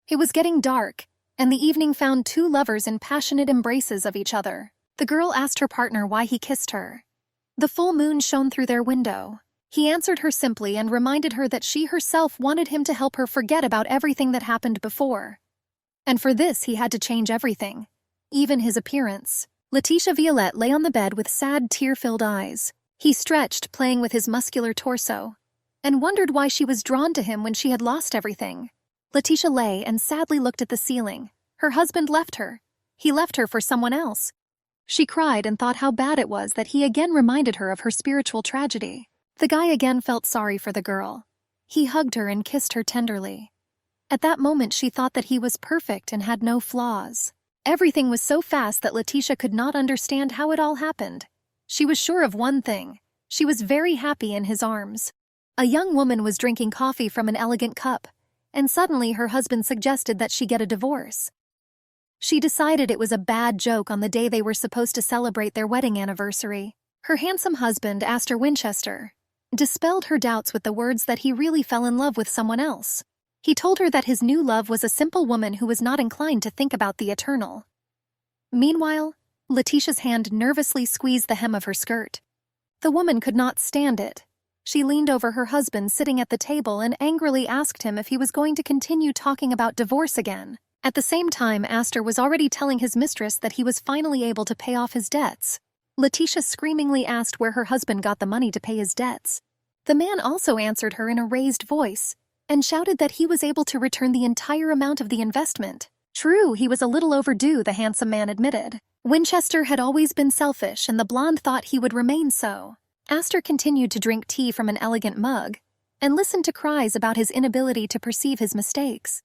It was getting dark, and the evening found two lovers in passionate embraces of each other. The girl asked her partner why he kissed her. The full moon shone through their window. He answered her simply and reminded her that she herself wanted him to help her forget about everything that happened before. And for this he had to change everything, even his appearance. Letitia Violette lay on the bed with sad, tear-filled eyes. He stretched, playing with his muscular torso, and wondered why she was drawn to him when she had lost everything. Letitia lay and sadly looked at the ceiling. Her husband left her. He left her for someone else. She cried and thought how bad it was that he again reminded her of her spiritual tragedy. The guy again felt sorry for the girl. He hugged her and kissed her tenderly. At that moment she thought that he was perfect and had no flaws. Everything was so fast that Letitia could not understand how it all happened. She was sure of one thing. She was very happy in his arms. A young woman was drinking coffee from an elegant cup, and suddenly her husband suggested that she get a divorce. She decided it was a bad joke on the day they were supposed to celebrate their wedding anniversary. Her handsome husband, Astor Winchester, dispelled her doubts with the words that he really fell in love with someone else. He told her that his new love was a simple woman who was not inclined to think about the eternal. Meanwhile, Letitia's hand nervously squeezed the hem of her skirt. The woman could not stand it. She leaned over her husband sitting at the table and angrily asked him if he was going to continue talking about divorce again. At the same time, Astor was already telling his mistress that he was finally able to pay off his debts. Letitia screamingly asked where her husband got the money to pay his debts. The man also answered her in a raised voice and shouted that he was able to return the entire amount of the investment. True, he was a little overdue, the handsome man admitted. Winchester had always been selfish, and the blonde thought he would remain so. Astor continued to drink tea from an elegant mug and listened to cries about his inability to perceive his mistakes.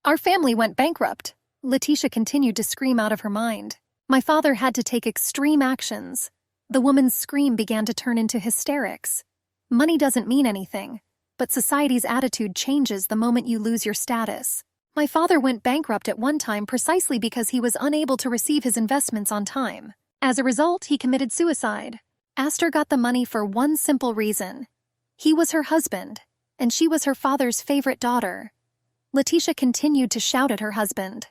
Our family went bankrupt. Letitia continued to scream out of her mind. My father had to take extreme actions. The woman's scream began to turn into hysterics. Money doesn't mean anything, but society's attitude changes the moment you lose your status. My father went bankrupt at one time precisely because he was unable to receive his investments on time. As a result, he committed suicide. Astor got the money for one simple reason. He was her husband, and she was her father's favorite daughter. Letitia continued to shout at her husband.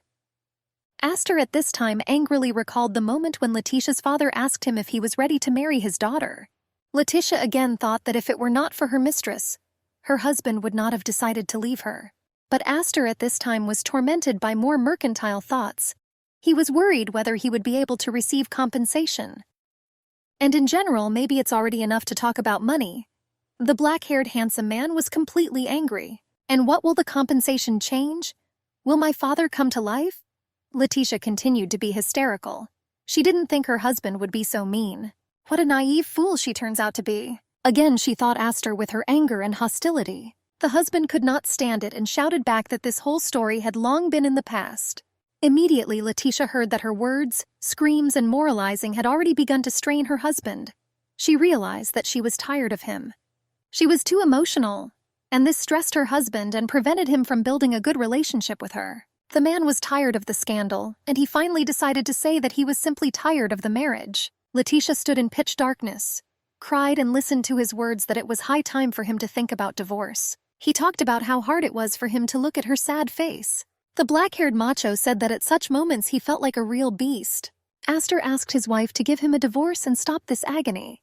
Astor at this time angrily recalled the moment when Letitia's father asked him if he was ready to marry his daughter. Letitia again thought that if it were not for her mistress, her husband would not have decided to leave her. But Astor at this time was tormented by more mercantile thoughts. He was worried whether he would be able to receive compensation. And in general, maybe it's already enough to talk about money. The black-haired handsome man was completely angry. And what will the compensation change? Will my father come to life? Letitia continued to be hysterical. She didn't think her husband would be so mean. What a naive fool she turns out to be. Again, she thought Astor with her anger and hostility. The husband could not stand it and shouted back that this whole story had long been in the past. Immediately, Letitia heard that her words, screams, and moralizing had already begun to strain her husband. She realized that she was tired of him. She was too emotional, and this stressed her husband and prevented him from building a good relationship with her. The man was tired of the scandal, and he finally decided to say that he was simply tired of the marriage. Letitia stood in pitch darkness, cried and listened to his words that it was high time for him to think about divorce. He talked about how hard it was for him to look at her sad face. The black-haired macho said that at such moments he felt like a real beast. Astor asked his wife to give him a divorce and stop this agony.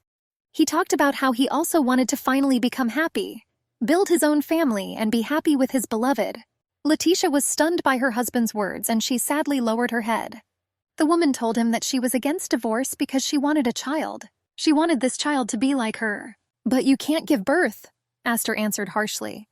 He talked about how he also wanted to finally become happy, build his own family, and be happy with his beloved. Letitia was stunned by her husband's words, and she sadly lowered her head. The woman told him that she was against divorce because she wanted a child. She wanted this child to be like her. But you can't give birth, Astor answered harshly.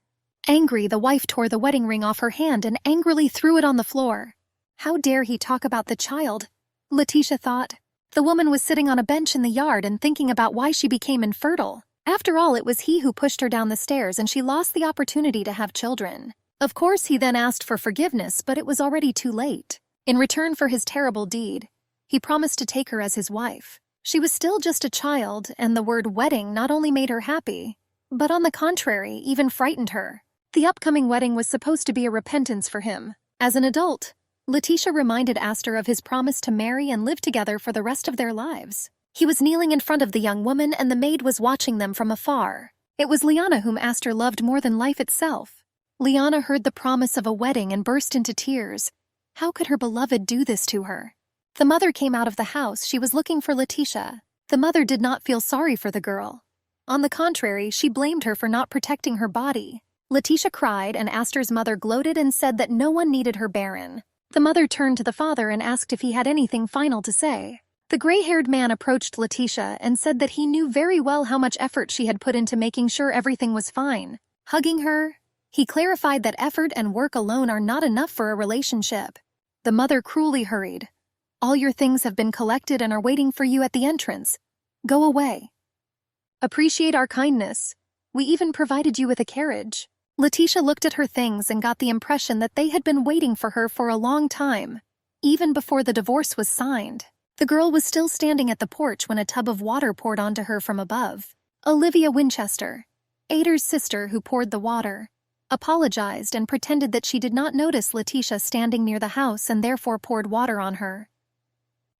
Angry, the wife tore the wedding ring off her hand and angrily threw it on the floor. How dare he talk about the child? Letitia thought. The woman was sitting on a bench in the yard and thinking about why she became infertile. After all, it was he who pushed her down the stairs, and she lost the opportunity to have children. Of course, he then asked for forgiveness, but it was already too late. In return for his terrible deed, he promised to take her as his wife. She was still just a child, and the word wedding not only made her happy, but on the contrary, even frightened her. The upcoming wedding was supposed to be a repentance for him. As an adult, Letitia reminded Astor of his promise to marry and live together for the rest of their lives. He was kneeling in front of the young woman, and the maid was watching them from afar. It was Liana whom Astor loved more than life itself. Liana heard the promise of a wedding and burst into tears. How could her beloved do this to her? The mother came out of the house. She was looking for Letitia. The mother did not feel sorry for the girl. On the contrary, she blamed her for not protecting her body. Letitia cried, and Aster's mother gloated and said that no one needed her barren. The mother turned to the father and asked if he had anything final to say. The gray-haired man approached Letitia and said that he knew very well how much effort she had put into making sure everything was fine. Hugging her, he clarified that effort and work alone are not enough for a relationship. The mother cruelly hurried. All your things have been collected and are waiting for you at the entrance. Go away. Appreciate our kindness. We even provided you with a carriage. Letitia looked at her things and got the impression that they had been waiting for her for a long time, even before the divorce was signed. The girl was still standing at the porch when a tub of water poured onto her from above. Olivia Winchester, Ader's sister who poured the water, apologized and pretended that she did not notice Letitia standing near the house and therefore poured water on her.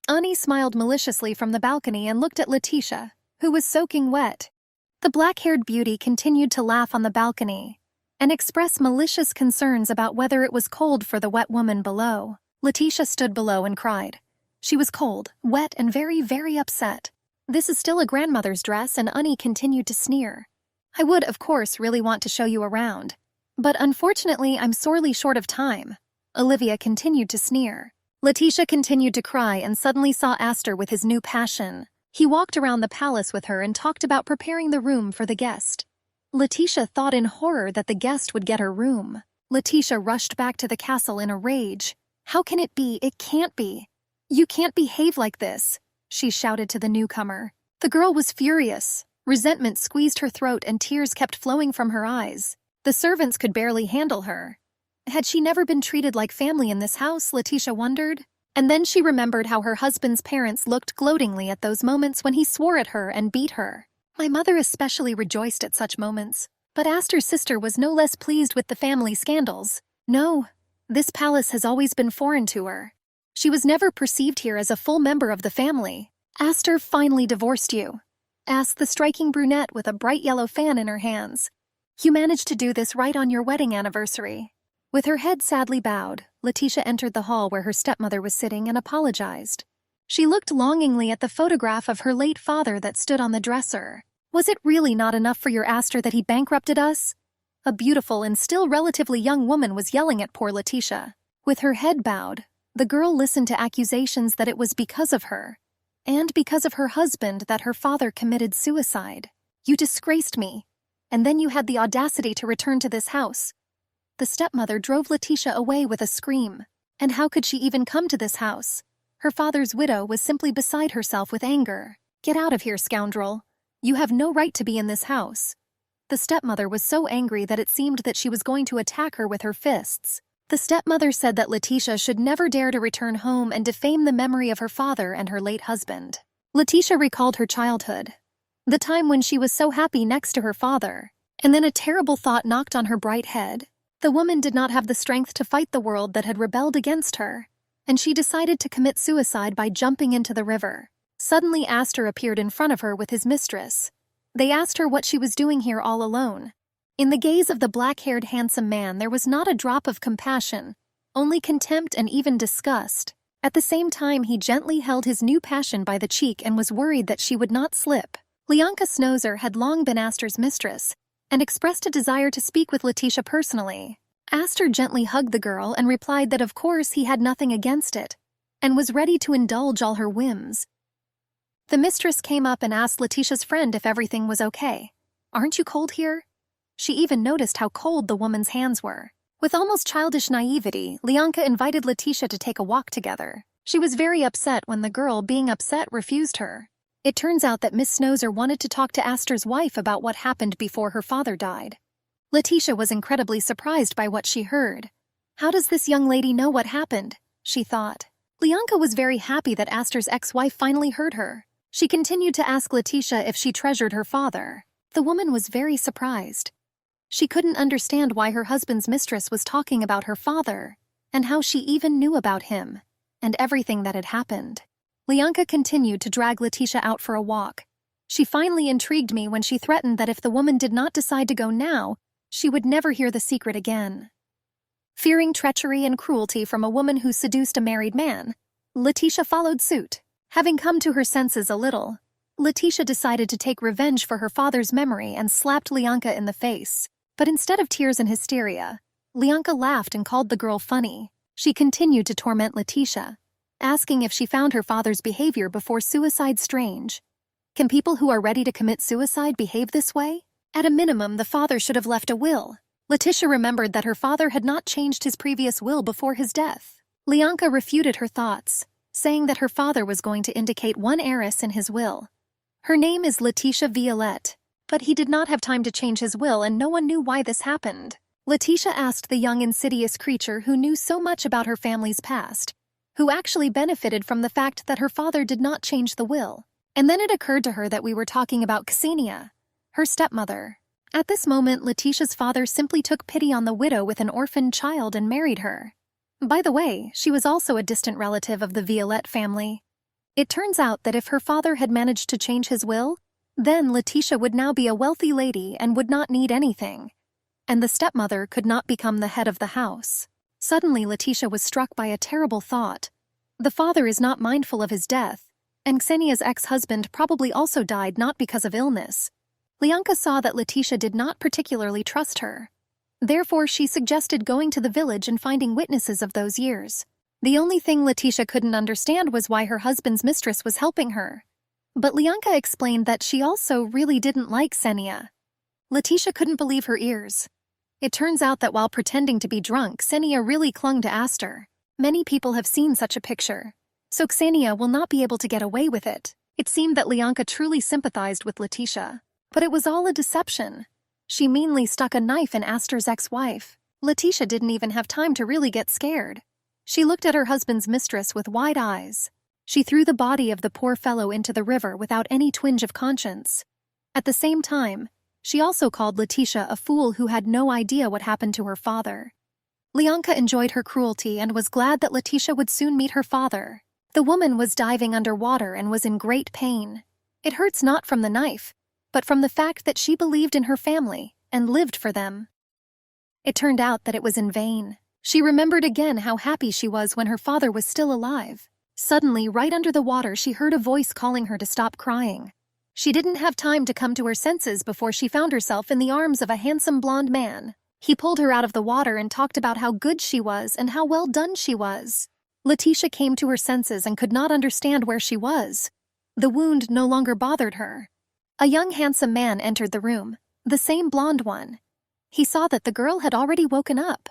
Annie smiled maliciously from the balcony and looked at Letitia, who was soaking wet. The black-haired beauty continued to laugh on the balcony and express malicious concerns about whether it was cold for the wet woman below. Letitia stood below and cried. She was cold, wet, and very, very upset. This is still a grandmother's dress, and Annie continued to sneer. I would, of course, really want to show you around, but unfortunately I'm sorely short of time. Olivia continued to sneer. Letitia continued to cry and suddenly saw Aster with his new passion. He walked around the palace with her and talked about preparing the room for the guest. Letitia thought in horror that the guest would get her room. Letitia rushed back to the castle in a rage. How can it be? It can't be. You can't behave like this, she shouted to the newcomer. The girl was furious. Resentment squeezed her throat and tears kept flowing from her eyes. The servants could barely handle her. Had she never been treated like family in this house, Letitia wondered? And then she remembered how her husband's parents looked gloatingly at those moments when he swore at her and beat her. My mother especially rejoiced at such moments, but Aster's sister was no less pleased with the family scandals. No, this palace has always been foreign to her. She was never perceived here as a full member of the family. Aster finally divorced you, asked the striking brunette with a bright yellow fan in her hands. You managed to do this right on your wedding anniversary. With her head sadly bowed, Letitia entered the hall where her stepmother was sitting and apologized. She looked longingly at the photograph of her late father that stood on the dresser. Was it really not enough for your Aster that he bankrupted us? A beautiful and still relatively young woman was yelling at poor Letitia. With her head bowed, the girl listened to accusations that it was because of her, and because of her husband that her father committed suicide. You disgraced me, and then you had the audacity to return to this house. The stepmother drove Letitia away with a scream. And how could she even come to this house? Her father's widow was simply beside herself with anger. Get out of here, scoundrel. You have no right to be in this house. The stepmother was so angry that it seemed that she was going to attack her with her fists. The stepmother said that Letitia should never dare to return home and defame the memory of her father and her late husband. Letitia recalled her childhood, the time when she was so happy next to her father, and then a terrible thought knocked on her bright head. The woman did not have the strength to fight the world that had rebelled against her, and she decided to commit suicide by jumping into the river. Suddenly Aster appeared in front of her with his mistress. They asked her what she was doing here all alone. In the gaze of the black-haired handsome man there was not a drop of compassion, only contempt and even disgust. At the same time he gently held his new passion by the cheek and was worried that she would not slip. Lianka Snozer had long been Aster's mistress, and expressed a desire to speak with Letitia personally. Aster gently hugged the girl and replied that of course he had nothing against it, and was ready to indulge all her whims. The mistress came up and asked Letitia's friend if everything was okay. Aren't you cold here? She even noticed how cold the woman's hands were. With almost childish naivety, Lianka invited Letitia to take a walk together. She was very upset when the girl, being upset, refused her. It turns out that Miss Snozer wanted to talk to Aster's wife about what happened before her father died. Letitia was incredibly surprised by what she heard. How does this young lady know what happened? She thought. Lianka was very happy that Aster's ex-wife finally heard her. She continued to ask Letitia if she treasured her father. The woman was very surprised. She couldn't understand why her husband's mistress was talking about her father, and how she even knew about him, and everything that had happened. Lianka continued to drag Letitia out for a walk. She finally intrigued me when she threatened that if the woman did not decide to go now, She would never hear the secret again. Fearing treachery and cruelty from a woman who seduced a married man, Letitia followed suit. Having come to her senses a little, Letitia decided to take revenge for her father's memory and slapped Lianka in the face. But instead of tears and hysteria, Lianka laughed and called the girl funny. She continued to torment Letitia, asking if she found her father's behavior before suicide strange. Can people who are ready to commit suicide behave this way? At a minimum, the father should have left a will. Letitia remembered that her father had not changed his previous will before his death. Lianka refuted her thoughts, saying that her father was going to indicate one heiress in his will. Her name is Letitia Violette, but he did not have time to change his will and no one knew why this happened. Letitia asked the young insidious creature who knew so much about her family's past, who actually benefited from the fact that her father did not change the will. And then it occurred to her that we were talking about Ksenia, her stepmother. At this moment, Letitia's father simply took pity on the widow with an orphaned child and married her. By the way, she was also a distant relative of the Violette family. It turns out that if her father had managed to change his will, then Letitia would now be a wealthy lady and would not need anything, and the stepmother could not become the head of the house. Suddenly, Letitia was struck by a terrible thought. The father is not mindful of his death, and Ksenia's ex-husband probably also died not because of illness. Lianka saw that Letitia did not particularly trust her. Therefore, she suggested going to the village and finding witnesses of those years. The only thing Letitia couldn't understand was why her husband's mistress was helping her. But Lianka explained that she also really didn't like Ksenia. Letitia couldn't believe her ears. It turns out that while pretending to be drunk, Ksenia really clung to Aster. Many people have seen such a picture, so Ksenia will not be able to get away with it. It seemed that Lianka truly sympathized with Letitia. But it was all a deception. She meanly stuck a knife in Aster's ex-wife. Letitia didn't even have time to really get scared. She looked at her husband's mistress with wide eyes. She threw the body of the poor fellow into the river without any twinge of conscience. At the same time, she also called Letitia a fool who had no idea what happened to her father. Lianka enjoyed her cruelty and was glad that Letitia would soon meet her father. The woman was diving underwater and was in great pain. It hurts not from the knife, but from the fact that she believed in her family and lived for them. It turned out that it was in vain. She remembered again how happy she was when her father was still alive. Suddenly, right under the water, she heard a voice calling her to stop crying. She didn't have time to come to her senses before she found herself in the arms of a handsome blonde man. He pulled her out of the water and talked about how good she was and how well done she was. Letitia came to her senses and could not understand where she was. The wound no longer bothered her. A young handsome man entered the room, the same blonde one. He saw that the girl had already woken up.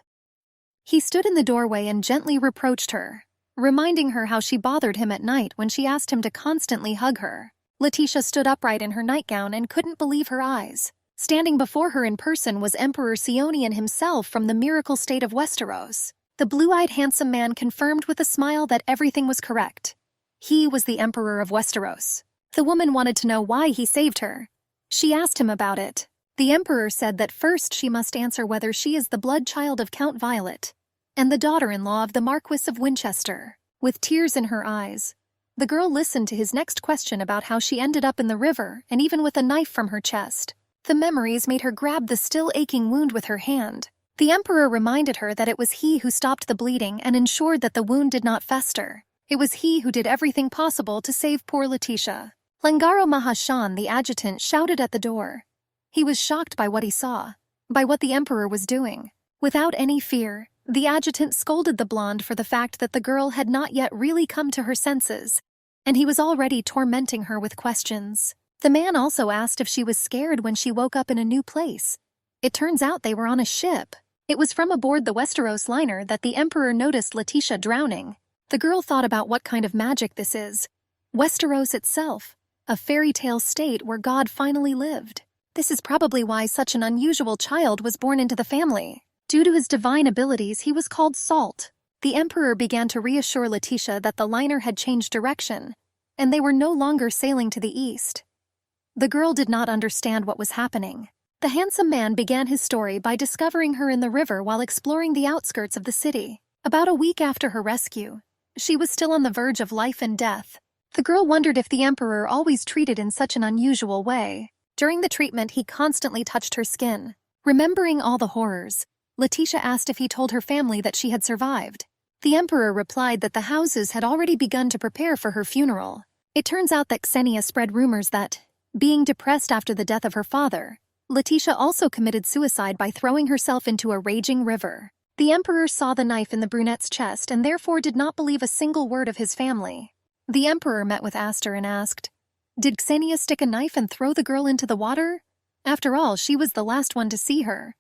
He stood in the doorway and gently reproached her, reminding her how she bothered him at night when she asked him to constantly hug her. Letitia stood upright in her nightgown and couldn't believe her eyes. Standing before her in person was Emperor Sionian himself from the miracle state of Westeros. The blue-eyed handsome man confirmed with a smile that everything was correct. He was the Emperor of Westeros. The woman wanted to know why he saved her. She asked him about it. The Emperor said that first she must answer whether she is the blood child of Count Violet and the daughter-in-law of the Marquis of Winchester. With tears in her eyes, the girl listened to his next question about how she ended up in the river and even with a knife from her chest. The memories made her grab the still aching wound with her hand. The Emperor reminded her that it was he who stopped the bleeding and ensured that the wound did not fester. It was he who did everything possible to save poor Letitia. Langaro Mahashan, the adjutant, shouted at the door. He was shocked by what he saw, by what the Emperor was doing. Without any fear, the adjutant scolded the blonde for the fact that the girl had not yet really come to her senses, and he was already tormenting her with questions. The man also asked if she was scared when she woke up in a new place. It turns out they were on a ship. It was from aboard the Westeros liner that the Emperor noticed Letitia drowning. The girl thought about what kind of magic this is. Westeros itself, a fairy tale state where God finally lived. This is probably why such an unusual child was born into the family. Due to his divine abilities, he was called Salt. The Emperor began to reassure Letitia that the liner had changed direction, and they were no longer sailing to the east. The girl did not understand what was happening. The handsome man began his story by discovering her in the river while exploring the outskirts of the city. About a week after her rescue, she was still on the verge of life and death. The girl wondered if the Emperor always treated in such an unusual way. During the treatment, he constantly touched her skin, Remembering all the horrors, Letitia asked if he told her family that she had survived. The emperor replied that the houses had already begun to prepare for her funeral. It turns out that Ksenia spread rumors that, being depressed after the death of her father, Letitia also committed suicide by throwing herself into a raging river. The emperor saw the knife in the brunette's chest and therefore did not believe a single word of his family. The emperor met with Aster and asked, "Did Ksenia stick a knife and throw the girl into the water? After all, she was the last one to see her."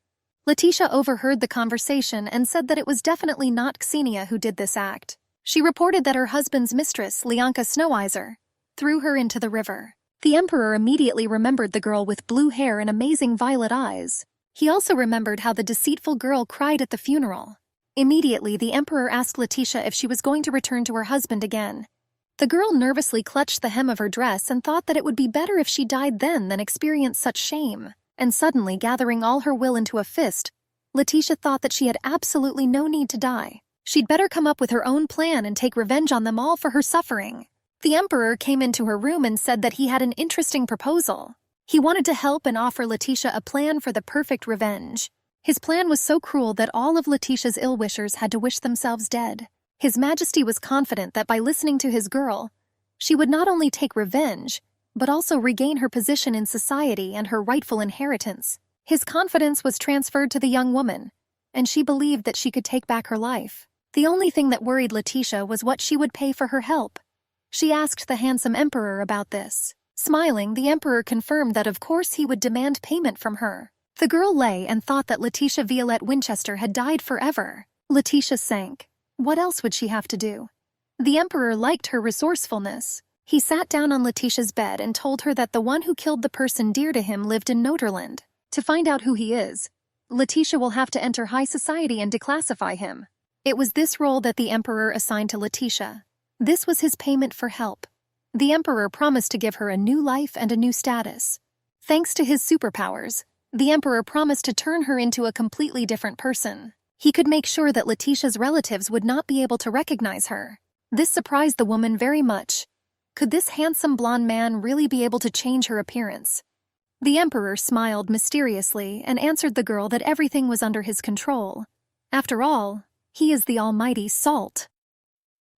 Letitia overheard the conversation and said that it was definitely not Ksenia who did this act. She reported that her husband's mistress, Lianka Snoweyser, threw her into the river. The emperor immediately remembered the girl with blue hair and amazing violet eyes. He also remembered how the deceitful girl cried at the funeral. Immediately, the emperor asked Letitia if she was going to return to her husband again. The girl nervously clutched the hem of her dress and thought that it would be better if she died then than experience such shame. And suddenly, gathering all her will into a fist, Letitia thought that she had absolutely no need to die. She'd better come up with her own plan and take revenge on them all for her suffering. The emperor came into her room and said that he had an interesting proposal. He wanted to help and offer Letitia a plan for the perfect revenge. His plan was so cruel that all of Letitia's ill-wishers had to wish themselves dead. His Majesty was confident that by listening to his girl, she would not only take revenge, but also regain her position in society and her rightful inheritance. His confidence was transferred to the young woman, and she believed that she could take back her life. The only thing that worried Letitia was what she would pay for her help. She asked the handsome emperor about this. Smiling, the emperor confirmed that of course he would demand payment from her. The girl lay and thought that Letitia Violette Winchester had died forever. Letitia sank. What else would she have to do? The emperor liked her resourcefulness. He sat down on Letitia's bed and told her that the one who killed the person dear to him lived in Noterland. To find out who he is, Letitia will have to enter high society and declassify him. It was this role that the emperor assigned to Letitia. This was his payment for help. The emperor promised to give her a new life and a new status. Thanks to his superpowers, the emperor promised to turn her into a completely different person. He could make sure that Letitia's relatives would not be able to recognize her. This surprised the woman very much. Could this handsome blonde man really be able to change her appearance? The emperor smiled mysteriously and answered the girl that everything was under his control. After all, he is the almighty Salt.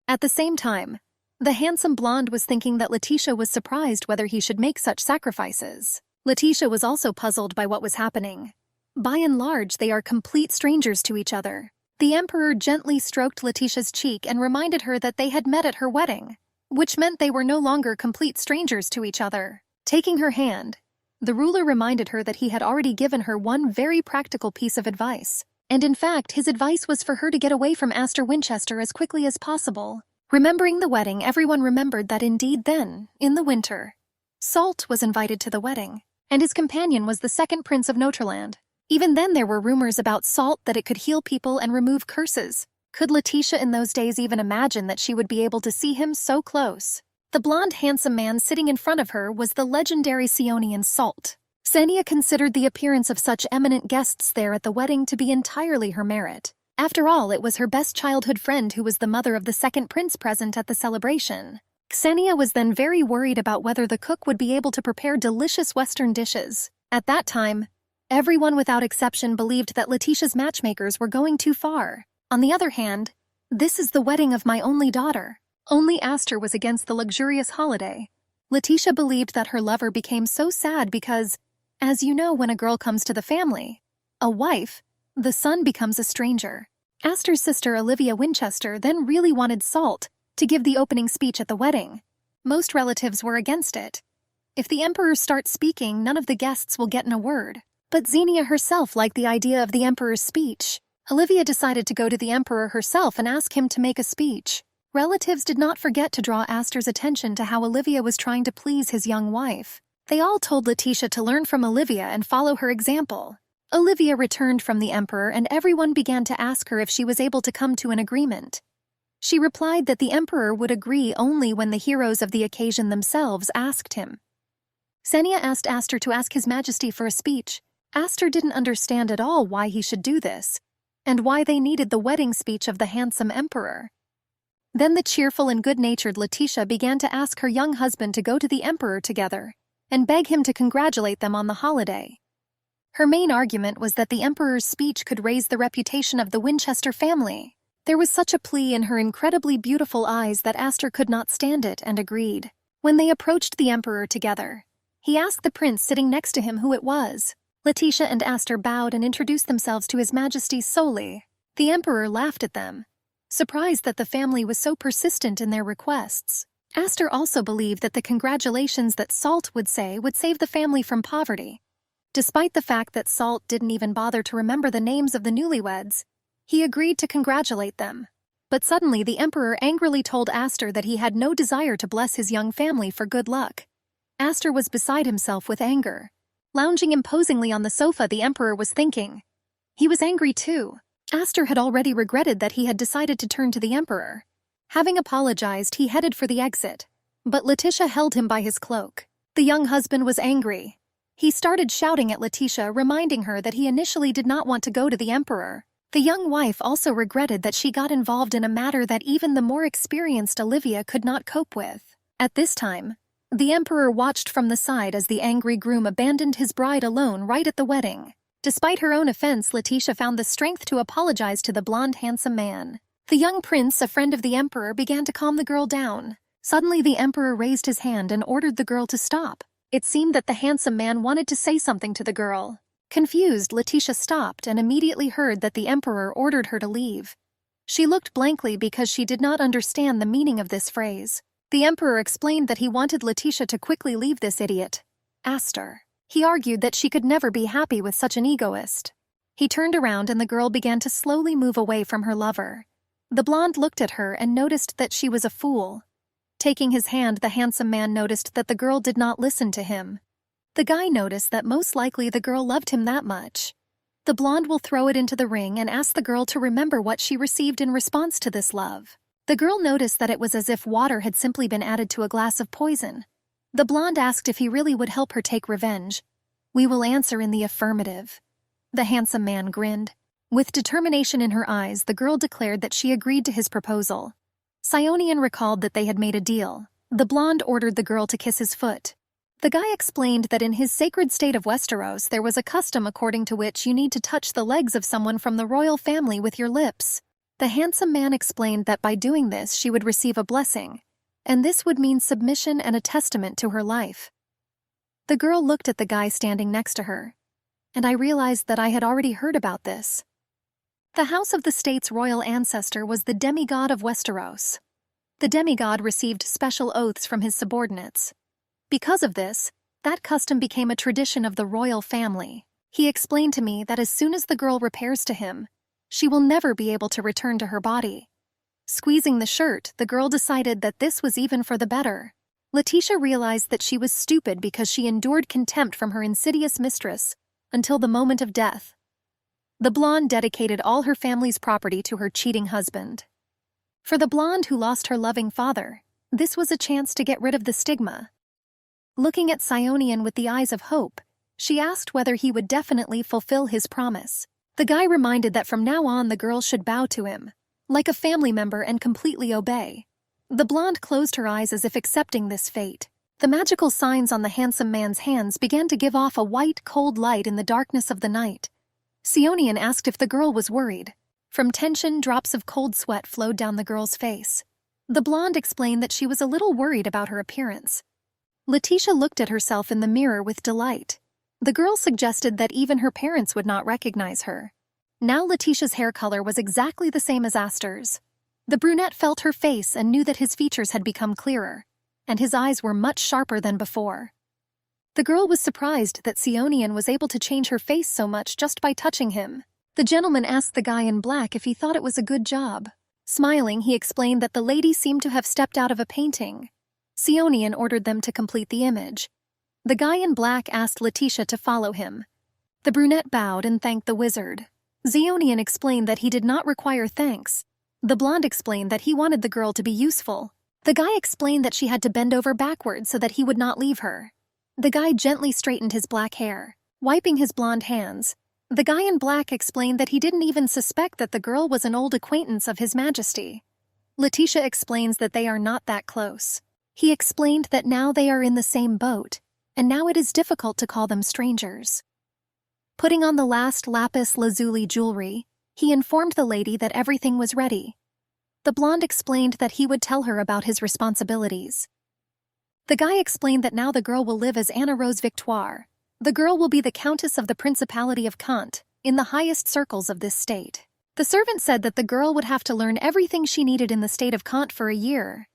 At the same time, the handsome blonde was thinking that Letitia was surprised whether he should make such sacrifices. Letitia was also puzzled by what was happening. By and large, they are complete strangers to each other. The emperor gently stroked Letitia's cheek and reminded her that they had met at her wedding, which meant they were no longer complete strangers to each other. Taking her hand, the ruler reminded her that he had already given her one very practical piece of advice. And in fact, his advice was for her to get away from Aster Winchester as quickly as possible. Remembering the wedding, everyone remembered that indeed then, in the winter, Salt was invited to the wedding, and his companion was the second prince of Noterland. Even then there were rumors about Salt that it could heal people and remove curses. Could Letitia in those days even imagine that she would be able to see him so close? The blonde handsome man sitting in front of her was the legendary Sionian Salt. Ksenia considered the appearance of such eminent guests there at the wedding to be entirely her merit. After all, it was her best childhood friend who was the mother of the second prince present at the celebration. Ksenia was then very worried about whether the cook would be able to prepare delicious Western dishes. At that time, everyone without exception believed that Letitia's matchmakers were going too far. On the other hand, this is the wedding of my only daughter. Only Aster was against the luxurious holiday. Letitia believed that her lover became so sad because, as you know, when a girl comes to the family, a wife, the son becomes a stranger. Aster's sister Olivia Winchester then really wanted Salt to give the opening speech at the wedding. Most relatives were against it. If the emperor starts speaking, none of the guests will get in a word. But Xenia herself liked the idea of the emperor's speech. Olivia decided to go to the emperor herself and ask him to make a speech. Relatives did not forget to draw Aster's attention to how Olivia was trying to please his young wife. They all told Letitia to learn from Olivia and follow her example. Olivia returned from the emperor and everyone began to ask her if she was able to come to an agreement. She replied that the emperor would agree only when the heroes of the occasion themselves asked him. Ksenia asked Aster to ask His Majesty for a speech. Aster didn't understand at all why he should do this, and why they needed the wedding speech of the handsome emperor. Then the cheerful and good-natured Letitia began to ask her young husband to go to the emperor together and beg him to congratulate them on the holiday. Her main argument was that the emperor's speech could raise the reputation of the Winchester family. There was such a plea in her incredibly beautiful eyes that Aster could not stand it and agreed. When they approached the emperor together, he asked the prince sitting next to him who it was. Letitia and Aster bowed and introduced themselves to His Majesty solely. The emperor laughed at them, surprised that the family was so persistent in their requests. Aster also believed that the congratulations that Salt would say would save the family from poverty. Despite the fact that Salt didn't even bother to remember the names of the newlyweds, he agreed to congratulate them. But suddenly the emperor angrily told Aster that he had no desire to bless his young family for good luck. Aster was beside himself with anger. Lounging imposingly on the sofa, the emperor was thinking. He was angry too. Aster had already regretted that he had decided to turn to the emperor. Having apologized, he headed for the exit. But Letitia held him by his cloak. The young husband was angry. He started shouting at Letitia, reminding her that he initially did not want to go to the emperor. The young wife also regretted that she got involved in a matter that even the more experienced Olivia could not cope with. At this time, the emperor watched from the side as the angry groom abandoned his bride alone right at the wedding. Despite her own offense, Letitia found the strength to apologize to the blonde, handsome man. The young prince, a friend of the emperor, began to calm the girl down. Suddenly, the emperor raised his hand and ordered the girl to stop. It seemed that the handsome man wanted to say something to the girl. Confused, Letitia stopped and immediately heard that the emperor ordered her to leave. She looked blankly because she did not understand the meaning of this phrase. The emperor explained that he wanted Letitia to quickly leave this idiot, Aster. He argued that she could never be happy with such an egoist. He turned around and the girl began to slowly move away from her lover. The blonde looked at her and noticed that she was a fool. Taking his hand, the handsome man noticed that the girl did not listen to him. The guy noticed that most likely the girl loved him that much. The blonde will throw it into the ring and ask the girl to remember what she received in response to this love. The girl noticed that it was as if water had simply been added to a glass of poison. The blonde asked if he really would help her take revenge. "We will answer in the affirmative." The handsome man grinned. With determination in her eyes, the girl declared that she agreed to his proposal. Sionian recalled that they had made a deal. The blonde ordered the girl to kiss his foot. The guy explained that in his sacred state of Westeros there was a custom according to which you need to touch the legs of someone from the royal family with your lips. The handsome man explained that by doing this she would receive a blessing, and this would mean submission and a testament to her life. The girl looked at the guy standing next to her, and I realized that I had already heard about this. The house of the state's royal ancestor was the demigod of Westeros. The demigod received special oaths from his subordinates. Because of this, that custom became a tradition of the royal family. He explained to me that as soon as the girl repairs to him, she will never be able to return to her body. Squeezing the shirt, the girl decided that this was even for the better. Letitia realized that she was stupid because she endured contempt from her insidious mistress until the moment of death. The blonde dedicated all her family's property to her cheating husband. For the blonde who lost her loving father, this was a chance to get rid of the stigma. Looking at Sionian with the eyes of hope, she asked whether he would definitely fulfill his promise. The guy reminded that from now on the girl should bow to him, like a family member, and completely obey. The blonde closed her eyes as if accepting this fate. The magical signs on the handsome man's hands began to give off a white, cold light in the darkness of the night. Sionian asked if the girl was worried. From tension, drops of cold sweat flowed down the girl's face. The blonde explained that she was a little worried about her appearance. Letitia looked at herself in the mirror with delight. The girl suggested that even her parents would not recognize her. Now Letitia's hair color was exactly the same as Aster's. The brunette felt her face and knew that his features had become clearer, and his eyes were much sharper than before. The girl was surprised that Sionian was able to change her face so much just by touching him. The gentleman asked the guy in black if he thought it was a good job. Smiling, he explained that the lady seemed to have stepped out of a painting. Sionian ordered them to complete the image. The guy in black asked Letitia to follow him. The brunette bowed and thanked the wizard. Sionian explained that he did not require thanks. The blonde explained that he wanted the girl to be useful. The guy explained that she had to bend over backwards so that he would not leave her. The guy gently straightened his black hair, wiping his blonde hands. The guy in black explained that he didn't even suspect that the girl was an old acquaintance of His Majesty. Letitia explains that they are not that close. He explained that now they are in the same boat, and now it is difficult to call them strangers. Putting on the last lapis lazuli jewelry, he informed the lady that everything was ready. The blonde explained that he would tell her about his responsibilities. The guy explained that now the girl will live as Anna Rose Victoire. The girl will be the Countess of the Principality of Kant, in the highest circles of this state. The servant said that the girl would have to learn everything she needed in the state of Kant for a year.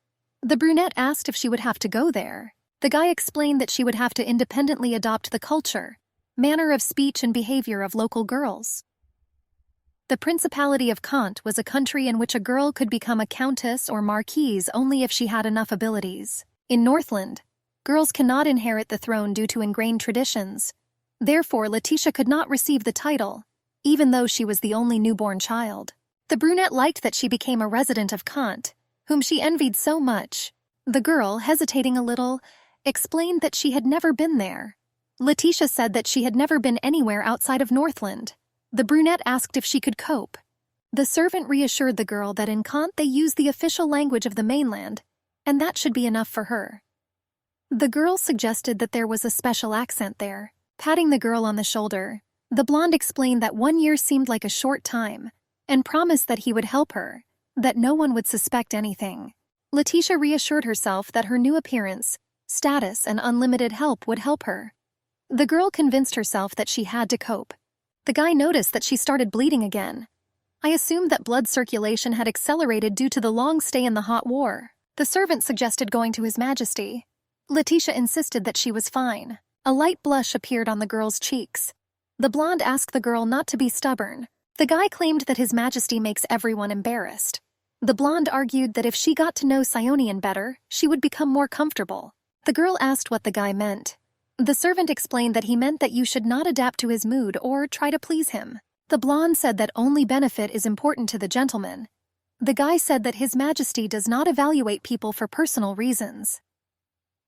The brunette asked if she would have to go there. The guy explained that she would have to independently adopt the culture, manner of speech and behavior of local girls. The Principality of Kant was a country in which a girl could become a countess or marquise only if she had enough abilities. In Northland, girls cannot inherit the throne due to ingrained traditions. Therefore, Letitia could not receive the title, even though she was the only newborn child. The brunette liked that she became a resident of Kant, whom she envied so much. The girl, hesitating a little, explained that she had never been there. Letitia said that she had never been anywhere outside of Northland. The brunette asked if she could cope. The servant reassured the girl that in Kant they use the official language of the mainland, and that should be enough for her. The girl suggested that there was a special accent there. Patting the girl on the shoulder, the blonde explained that 1 year seemed like a short time, and promised that he would help her, that no one would suspect anything. Letitia reassured herself that her new appearance, status, and unlimited help would help her. The girl convinced herself that she had to cope. The guy noticed that she started bleeding again. I assumed that blood circulation had accelerated due to the long stay in the hot war. The servant suggested going to His Majesty. Letitia insisted that she was fine. A light blush appeared on the girl's cheeks. The blonde asked the girl not to be stubborn. The guy claimed that His Majesty makes everyone embarrassed. The blonde argued that if she got to know Sionian better, she would become more comfortable. The girl asked what the guy meant. The servant explained that he meant that you should not adapt to his mood or try to please him. The blonde said that only benefit is important to the gentleman. The guy said that His Majesty does not evaluate people for personal reasons.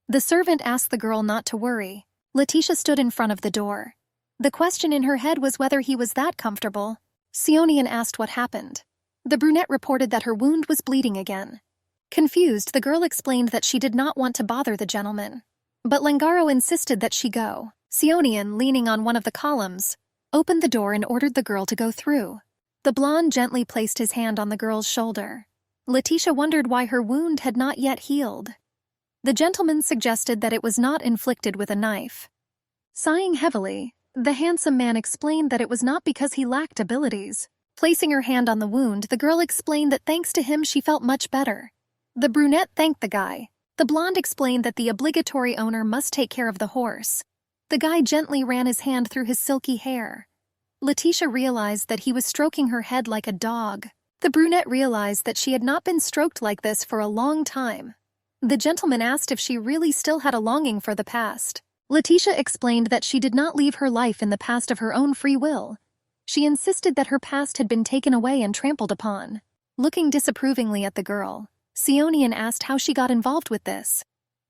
The servant asked the girl not to worry. Letitia stood in front of the door. The question in her head was whether he was that comfortable. Sionian asked what happened. The brunette reported that her wound was bleeding again. Confused, the girl explained that she did not want to bother the gentleman. But Langaro insisted that she go. Sionian, leaning on one of the columns, opened the door and ordered the girl to go through. The blonde gently placed his hand on the girl's shoulder. Letitia wondered why her wound had not yet healed. The gentleman suggested that it was not inflicted with a knife. Sighing heavily, the handsome man explained that it was not because he lacked abilities. Placing her hand on the wound, the girl explained that thanks to him she felt much better. The brunette thanked the guy. The blonde explained that the obligatory owner must take care of the horse. The guy gently ran his hand through his silky hair. Letitia realized that he was stroking her head like a dog. The brunette realized that she had not been stroked like this for a long time. The gentleman asked if she really still had a longing for the past. Letitia explained that she did not leave her life in the past of her own free will. She insisted that her past had been taken away and trampled upon. Looking disapprovingly at the girl, Sionian asked how she got involved with this.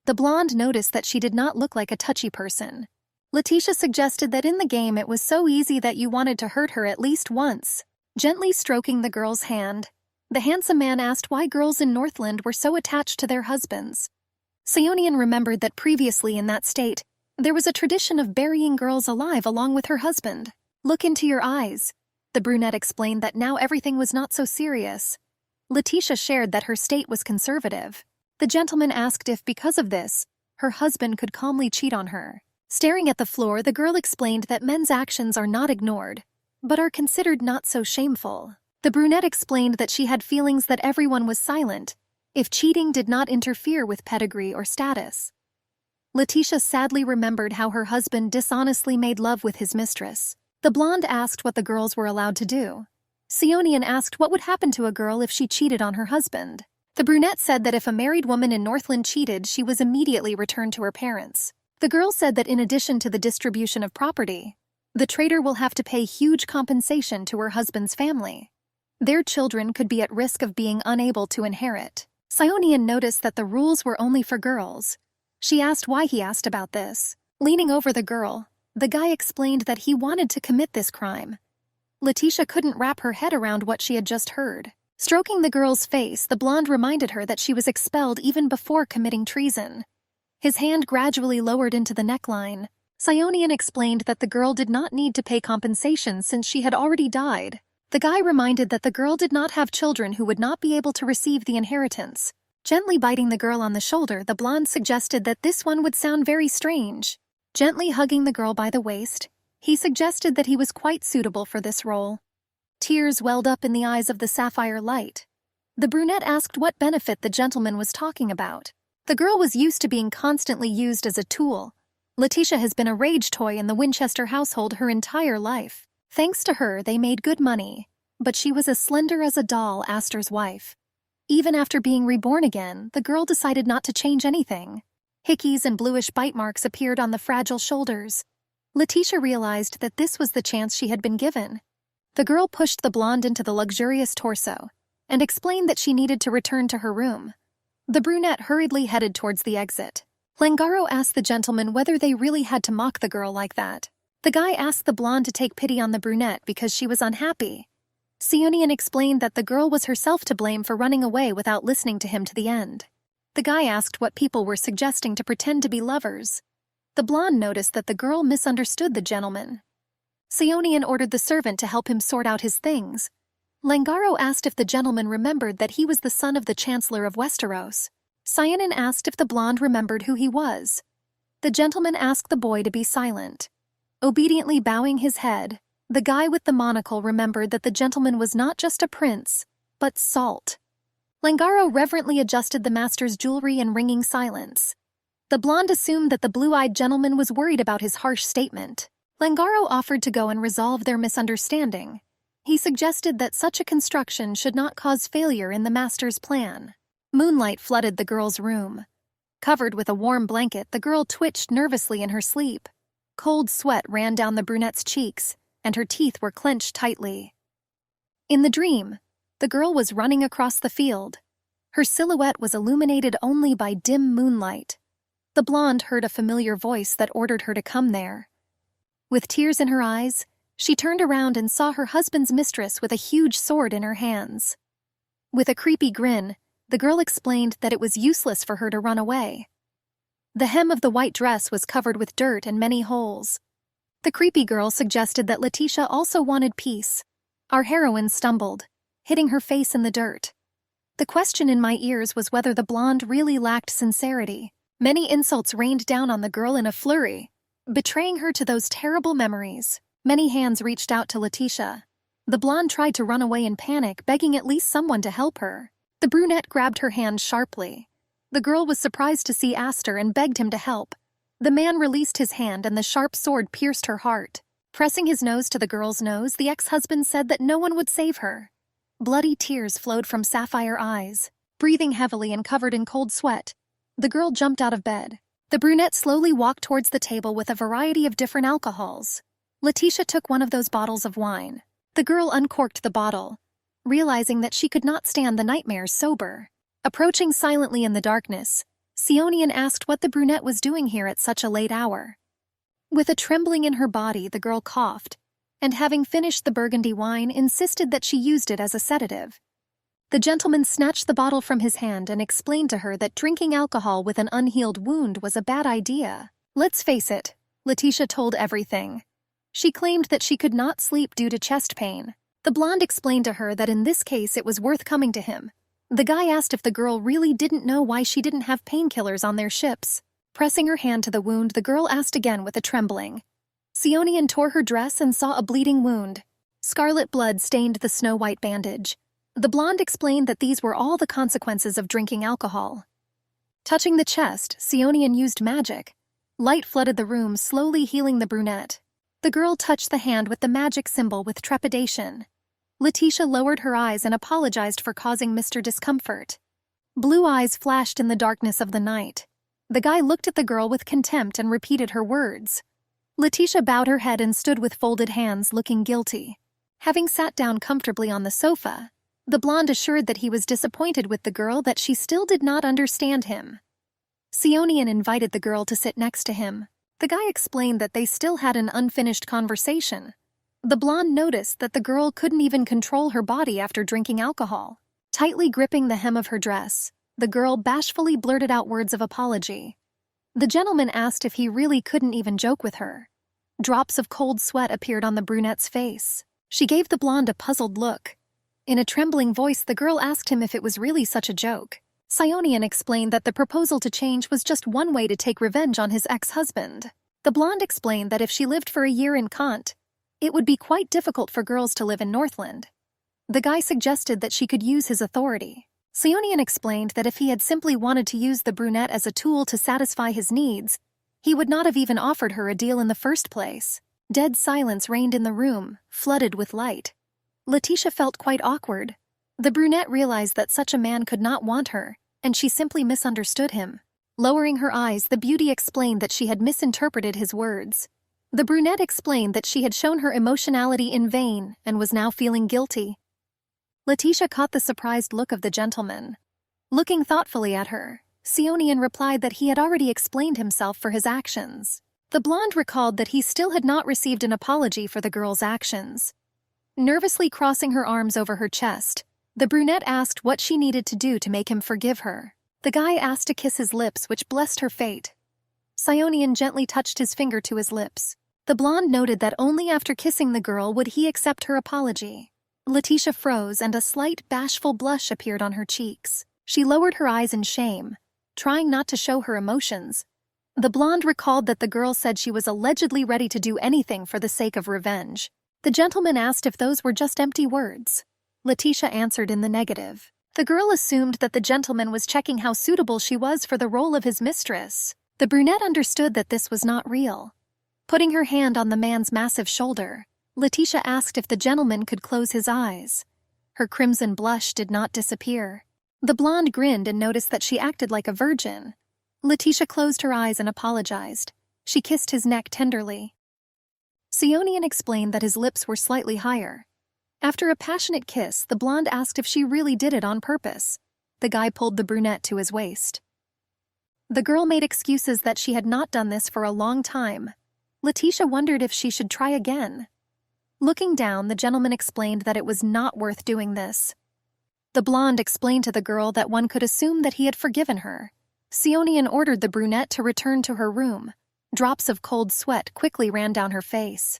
The blonde noticed that she did not look like a touchy person. Letitia suggested that in the game it was so easy that you wanted to hurt her at least once. Gently stroking the girl's hand, the handsome man asked why girls in Northland were so attached to their husbands. Sionian remembered that previously in that state, there was a tradition of burying girls alive along with her husband. Look into your eyes. The brunette explained that now everything was not so serious. Letitia shared that her state was conservative. The gentleman asked if, because of this, her husband could calmly cheat on her. Staring at the floor, the girl explained that men's actions are not ignored, but are considered not so shameful. The brunette explained that she had feelings that everyone was silent, if cheating did not interfere with pedigree or status. Letitia sadly remembered how her husband dishonestly made love with his mistress. The blonde asked what the girls were allowed to do. Sionian asked what would happen to a girl if she cheated on her husband. The brunette said that if a married woman in Northland cheated, she was immediately returned to her parents. The girl said that in addition to the distribution of property, the traitor will have to pay huge compensation to her husband's family. Their children could be at risk of being unable to inherit. Sionian noticed that the rules were only for girls. She asked why he asked about this. Leaning over the girl, the guy explained that he wanted to commit this crime. Letitia couldn't wrap her head around what she had just heard. Stroking the girl's face, the blonde reminded her that she was expelled even before committing treason. His hand gradually lowered into the neckline. Sionian explained that the girl did not need to pay compensation since she had already died. The guy reminded that the girl did not have children who would not be able to receive the inheritance. Gently biting the girl on the shoulder, the blonde suggested that this one would sound very strange. Gently hugging the girl by the waist, he suggested that he was quite suitable for this role. Tears welled up in the eyes of the sapphire light. The brunette asked what benefit the gentleman was talking about. The girl was used to being constantly used as a tool. Letitia has been a rage toy in the Winchester household her entire life. Thanks to her, they made good money. But she was as slender as a doll, Astor's wife. Even after being reborn again, the girl decided not to change anything. Hickeys and bluish bite marks appeared on the fragile shoulders. Letitia realized that this was the chance she had been given. The girl pushed the blonde into the luxurious torso and explained that she needed to return to her room. The brunette hurriedly headed towards the exit. Langaro asked the gentleman whether they really had to mock the girl like that. The guy asked the blonde to take pity on the brunette because she was unhappy. Sionian explained that the girl was herself to blame for running away without listening to him to the end. The guy asked what people were suggesting to pretend to be lovers. The blonde noticed that the girl misunderstood the gentleman. Sionian ordered the servant to help him sort out his things. Langaro asked if the gentleman remembered that he was the son of the Chancellor of Westeros. Sionian asked if the blonde remembered who he was. The gentleman asked the boy to be silent. Obediently bowing his head, the guy with the monocle remembered that the gentleman was not just a prince, but salt. Langaro reverently adjusted the master's jewelry in ringing silence. The blonde assumed that the blue-eyed gentleman was worried about his harsh statement. Langaro offered to go and resolve their misunderstanding. He suggested that such a construction should not cause failure in the master's plan. Moonlight flooded the girl's room. Covered with a warm blanket, the girl twitched nervously in her sleep. Cold sweat ran down the brunette's cheeks, and her teeth were clenched tightly. In the dream, the girl was running across the field. Her silhouette was illuminated only by dim moonlight. The blonde heard a familiar voice that ordered her to come there. With tears in her eyes, she turned around and saw her husband's mistress with a huge sword in her hands. With a creepy grin, the girl explained that it was useless for her to run away. The hem of the white dress was covered with dirt and many holes. The creepy girl suggested that Letitia also wanted peace. Our heroine stumbled, hitting her face in the dirt. The question in my ears was whether the blonde really lacked sincerity. Many insults rained down on the girl in a flurry, betraying her to those terrible memories. Many hands reached out to Letitia. The blonde tried to run away in panic, begging at least someone to help her. The brunette grabbed her hand sharply. The girl was surprised to see Astor and begged him to help. The man released his hand and the sharp sword pierced her heart. Pressing his nose to the girl's nose, the ex-husband said that no one would save her. Bloody tears flowed from sapphire eyes. Breathing heavily and covered in cold sweat, the girl jumped out of bed. The brunette slowly walked towards the table with a variety of different alcohols. Letitia took one of those bottles of wine. The girl uncorked the bottle, realizing that she could not stand the nightmares sober. Approaching silently in the darkness, Sionian asked what the brunette was doing here at such a late hour. With a trembling in her body, the girl coughed, and having finished the burgundy wine, insisted that she used it as a sedative. The gentleman snatched the bottle from his hand and explained to her that drinking alcohol with an unhealed wound was a bad idea. Let's face it, Letitia told everything. She claimed that she could not sleep due to chest pain. The blonde explained to her that in this case it was worth coming to him. The guy asked if the girl really didn't know why she didn't have painkillers on their ships. Pressing her hand to the wound, the girl asked again with a trembling. Sionian tore her dress and saw a bleeding wound. Scarlet blood stained the snow-white bandage. The blonde explained that these were all the consequences of drinking alcohol. Touching the chest, Sionian used magic. Light flooded the room, slowly healing the brunette. The girl touched the hand with the magic symbol with trepidation. Letitia lowered her eyes and apologized for causing Mr. discomfort. Blue eyes flashed in the darkness of the night. The guy looked at the girl with contempt and repeated her words. Letitia bowed her head and stood with folded hands, looking guilty. Having sat down comfortably on the sofa, the blonde assured that he was disappointed with the girl, that she still did not understand him. Sionian invited the girl to sit next to him. The guy explained that they still had an unfinished conversation. The blonde noticed that the girl couldn't even control her body after drinking alcohol. Tightly gripping the hem of her dress, the girl bashfully blurted out words of apology. The gentleman asked if he really couldn't even joke with her. Drops of cold sweat appeared on the brunette's face. She gave the blonde a puzzled look. In a trembling voice, the girl asked him if it was really such a joke. Sionian explained that the proposal to change was just one way to take revenge on his ex-husband. The blonde explained that if she lived for a year in Kant, it would be quite difficult for girls to live in Northland. The guy suggested that she could use his authority. Sionian explained that if he had simply wanted to use the brunette as a tool to satisfy his needs, he would not have even offered her a deal in the first place. Dead silence reigned in the room, flooded with light. Letitia felt quite awkward. The brunette realized that such a man could not want her, and she simply misunderstood him. Lowering her eyes, the beauty explained that she had misinterpreted his words. The brunette explained that she had shown her emotionality in vain and was now feeling guilty. Letitia caught the surprised look of the gentleman. Looking thoughtfully at her, Sionian replied that he had already explained himself for his actions. The blonde recalled that he still had not received an apology for the girl's actions. Nervously crossing her arms over her chest, the brunette asked what she needed to do to make him forgive her. The guy asked to kiss his lips, which blessed her fate. Sionian gently touched his finger to his lips. The blonde noted that only after kissing the girl would he accept her apology. Letitia froze, and a slight, bashful blush appeared on her cheeks. She lowered her eyes in shame, trying not to show her emotions. The blonde recalled that the girl said she was allegedly ready to do anything for the sake of revenge. The gentleman asked if those were just empty words. Letitia answered in the negative. The girl assumed that the gentleman was checking how suitable she was for the role of his mistress. The brunette understood that this was not real. Putting her hand on the man's massive shoulder, Letitia asked if the gentleman could close his eyes. Her crimson blush did not disappear. The blonde grinned and noticed that she acted like a virgin. Letitia closed her eyes and apologized. She kissed his neck tenderly. Sionian explained that his lips were slightly higher. After a passionate kiss, the blonde asked if she really did it on purpose. The guy pulled the brunette to his waist. The girl made excuses that she had not done this for a long time. Letitia wondered if she should try again. Looking down, the gentleman explained that it was not worth doing this. The blonde explained to the girl that one could assume that he had forgiven her. Sionian ordered the brunette to return to her room. Drops of cold sweat quickly ran down her face.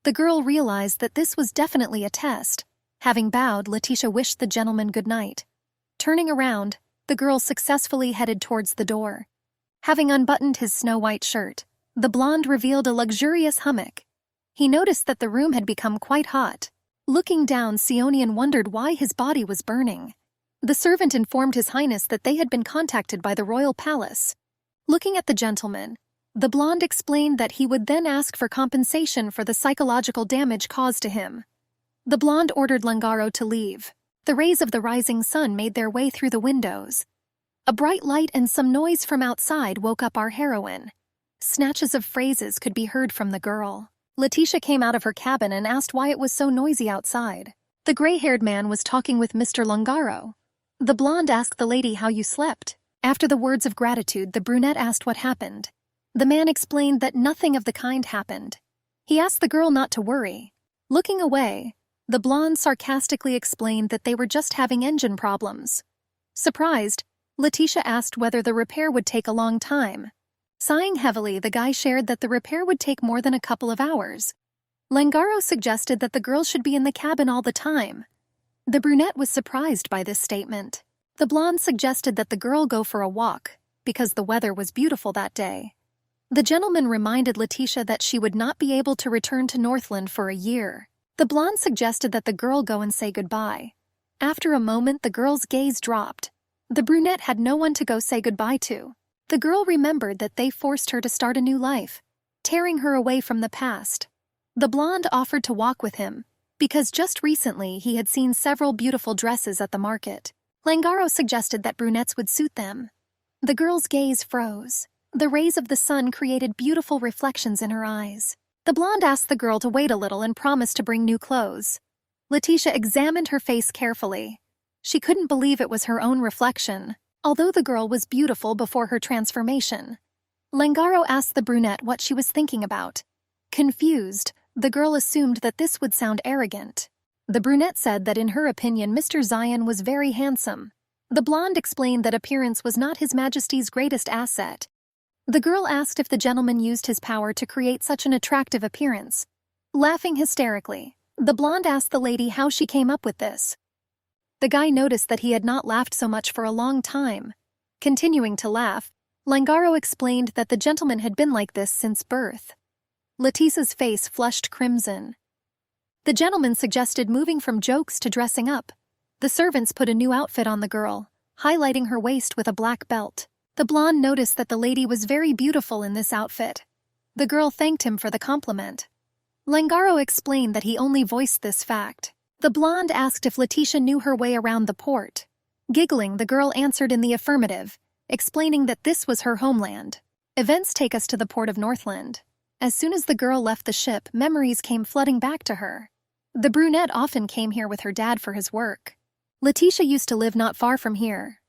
The girl realized that this was definitely a test. Having bowed, Letitia wished the gentleman good night. Turning around, the girl successfully headed towards the door. Having unbuttoned his snow-white shirt, the blonde revealed a luxurious hammock. He noticed that the room had become quite hot. Looking down, Sionian wondered why his body was burning. The servant informed His Highness that they had been contacted by the royal palace. Looking at the gentleman, the blonde explained that he would then ask for compensation for the psychological damage caused to him. The blonde ordered Langaro to leave. The rays of the rising sun made their way through the windows. A bright light and some noise from outside woke up our heroine. Snatches of phrases could be heard from the girl. Letitia came out of her cabin and asked why it was so noisy outside. The gray-haired man was talking with Mr. Langaro. The blonde asked the lady how you slept. After the words of gratitude, the brunette asked what happened. The man explained that nothing of the kind happened. He asked the girl not to worry. Looking away, the blonde sarcastically explained that they were just having engine problems. Surprised, Letitia asked whether the repair would take a long time. Sighing heavily, the guy shared that the repair would take more than a couple of hours. Langaro suggested that the girl should be in the cabin all the time. The brunette was surprised by this statement. The blonde suggested that the girl go for a walk, because the weather was beautiful that day. The gentleman reminded Letitia that she would not be able to return to Northland for a year. The blonde suggested that the girl go and say goodbye. After a moment, the girl's gaze dropped. The brunette had no one to go say goodbye to. The girl remembered that they forced her to start a new life, tearing her away from the past. The blonde offered to walk with him, because just recently he had seen several beautiful dresses at the market. Langaro suggested that brunettes would suit them. The girl's gaze froze. The rays of the sun created beautiful reflections in her eyes. The blonde asked the girl to wait a little and promised to bring new clothes. Letitia examined her face carefully. She couldn't believe it was her own reflection, although the girl was beautiful before her transformation. Langaro asked the brunette what she was thinking about. Confused, the girl assumed that this would sound arrogant. The brunette said that in her opinion Mr. Zion was very handsome. The blonde explained that appearance was not His Majesty's greatest asset. The girl asked if the gentleman used his power to create such an attractive appearance. Laughing hysterically, the blonde asked the lady how she came up with this. The guy noticed that he had not laughed so much for a long time. Continuing to laugh, Langaro explained that the gentleman had been like this since birth. Letitia's face flushed crimson. The gentleman suggested moving from jokes to dressing up. The servants put a new outfit on the girl, highlighting her waist with a black belt. The blonde noticed that the lady was very beautiful in this outfit. The girl thanked him for the compliment. Langaro explained that he only voiced this fact. The blonde asked if Letitia knew her way around the port. Giggling, the girl answered in the affirmative, explaining that this was her homeland. Events take us to the port of Northland. As soon as the girl left the ship, memories came flooding back to her. The brunette often came here with her dad for his work. Letitia used to live not far from here.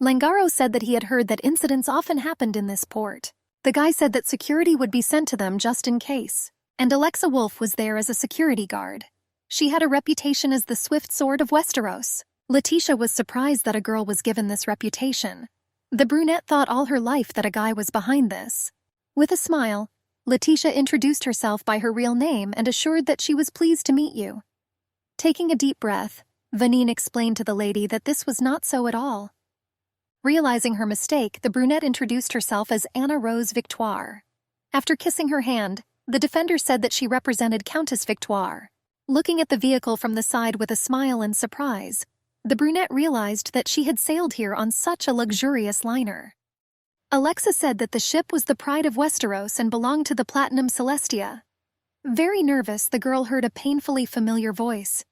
Langaro said that he had heard that incidents often happened in this port. The guy said that security would be sent to them just in case. And Alexa Wolf was there as a security guard. She had a reputation as the swift sword of Westeros. Letitia was surprised that a girl was given this reputation. The brunette thought all her life that a guy was behind this. With a smile, Letitia introduced herself by her real name and assured that she was pleased to meet you. Taking a deep breath, Vanine explained to the lady that this was not so at all. Realizing her mistake, the brunette introduced herself as Anna Rose Victoire. After kissing her hand, the defender said that she represented Countess Victoire. Looking at the vehicle from the side with a smile and surprise, the brunette realized that she had sailed here on such a luxurious liner. Alexa said that the ship was the pride of Westeros and belonged to the Platinum Celestia. Very nervous, the girl heard a painfully familiar voice.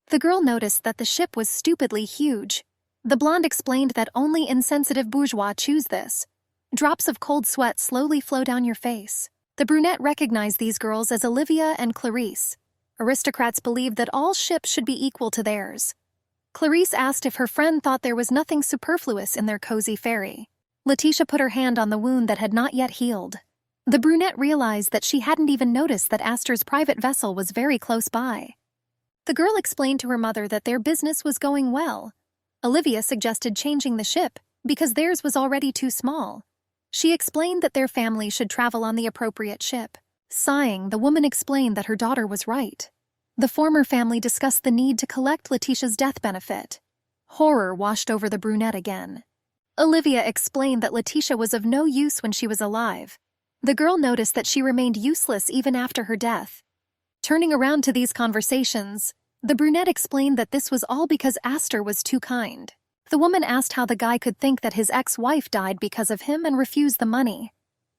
The girl noticed that the ship was stupidly huge. The blonde explained that only insensitive bourgeois choose this. Drops of cold sweat slowly flow down your face. The brunette recognized these girls as Olivia and Clarice. Aristocrats believed that all ships should be equal to theirs. Clarice asked if her friend thought there was nothing superfluous in their cozy ferry. Letitia put her hand on the wound that had not yet healed. The brunette realized that she hadn't even noticed that Astor's private vessel was very close by. The girl explained to her mother that their business was going well. Olivia suggested changing the ship because theirs was already too small. She explained that their family should travel on the appropriate ship. Sighing, the woman explained that her daughter was right. The former family discussed the need to collect Letitia's death benefit. Horror washed over the brunette again. Olivia explained that Letitia was of no use when she was alive. The girl noticed that she remained useless even after her death. Turning around to these conversations, the brunette explained that this was all because Astor was too kind. The woman asked how the guy could think that his ex-wife died because of him and refused the money.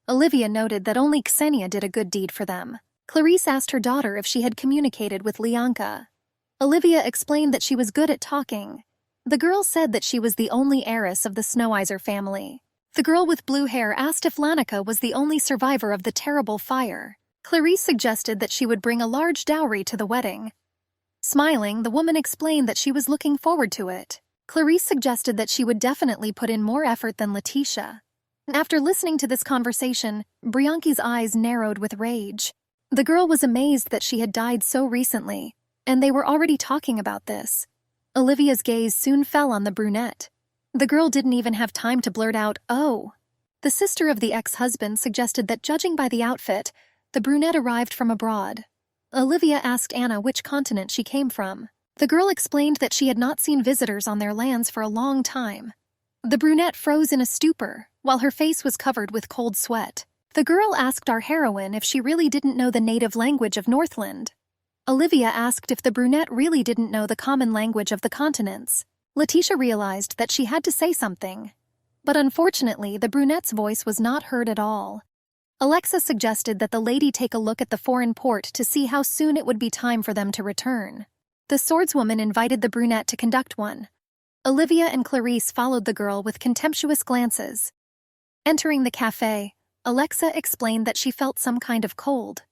Olivia noted that only Ksenia did a good deed for them. Clarice asked her daughter if she had communicated with Lianka. Olivia explained that she was good at talking. The girl said that she was the only heiress of the Snoweyser family. The girl with blue hair asked if Lanica was the only survivor of the terrible fire. Clarice suggested that she would bring a large dowry to the wedding. Smiling, the woman explained that she was looking forward to it. Clarice suggested that she would definitely put in more effort than Letitia. After listening to this conversation, Brianki's eyes narrowed with rage. The girl was amazed that she had died so recently, and they were already talking about this. Olivia's gaze soon fell on the brunette. The girl didn't even have time to blurt out, "Oh." The sister of the ex-husband suggested that judging by the outfit, the brunette arrived from abroad. Olivia asked Anna which continent she came from. The girl explained that she had not seen visitors on their lands for a long time. The brunette froze in a stupor, while her face was covered with cold sweat. The girl asked our heroine if she really didn't know the native language of Northland. Olivia asked if the brunette really didn't know the common language of the continents. Letitia realized that she had to say something. But unfortunately, the brunette's voice was not heard at all. Alexa suggested that the lady take a look at the foreign port to see how soon it would be time for them to return. The swordswoman invited the brunette to conduct one. Olivia and Clarice followed the girl with contemptuous glances. Entering the cafe, Alexa explained that she felt some kind of cold.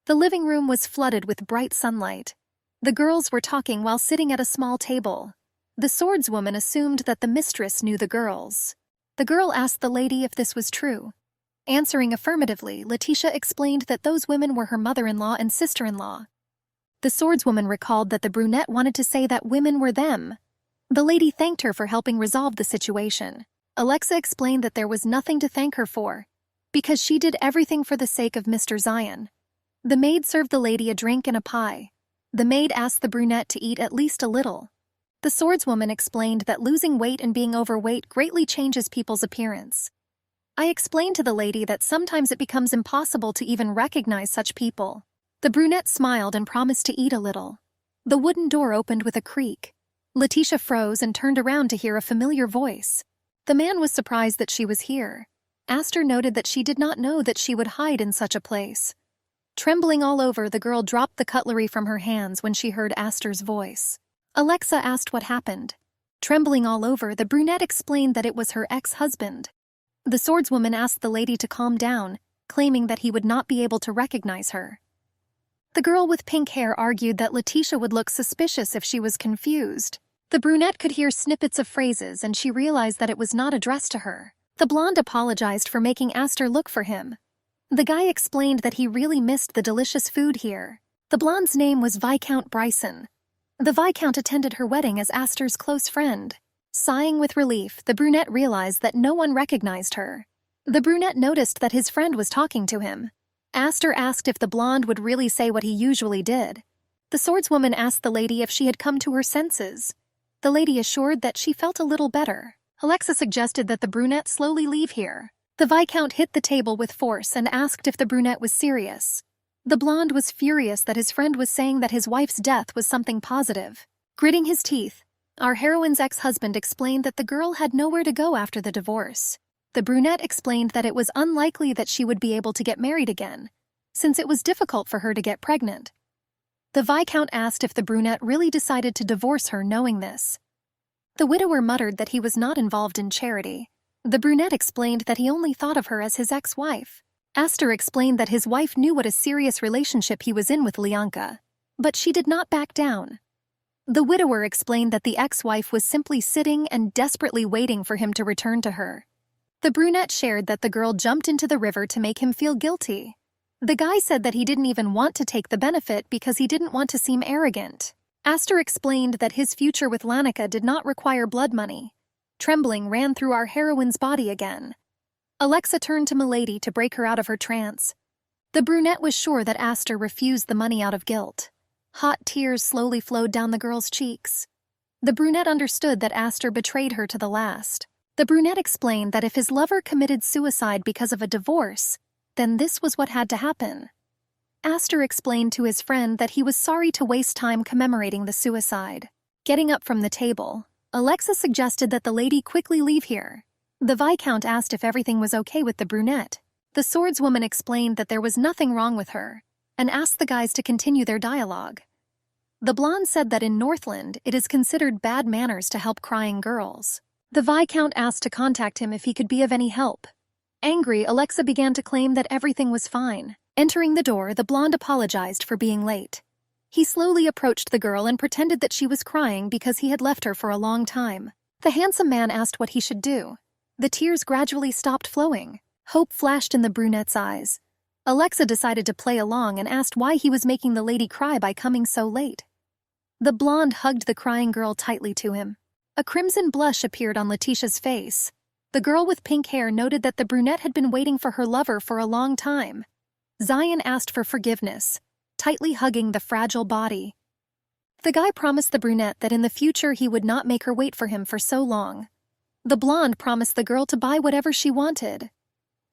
The living room was flooded with bright sunlight. The girls were talking while sitting at a small table. The swordswoman assumed that the mistress knew the girls. The girl asked the lady if this was true. Answering affirmatively, Letitia explained that those women were her mother-in-law and sister-in-law. The swordswoman recalled that the brunette wanted to say that women were them. The lady thanked her for helping resolve the situation. Alexa explained that there was nothing to thank her for. because she did everything for the sake of Mr. Zion. The maid served the lady a drink and a pie. The maid asked the brunette to eat at least a little. The swordswoman explained that losing weight and being overweight greatly changes people's appearance. I explained to the lady that sometimes it becomes impossible to even recognize such people. The brunette smiled and promised to eat a little. The wooden door opened with a creak. Letitia froze and turned around to hear a familiar voice. The man was surprised that she was here. Aster noted that she did not know that she would hide in such a place. Trembling all over, the girl dropped the cutlery from her hands when she heard Aster's voice. Alexa asked what happened. Trembling all over, the brunette explained that it was her ex-husband. The swordswoman asked the lady to calm down, claiming that he would not be able to recognize her. The girl with pink hair argued that Letitia would look suspicious if she was confused. The brunette could hear snippets of phrases and she realized that it was not addressed to her. The blonde apologized for making Aster look for him. The guy explained that he really missed the delicious food here. The blonde's name was Viscount Bryson. The Viscount attended her wedding as Aster's close friend. Sighing with relief, the brunette realized that no one recognized her. The brunette noticed that his friend was talking to him. Aster asked if the blonde would really say what he usually did. The swordswoman asked the lady if she had come to her senses. The lady assured that she felt a little better. Alexa suggested that the brunette slowly leave here. The Viscount hit the table with force and asked if the brunette was serious. The blonde was furious that his friend was saying that his wife's death was something positive. Gritting his teeth, our heroine's ex-husband explained that the girl had nowhere to go after the divorce. The brunette explained that it was unlikely that she would be able to get married again, since it was difficult for her to get pregnant. The Viscount asked if the brunette really decided to divorce her knowing this. The widower muttered that he was not involved in charity. The brunette explained that he only thought of her as his ex-wife. Aster explained that his wife knew what a serious relationship he was in with Lianka, but she did not back down. The widower explained that the ex-wife was simply sitting and desperately waiting for him to return to her. The brunette shared that the girl jumped into the river to make him feel guilty. The guy said that he didn't even want to take the benefit because he didn't want to seem arrogant. Aster explained that his future with Lanika did not require blood money. Trembling ran through our heroine's body again. Alexa turned to Milady to break her out of her trance. The brunette was sure that Aster refused the money out of guilt. Hot tears slowly flowed down the girl's cheeks. The brunette understood that Aster betrayed her to the last. The brunette explained that if his lover committed suicide because of a divorce, then this was what had to happen. Aster explained to his friend that he was sorry to waste time commemorating the suicide. Getting up from the table, Alexa suggested that the lady quickly leave here. The Viscount asked if everything was okay with the brunette. The swordswoman explained that there was nothing wrong with her, and asked the guys to continue their dialogue. The blonde said that in Northland it is considered bad manners to help crying girls. The Viscount asked to contact him if he could be of any help. Angry, Alexa began to claim that everything was fine. Entering the door, the blonde apologized for being late. He slowly approached the girl and pretended that she was crying because he had left her for a long time. The handsome man asked what he should do. The tears gradually stopped flowing. Hope flashed in the brunette's eyes. Alexa decided to play along and asked why he was making the lady cry by coming so late. The blonde hugged the crying girl tightly to him. A crimson blush appeared on Letitia's face. The girl with pink hair noted that the brunette had been waiting for her lover for a long time. Zion asked for forgiveness, tightly hugging the fragile body. The guy promised the brunette that in the future he would not make her wait for him for so long. The blonde promised the girl to buy whatever she wanted.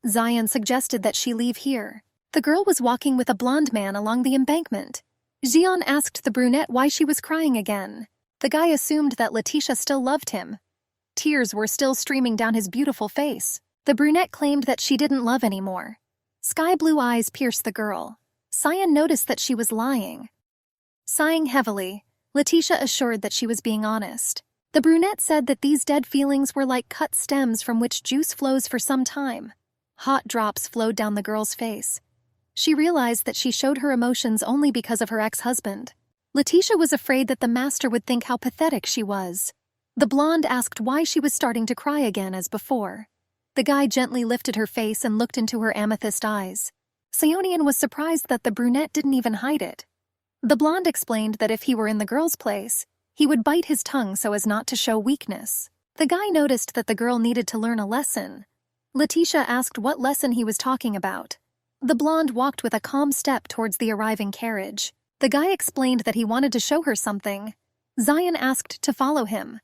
Zion suggested that she leave here. The girl was walking with a blonde man along the embankment. Xian asked the brunette why she was crying again. The guy assumed that Letitia still loved him. Tears were still streaming down his beautiful face. The brunette claimed that she didn't love anymore. Sky-blue eyes pierced the girl. Zion noticed that she was lying. Sighing heavily, Letitia assured that she was being honest. The brunette said that these dead feelings were like cut stems from which juice flows for some time. Hot drops flowed down the girl's face. She realized that she showed her emotions only because of her ex-husband. Letitia was afraid that the master would think how pathetic she was. The blonde asked why she was starting to cry again as before. The guy gently lifted her face and looked into her amethyst eyes. Sionian was surprised that the brunette didn't even hide it. The blonde explained that if he were in the girl's place, he would bite his tongue so as not to show weakness. The guy noticed that the girl needed to learn a lesson. Letitia asked what lesson he was talking about. The blonde walked with a calm step towards the arriving carriage. The guy explained that he wanted to show her something. Zion asked to follow him.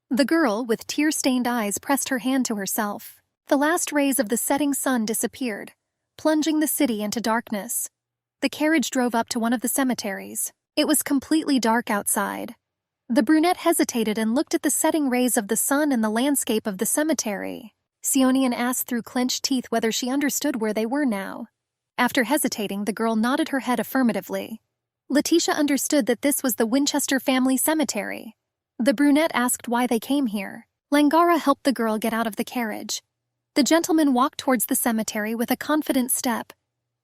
The girl, with tear-stained eyes, pressed her hand to herself. The last rays of the setting sun disappeared, plunging the city into darkness. The carriage drove up to one of the cemeteries. It was completely dark outside. The brunette hesitated and looked at the setting rays of the sun and the landscape of the cemetery. Seonian asked through clenched teeth whether she understood where they were now. After hesitating, the girl nodded her head affirmatively. Letitia understood that this was the Winchester family cemetery. The brunette asked why they came here. Langara helped the girl get out of the carriage. The gentleman walked towards the cemetery with a confident step.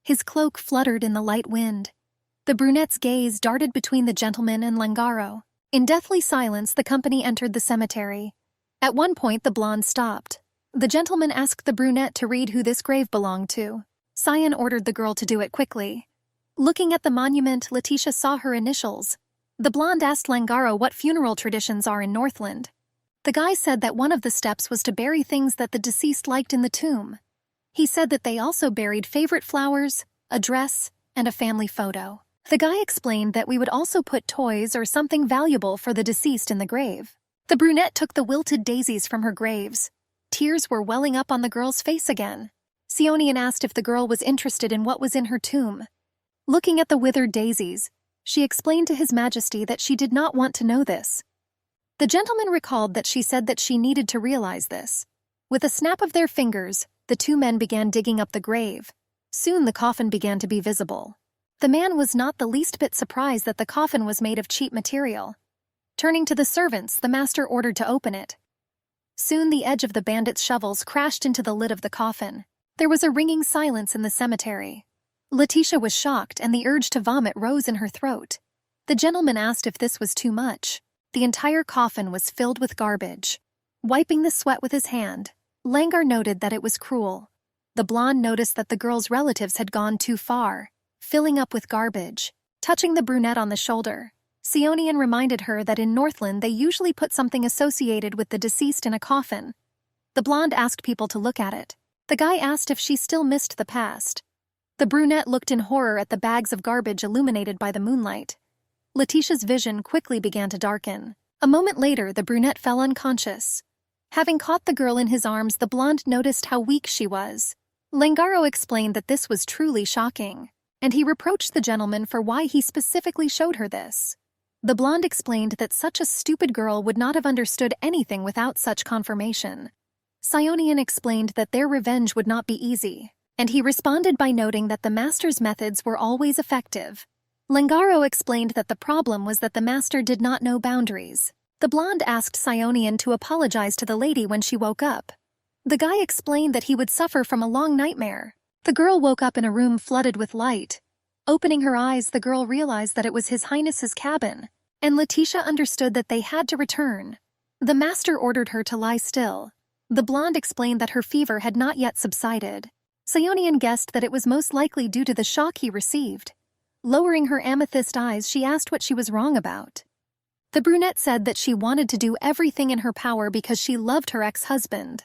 His cloak fluttered in the light wind. The brunette's gaze darted between the gentleman and Langaro. In deathly silence, the company entered the cemetery. At one point, the blonde stopped. The gentleman asked the brunette to read who this grave belonged to. Sion ordered the girl to do it quickly. Looking at the monument, Letitia saw her initials. The blonde asked Langaro what funeral traditions are in Northland. The guy said that one of the steps was to bury things that the deceased liked in the tomb. He said that they also buried favorite flowers, a dress, and a family photo. The guy explained that we would also put toys or something valuable for the deceased in the grave. The brunette took the wilted daisies from her graves. Tears were welling up on the girl's face again. Seonian asked if the girl was interested in what was in her tomb. Looking at the withered daisies, she explained to His Majesty that she did not want to know this. The gentleman recalled that she said that she needed to realize this. With a snap of their fingers, the two men began digging up the grave. Soon the coffin began to be visible. The man was not the least bit surprised that the coffin was made of cheap material. Turning to the servants, the master ordered to open it. Soon the edge of the bandits' shovels crashed into the lid of the coffin. There was a ringing silence in the cemetery. Letitia was shocked, and the urge to vomit rose in her throat. The gentleman asked if this was too much. The entire coffin was filled with garbage. Wiping the sweat with his hand, Langar noted that it was cruel. The blonde noticed that the girl's relatives had gone too far, filling up with garbage. Touching the brunette on the shoulder, Seonian reminded her that in Northland they usually put something associated with the deceased in a coffin. The blonde asked people to look at it. The guy asked if she still missed the past. The brunette looked in horror at the bags of garbage illuminated by the moonlight. Letitia's vision quickly began to darken. A moment later, the brunette fell unconscious. Having caught the girl in his arms, the blonde noticed how weak she was. Langaro explained that this was truly shocking, and he reproached the gentleman for why he specifically showed her this. The blonde explained that such a stupid girl would not have understood anything without such confirmation. Seonian explained that their revenge would not be easy, and he responded by noting that the master's methods were always effective. Langaro explained that the problem was that the master did not know boundaries. The blonde asked Seonian to apologize to the lady when she woke up. The guy explained that he would suffer from a long nightmare. The girl woke up in a room flooded with light. Opening her eyes, the girl realized that it was His Highness's cabin, and Letitia understood that they had to return. The master ordered her to lie still. The blonde explained that her fever had not yet subsided. Seonian guessed that it was most likely due to the shock he received. Lowering her amethyst eyes, she asked what she was wrong about. The brunette said that she wanted to do everything in her power because she loved her ex-husband.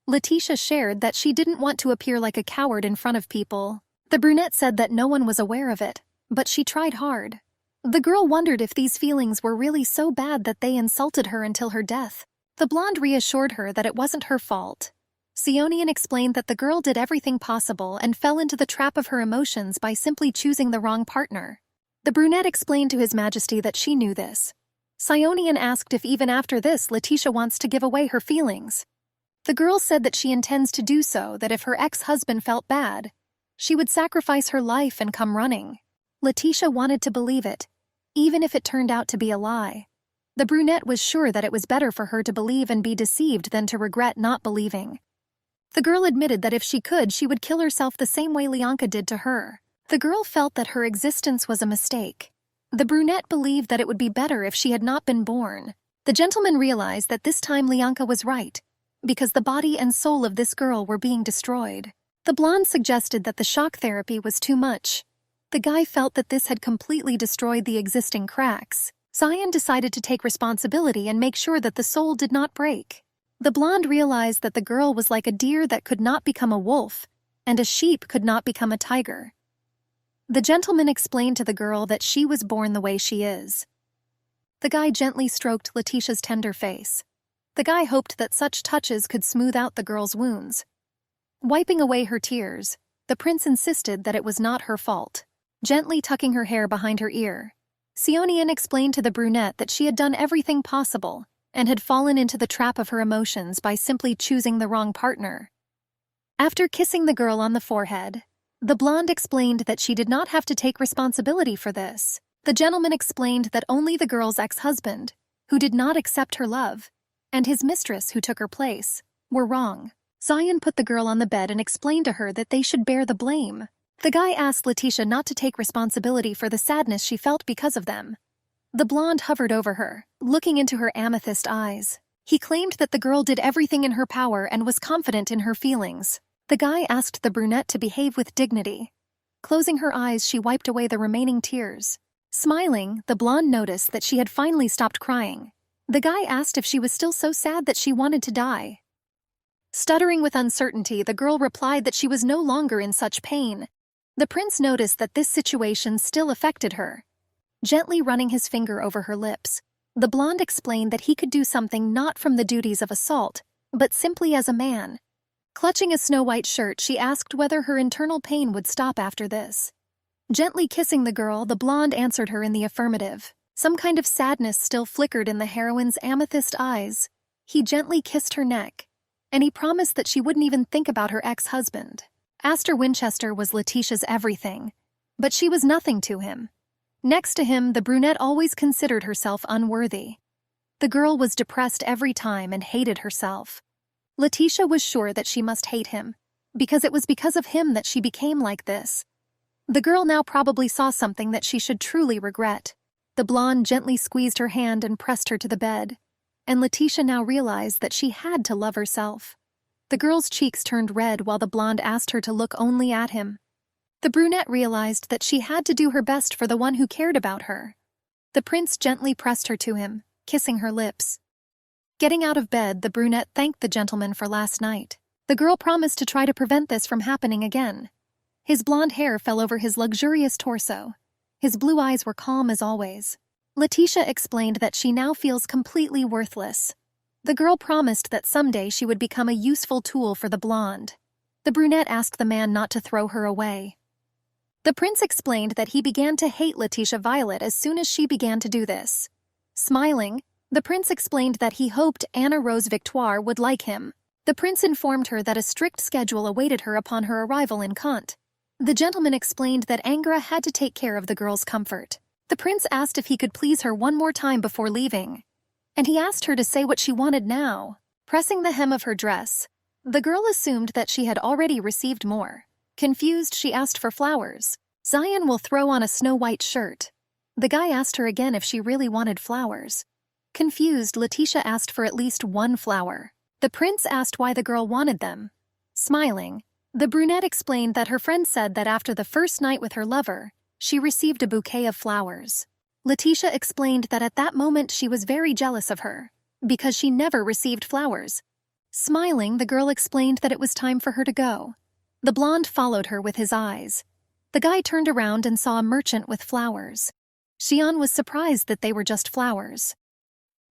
Letitia shared that she didn't want to appear like a coward in front of people. The brunette said that no one was aware of it, but she tried hard. The girl wondered if these feelings were really so bad that they insulted her until her death. The blonde reassured her that it wasn't her fault. Seonian explained that the girl did everything possible and fell into the trap of her emotions by simply choosing the wrong partner. The brunette explained to His Majesty that she knew this. Seonian asked if even after this Letitia wants to give away her feelings. The girl said that she intends to do so, that if her ex-husband felt bad, she would sacrifice her life and come running. Letitia wanted to believe it, even if it turned out to be a lie. The brunette was sure that it was better for her to believe and be deceived than to regret not believing. The girl admitted that if she could, she would kill herself the same way Lianka did to her. The girl felt that her existence was a mistake. The brunette believed that it would be better if she had not been born. The gentleman realized that this time Lianka was right, because the body and soul of this girl were being destroyed. The blonde suggested that the shock therapy was too much. The guy felt that this had completely destroyed the existing cracks. Zion decided to take responsibility and make sure that the soul did not break. The blonde realized that the girl was like a deer that could not become a wolf, and a sheep could not become a tiger. The gentleman explained to the girl that she was born the way she is. The guy gently stroked Letitia's tender face. The guy hoped that such touches could smooth out the girl's wounds. Wiping away her tears, the prince insisted that it was not her fault. Gently tucking her hair behind her ear, Seonian explained to the brunette that she had done everything possible and had fallen into the trap of her emotions by simply choosing the wrong partner. After kissing the girl on the forehead, the blonde explained that she did not have to take responsibility for this. The gentleman explained that only the girl's ex-husband, who did not accept her love, and his mistress, who took her place, were wrong. Zion put the girl on the bed and explained to her that they should bear the blame. The guy asked Letitia not to take responsibility for the sadness she felt because of them. The blonde hovered over her, looking into her amethyst eyes. He claimed that the girl did everything in her power and was confident in her feelings. The guy asked the brunette to behave with dignity. Closing her eyes, she wiped away the remaining tears. Smiling, the blonde noticed that she had finally stopped crying. The guy asked if she was still so sad that she wanted to die. Stuttering with uncertainty, the girl replied that she was no longer in such pain. The prince noticed that this situation still affected her. Gently running his finger over her lips, the blonde explained that he could do something not from the duties of assault, but simply as a man. Clutching a snow-white shirt, she asked whether her internal pain would stop after this. Gently kissing the girl, the blonde answered her in the affirmative. Some kind of sadness still flickered in the heroine's amethyst eyes. He gently kissed her neck, and he promised that she wouldn't even think about her ex-husband. Astor Winchester was Letitia's everything, but she was nothing to him. Next to him, the brunette always considered herself unworthy. The girl was depressed every time and hated herself. Letitia was sure that she must hate him, because it was because of him that she became like this. The girl now probably saw something that she should truly regret. The blonde gently squeezed her hand and pressed her to the bed, and Letitia now realized that she had to love herself. The girl's cheeks turned red while the blonde asked her to look only at him. The brunette realized that she had to do her best for the one who cared about her. The prince gently pressed her to him, kissing her lips. Getting out of bed, the brunette thanked the gentleman for last night. The girl promised to try to prevent this from happening again. His blonde hair fell over his luxurious torso. His blue eyes were calm as always. Letitia explained that she now feels completely worthless. The girl promised that someday she would become a useful tool for the blonde. The brunette asked the man not to throw her away. The prince explained that he began to hate Letitia Violet as soon as she began to do this. Smiling, the prince explained that he hoped Anna Rose Victoire would like him. The prince informed her that a strict schedule awaited her upon her arrival in Kant. The gentleman explained that Angra had to take care of the girl's comfort. The prince asked if he could please her one more time before leaving, and he asked her to say what she wanted now. Pressing the hem of her dress, the girl assumed that she had already received more. Confused, she asked for flowers. Zion will throw on a snow-white shirt. The guy asked her again if she really wanted flowers. Confused, Letitia asked for at least one flower. The prince asked why the girl wanted them. Smiling, the brunette explained that her friend said that after the first night with her lover, she received a bouquet of flowers. Letitia explained that at that moment she was very jealous of her, because she never received flowers. Smiling, the girl explained that it was time for her to go. The blonde followed her with his eyes. The guy turned around and saw a merchant with flowers. Xian was surprised that they were just flowers.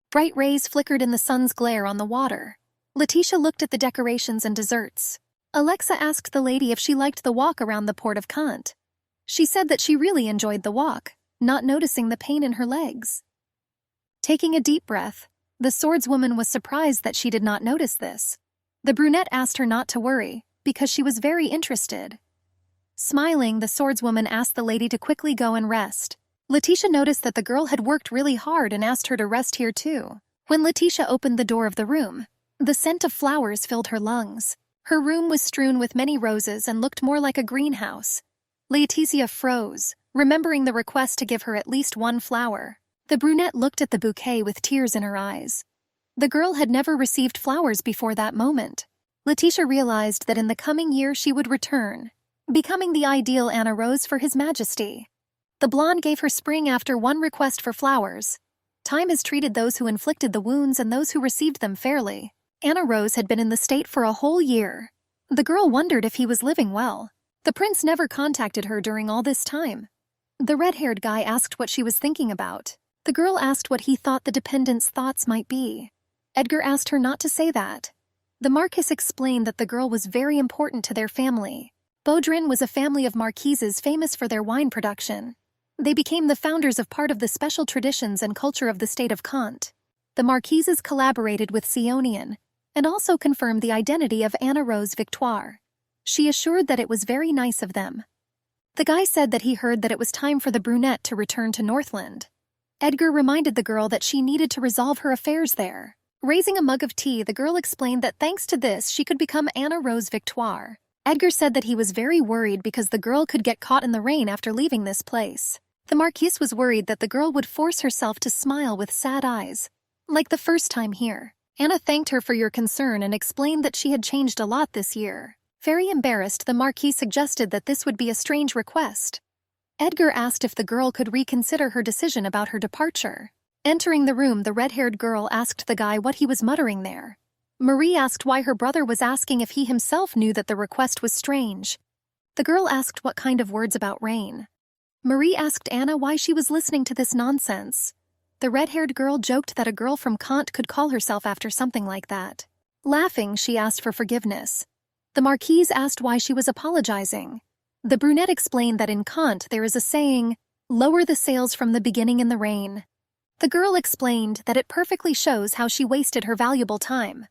Bright rays flickered in the sun's glare on the water. Letitia looked at the decorations and desserts. Alexa asked the lady if she liked the walk around the port of Kant. She said that she really enjoyed the walk, not noticing the pain in her legs. Taking a deep breath, the swordswoman was surprised that she did not notice this. The brunette asked her not to worry, because she was very interested. Smiling, the swordswoman asked the lady to quickly go and rest. Letitia noticed that the girl had worked really hard and asked her to rest here too. When Letitia opened the door of the room, the scent of flowers filled her lungs. Her room was strewn with many roses and looked more like a greenhouse. Letitia froze, remembering the request to give her at least one flower. The brunette looked at the bouquet with tears in her eyes. The girl had never received flowers before that moment. Letitia realized that in the coming year she would return, becoming the ideal Anna Rose for His Majesty. The blonde gave her spring after one request for flowers. Time has treated those who inflicted the wounds and those who received them fairly. Anna Rose had been in the state for a whole year. The girl wondered if he was living well. The prince never contacted her during all this time. The red-haired guy asked what she was thinking about. The girl asked what he thought the dependent's thoughts might be. Edgar asked her not to say that. The Marquis explained that the girl was very important to their family. Baudrin was a family of marquises famous for their wine production. They became the founders of part of the special traditions and culture of the state of Kant. The marquises collaborated with Sionian and also confirmed the identity of Anna Rose Victoire. She assured that it was very nice of them. The guy said that he heard that it was time for the brunette to return to Northland. Edgar reminded the girl that she needed to resolve her affairs there. Raising a mug of tea, the girl explained that thanks to this she could become Anna Rose Victoire. Edgar said that he was very worried because the girl could get caught in the rain after leaving this place. The Marquise was worried that the girl would force herself to smile with sad eyes, like the first time here. Anna thanked her for your concern and explained that she had changed a lot this year. Very embarrassed, the Marquis suggested that this would be a strange request. Edgar asked if the girl could reconsider her decision about her departure. Entering the room, the red-haired girl asked the guy what he was muttering there. Marie asked why her brother was asking if he himself knew that the request was strange. The girl asked what kind of words about rain. Marie asked Anna why she was listening to this nonsense. The red-haired girl joked that a girl from Kant could call herself after something like that. Laughing, she asked for forgiveness. The Marquise asked why she was apologizing. The brunette explained that in Kant there is a saying, "Lower the sails from the beginning in the rain." The girl explained that it perfectly shows how she wasted her valuable time.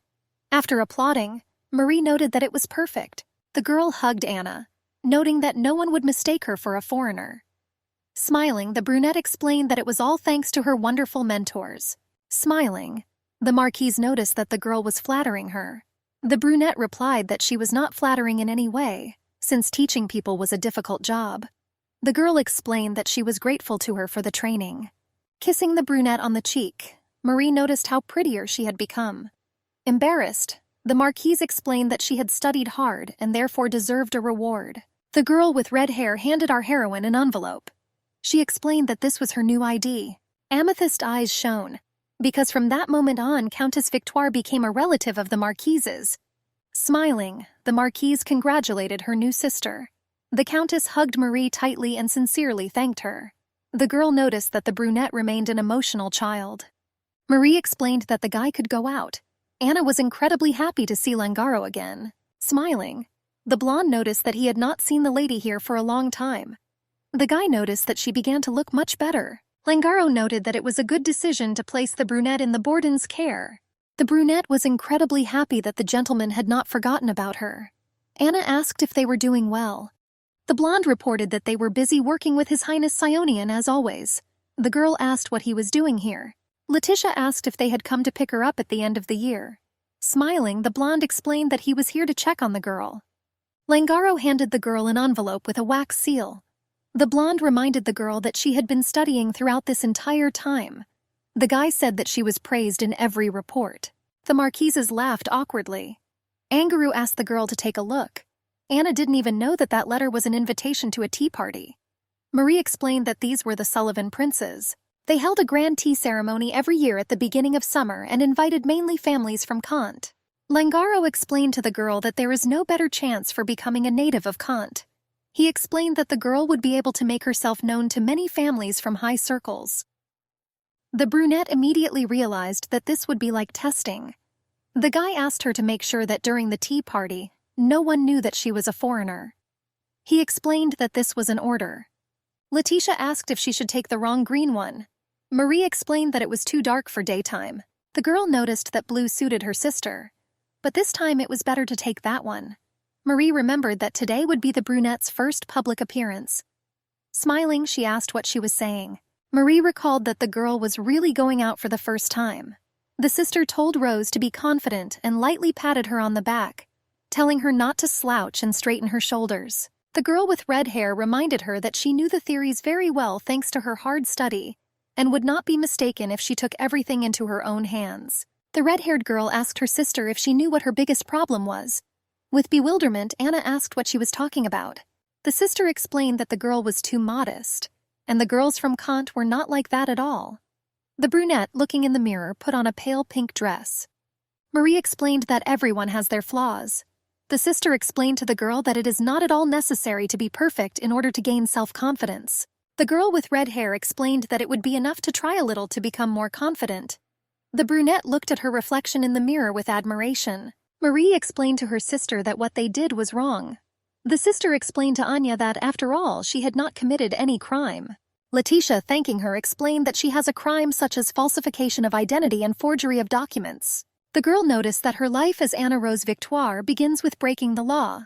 After applauding, Marie noted that it was perfect. The girl hugged Anna, noting that no one would mistake her for a foreigner. Smiling, the brunette explained that it was all thanks to her wonderful mentors. Smiling, the Marquise noticed that the girl was flattering her. The brunette replied that she was not flattering in any way, since teaching people was a difficult job. The girl explained that she was grateful to her for the training. Kissing the brunette on the cheek, Marie noticed how prettier she had become. Embarrassed, the Marquise explained that she had studied hard and therefore deserved a reward. The girl with red hair handed our heroine an envelope. She explained that this was her new ID. Amethyst eyes shone, because from that moment on, Countess Victoire became a relative of the Marquise's. Smiling, the Marquise congratulated her new sister. The Countess hugged Marie tightly and sincerely thanked her. The girl noticed that the brunette remained an emotional child. Marie explained that the guy could go out. Anna was incredibly happy to see Langaro again. Smiling, the blonde noticed that he had not seen the lady here for a long time. The guy noticed that she began to look much better. Langaro noted that it was a good decision to place the brunette in the Borden's care. The brunette was incredibly happy that the gentleman had not forgotten about her. Anna asked if they were doing well. The blonde reported that they were busy working with His Highness Sionian as always. The girl asked what he was doing here. Letitia asked if they had come to pick her up at the end of the year. Smiling, the blonde explained that he was here to check on the girl. Langaro handed the girl an envelope with a wax seal. The blonde reminded the girl that she had been studying throughout this entire time. The guy said that she was praised in every report. The Marquises laughed awkwardly. Angaroo asked the girl to take a look. Anna didn't even know that that letter was an invitation to a tea party. Marie explained that these were the Sullivan princes. They held a grand tea ceremony every year at the beginning of summer and invited mainly families from Kant. Langaro explained to the girl that there is no better chance for becoming a native of Kant. He explained that the girl would be able to make herself known to many families from high circles. The brunette immediately realized that this would be like testing. The guy asked her to make sure that during the tea party, no one knew that she was a foreigner. He explained that this was an order. Letitia asked if she should take the wrong green one. Marie explained that it was too dark for daytime. The girl noticed that blue suited her sister, but this time it was better to take that one. Marie remembered that today would be the brunette's first public appearance. Smiling, she asked what she was saying. Marie recalled that the girl was really going out for the first time. The sister told Rose to be confident and lightly patted her on the back, telling her not to slouch and straighten her shoulders. The girl with red hair reminded her that she knew the theories very well thanks to her hard study, and would not be mistaken if she took everything into her own hands. The red-haired girl asked her sister if she knew what her biggest problem was. With bewilderment, Anna asked what she was talking about. The sister explained that the girl was too modest, and the girls from Kant were not like that at all. The brunette, looking in the mirror, put on a pale pink dress. Marie explained that everyone has their flaws. The sister explained to the girl that it is not at all necessary to be perfect in order to gain self-confidence. The girl with red hair explained that it would be enough to try a little to become more confident. The brunette looked at her reflection in the mirror with admiration. Marie explained to her sister that what they did was wrong. The sister explained to Anya that, after all, she had not committed any crime. Letitia, thanking her, explained that she has a crime such as falsification of identity and forgery of documents. The girl noticed that her life as Anna Rose Victoire begins with breaking the law.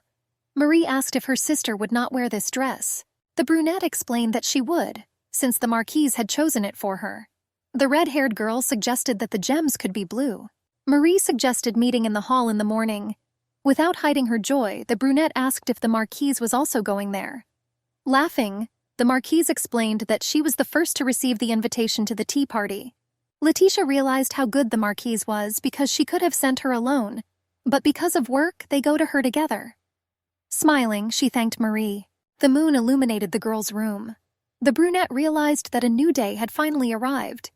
Marie asked if her sister would not wear this dress. The brunette explained that she would, since the marquise had chosen it for her. The red-haired girl suggested that the gems could be blue. Marie suggested meeting in the hall in the morning. Without hiding her joy, the brunette asked if the marquise was also going there. Laughing, the marquise explained that she was the first to receive the invitation to the tea party. Letitia realized how good the marquise was because she could have sent her alone, but because of work, they go to her together. Smiling, she thanked Marie. The moon illuminated the girl's room. The brunette realized that a new day had finally arrived.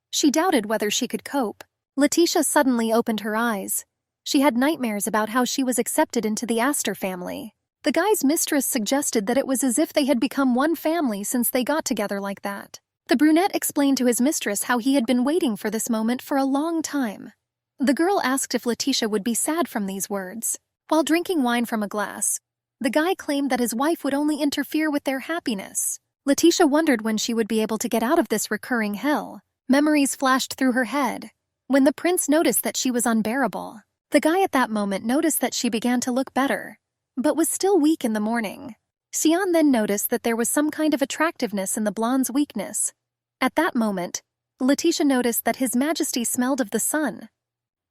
She doubted whether she could cope. Letitia suddenly opened her eyes. She had nightmares about how she was accepted into the Astor family. The guy's mistress suggested that it was as if they had become one family since they got together like that. The brunette explained to his mistress how he had been waiting for this moment for a long time. The girl asked if Letitia would be sad from these words. While drinking wine from a glass, the guy claimed that his wife would only interfere with their happiness. Letitia wondered when she would be able to get out of this recurring hell. Memories flashed through her head. When the prince noticed that she was unbearable, the guy at that moment noticed that she began to look better, but was still weak in the morning. Xian then noticed that there was some kind of attractiveness in the blonde's weakness. At that moment, Letitia noticed that His Majesty smelled of the sun.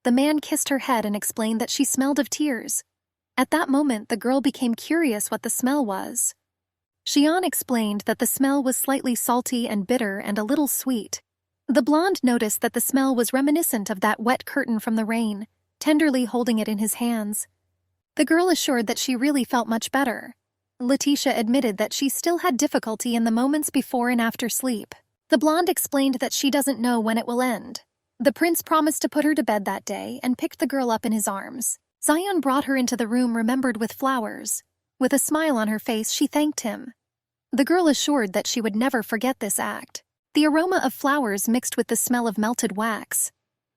The man kissed her head and explained that she smelled of tears. At that moment, the girl became curious what the smell was. Xian explained that the smell was slightly salty and bitter and a little sweet. The blonde noticed that the smell was reminiscent of that wet curtain from the rain, tenderly holding it in his hands. The girl assured that she really felt much better. Letitia admitted that she still had difficulty in the moments before and after sleep. The blonde explained that she doesn't know when it will end. The prince promised to put her to bed that day and picked the girl up in his arms. Zion brought her into the room remembered with flowers. With a smile on her face, she thanked him. The girl assured that she would never forget this act. The aroma of flowers mixed with the smell of melted wax.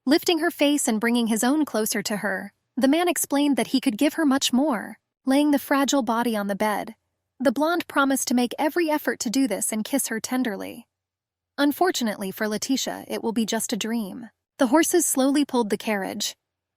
Lifting her face and bringing his own closer to her, the man explained that he could give her much more. Laying the fragile body on the bed, the blonde promised to make every effort to do this and kiss her tenderly. Unfortunately for Letitia, it will be just a dream. The horses slowly pulled the carriage.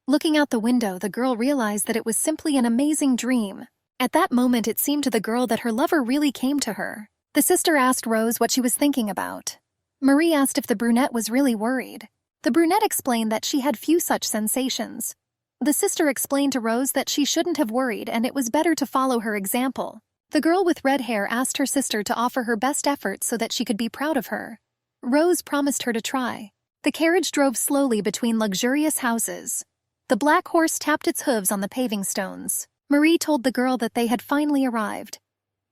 Looking out the window, the girl realized that it was simply an amazing dream. At that moment, it seemed to the girl that her lover really came to her. The sister asked Rose what she was thinking about. Marie asked if the brunette was really worried. The brunette explained that she had few such sensations. The sister explained to Rose that she shouldn't have worried and it was better to follow her example. The girl with red hair asked her sister to offer her best efforts so that she could be proud of her. Rose promised her to try. The carriage drove slowly between luxurious houses. The black horse tapped its hooves on the paving stones. Marie told the girl that they had finally arrived.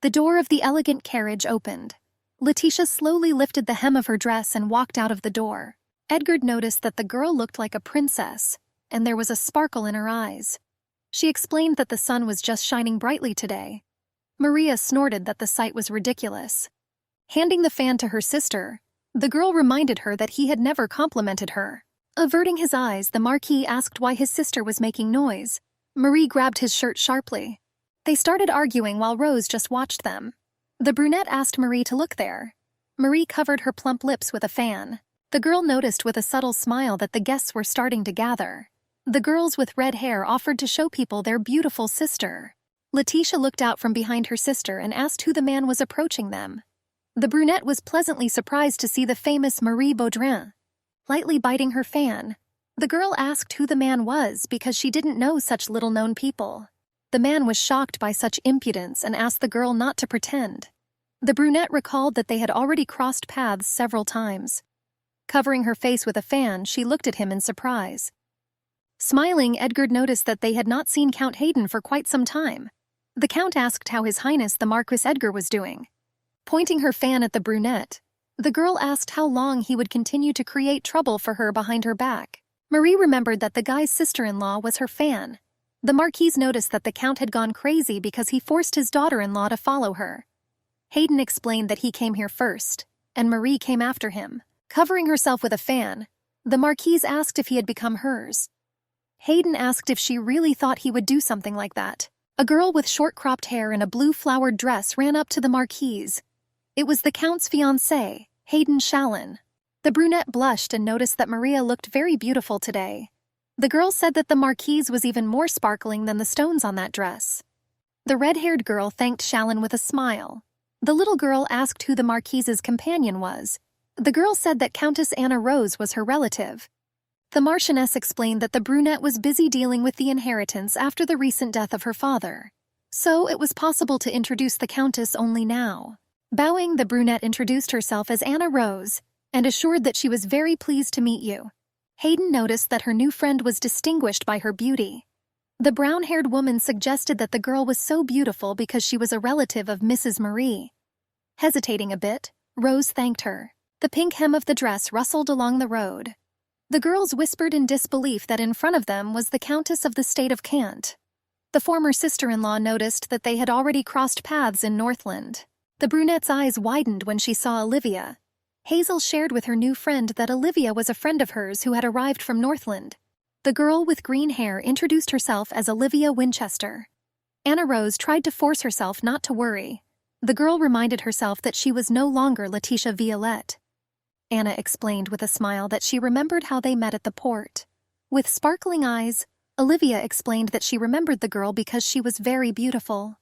The door of the elegant carriage opened. Letitia slowly lifted the hem of her dress and walked out of the door. Edgar noticed that the girl looked like a princess, and there was a sparkle in her eyes. She explained that the sun was just shining brightly today. Maria snorted that the sight was ridiculous. Handing the fan to her sister, the girl reminded her that he had never complimented her. Averting his eyes, the Marquis asked why his sister was making noise. Marie grabbed his shirt sharply. They started arguing while Rose just watched them. The brunette asked Marie to look there. Marie covered her plump lips with a fan. The girl noticed with a subtle smile that the guests were starting to gather. The girls with red hair offered to show people their beautiful sister. Letitia looked out from behind her sister and asked who the man was approaching them. The brunette was pleasantly surprised to see the famous Marie Baudrin. Lightly biting her fan, the girl asked who the man was because she didn't know such little-known people. The man was shocked by such impudence and asked the girl not to pretend. The brunette recalled that they had already crossed paths several times. Covering her face with a fan, she looked at him in surprise. Smiling, Edgar noticed that they had not seen Count Hayden for quite some time. The Count asked how His Highness the Marquis Edgar was doing. Pointing her fan at the brunette, the girl asked how long he would continue to create trouble for her behind her back. Marie remembered that the guy's sister-in-law was her fan. The Marquise noticed that the Count had gone crazy because he forced his daughter-in-law to follow her. Hayden explained that he came here first, and Marie came after him. Covering herself with a fan, the Marquise asked if he had become hers. Hayden asked if she really thought he would do something like that. A girl with short cropped hair and a blue flowered dress ran up to the Marquise. It was the Count's fiancé, Hayden Shallon. The brunette blushed and noticed that Maria looked very beautiful today. The girl said that the Marquise was even more sparkling than the stones on that dress. The red-haired girl thanked Shallon with a smile. The little girl asked who the Marquise's companion was. The girl said that Countess Anna Rose was her relative. The Marchioness explained that the brunette was busy dealing with the inheritance after the recent death of her father, so it was possible to introduce the Countess only now. Bowing, the brunette introduced herself as Anna Rose and assured that she was very pleased to meet you. Hayden noticed that her new friend was distinguished by her beauty. The brown-haired woman suggested that the girl was so beautiful because she was a relative of Mrs. Marie. Hesitating a bit, Rose thanked her. The pink hem of the dress rustled along the road. The girls whispered in disbelief that in front of them was the Countess of the State of Kent. The former sister-in-law noticed that they had already crossed paths in Northland. The brunette's eyes widened when she saw Olivia. Hazel shared with her new friend that Olivia was a friend of hers who had arrived from Northland. The girl with green hair introduced herself as Olivia Winchester. Anna Rose tried to force herself not to worry. The girl reminded herself that she was no longer Letitia Violette. Anna explained with a smile that she remembered how they met at the port. With sparkling eyes, Olivia explained that she remembered the girl because she was very beautiful.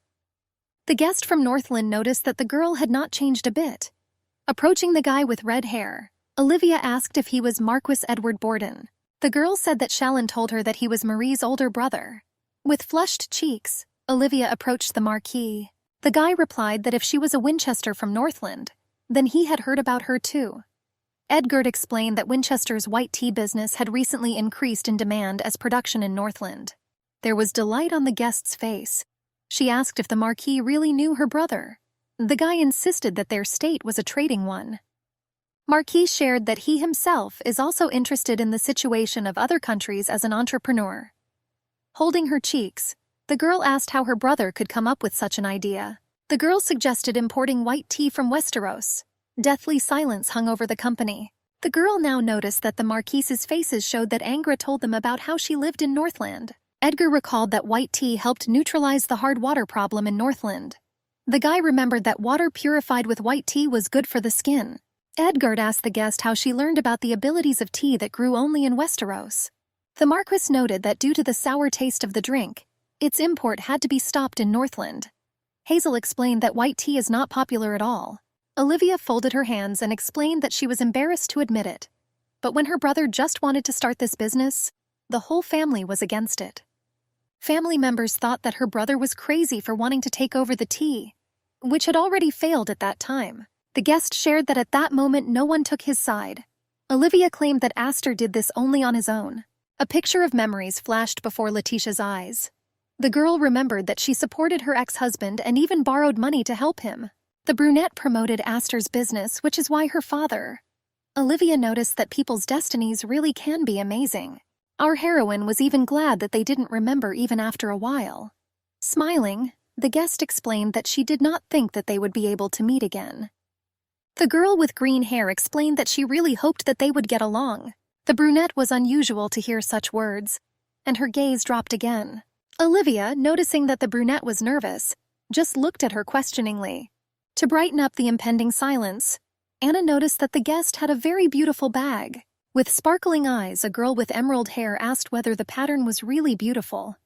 The guest from Northland noticed that the girl had not changed a bit. Approaching the guy with red hair, Olivia asked if he was Marquis Edward Borden. The girl said that Shallon told her that he was Marie's older brother. With flushed cheeks, Olivia approached the Marquis. The guy replied that if she was a Winchester from Northland, then he had heard about her too. Edgard explained that Winchester's white tea business had recently increased in demand as production in Northland. There was delight on the guest's face. She asked if the Marquis really knew her brother. The guy insisted that their state was a trading one. Marquis shared that he himself is also interested in the situation of other countries as an entrepreneur. Holding her cheeks, the girl asked how her brother could come up with such an idea. The girl suggested importing white tea from Westeros. Deathly silence hung over the company. The girl now noticed that the Marquise's faces showed that Angra told them about how she lived in Northland. Edgar recalled that white tea helped neutralize the hard water problem in Northland. The guy remembered that water purified with white tea was good for the skin. Edgard asked the guest how she learned about the abilities of tea that grew only in Westeros. The Marquis noted that due to the sour taste of the drink, its import had to be stopped in Northland. Hazel explained that white tea is not popular at all. Olivia folded her hands and explained that she was embarrassed to admit it. But when her brother just wanted to start this business, the whole family was against it. Family members thought that her brother was crazy for wanting to take over the tea, which had already failed at that time. The guest shared that at that moment no one took his side. Olivia claimed that Astor did this only on his own. A picture of memories flashed before Letitia's eyes. The girl remembered that she supported her ex-husband and even borrowed money to help him. The brunette promoted Astor's business, which is why her father. Olivia noticed that people's destinies really can be amazing. Our heroine was even glad that they didn't remember even after a while. Smiling, the guest explained that she did not think that they would be able to meet again. The girl with green hair explained that she really hoped that they would get along. The brunette was unusual to hear such words, and her gaze dropped again. Olivia, noticing that the brunette was nervous, just looked at her questioningly. To brighten up the impending silence, Anna noticed that the guest had a very beautiful bag. With sparkling eyes, a girl with emerald hair asked whether the pattern was really beautiful.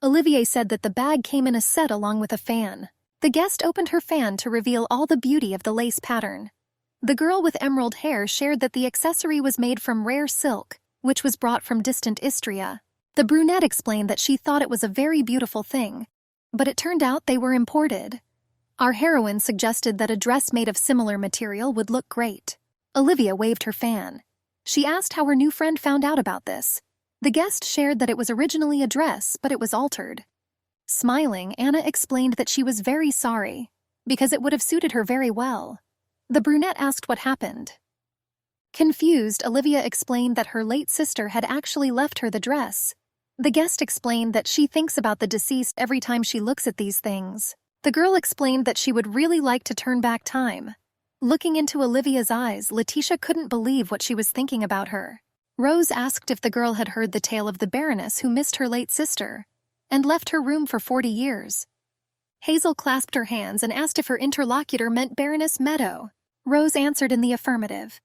Olivier said that the bag came in a set along with a fan. The guest opened her fan to reveal all the beauty of the lace pattern. The girl with emerald hair shared that the accessory was made from rare silk, which was brought from distant Istria. The brunette explained that she thought it was a very beautiful thing, but it turned out they were imported. Our heroine suggested that a dress made of similar material would look great. Olivia waved her fan. She asked how her new friend found out about this. The guest shared that it was originally a dress, but it was altered. Smiling, Anna explained that she was very sorry, because it would have suited her very well. The brunette asked what happened. Confused, Olivia explained that her late sister had actually left her the dress. The guest explained that she thinks about the deceased every time she looks at these things. The girl explained that she would really like to turn back time. Looking into Olivia's eyes, Letitia couldn't believe what she was thinking about her. Rose asked if the girl had heard the tale of the Baroness who missed her late sister and left her room for 40 years. Hazel clasped her hands and asked if her interlocutor meant Baroness Meadow. Rose answered in the affirmative,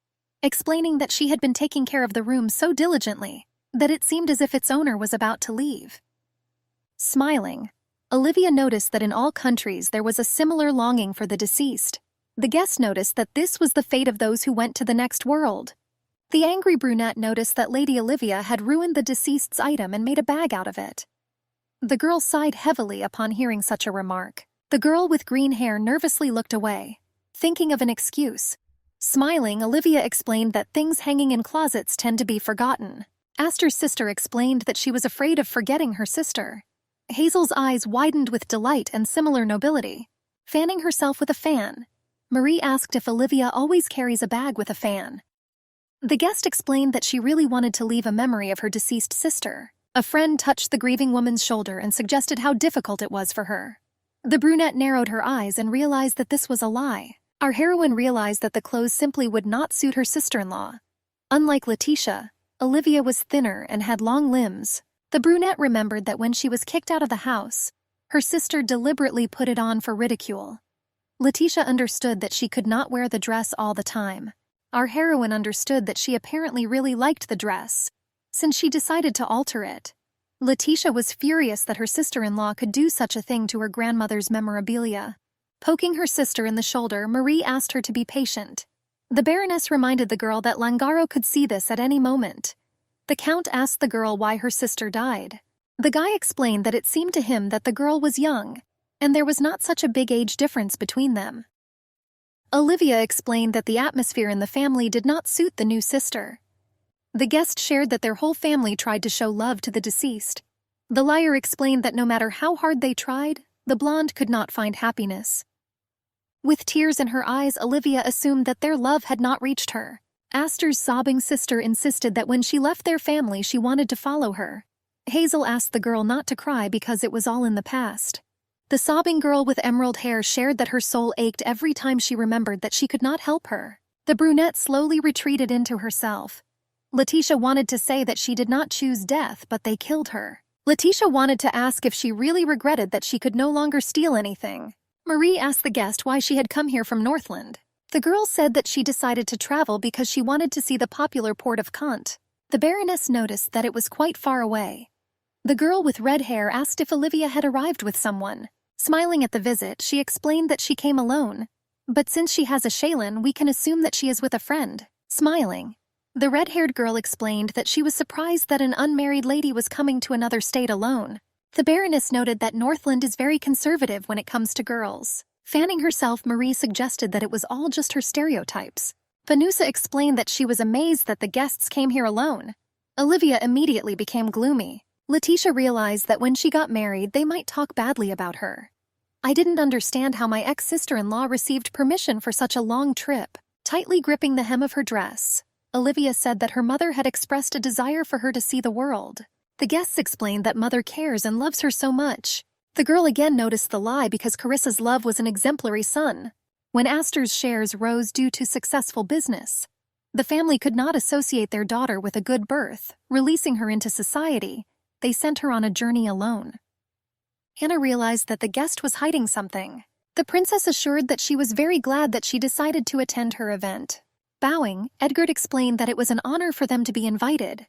explaining that she had been taking care of the room so diligently that it seemed as if its owner was about to leave. Smiling, Olivia noticed that in all countries there was a similar longing for the deceased. The guest noticed that this was the fate of those who went to the next world. The angry brunette noticed that Lady Olivia had ruined the deceased's item and made a bag out of it. The girl sighed heavily upon hearing such a remark. The girl with green hair nervously looked away, thinking of an excuse. Smiling, Olivia explained that things hanging in closets tend to be forgotten. Astor's sister explained that she was afraid of forgetting her sister. Hazel's eyes widened with delight and similar nobility. Fanning herself with a fan, Marie asked if Olivia always carries a bag with a fan. The guest explained that she really wanted to leave a memory of her deceased sister. A friend touched the grieving woman's shoulder and suggested how difficult it was for her. The brunette narrowed her eyes and realized that this was a lie. Our heroine realized that the clothes simply would not suit her sister-in-law. Unlike Letitia, Olivia was thinner and had long limbs. The brunette remembered that when she was kicked out of the house, her sister deliberately put it on for ridicule. Letitia understood that she could not wear the dress all the time. Our heroine understood that she apparently really liked the dress, since she decided to alter it. Letitia was furious that her sister-in-law could do such a thing to her grandmother's memorabilia. Poking her sister in the shoulder, Marie asked her to be patient. The Baroness reminded the girl that Langaro could see this at any moment. The Count asked the girl why her sister died. The guy explained that it seemed to him that the girl was young, and there was not such a big age difference between them. Olivia explained that the atmosphere in the family did not suit the new sister. The guest shared that their whole family tried to show love to the deceased. The liar explained that no matter how hard they tried, the blonde could not find happiness. With tears in her eyes, Olivia assumed that their love had not reached her. Astor's sobbing sister insisted that when she left their family she wanted to follow her. Hazel asked the girl not to cry because it was all in the past. The sobbing girl with emerald hair shared that her soul ached every time she remembered that she could not help her. The brunette slowly retreated into herself. Letitia wanted to say that she did not choose death, but they killed her. Letitia wanted to ask if she really regretted that she could no longer steal anything. Marie asked the guest why she had come here from Northland. The girl said that she decided to travel because she wanted to see the popular port of Kant. The Baroness noticed that it was quite far away. The girl with red hair asked if Olivia had arrived with someone. Smiling at the visit, she explained that she came alone. But since she has a Shaylin, we can assume that she is with a friend. Smiling, the red-haired girl explained that she was surprised that an unmarried lady was coming to another state alone. The Baroness noted that Northland is very conservative when it comes to girls. Fanning herself, Marie suggested that it was all just her stereotypes. Vanusa explained that she was amazed that the guests came here alone. Olivia immediately became gloomy. Letitia realized that when she got married, they might talk badly about her. I didn't understand how my ex-sister-in-law received permission for such a long trip. Tightly gripping the hem of her dress, Olivia said that her mother had expressed a desire for her to see the world. The guests explained that Mother cares and loves her so much. The girl again noticed the lie because Carissa's love was an exemplary son. When Astor's shares rose due to successful business, the family could not associate their daughter with a good birth. Releasing her into society, they sent her on a journey alone. Hannah realized that the guest was hiding something. The princess assured that she was very glad that she decided to attend her event. Bowing, Edgard explained that it was an honor for them to be invited.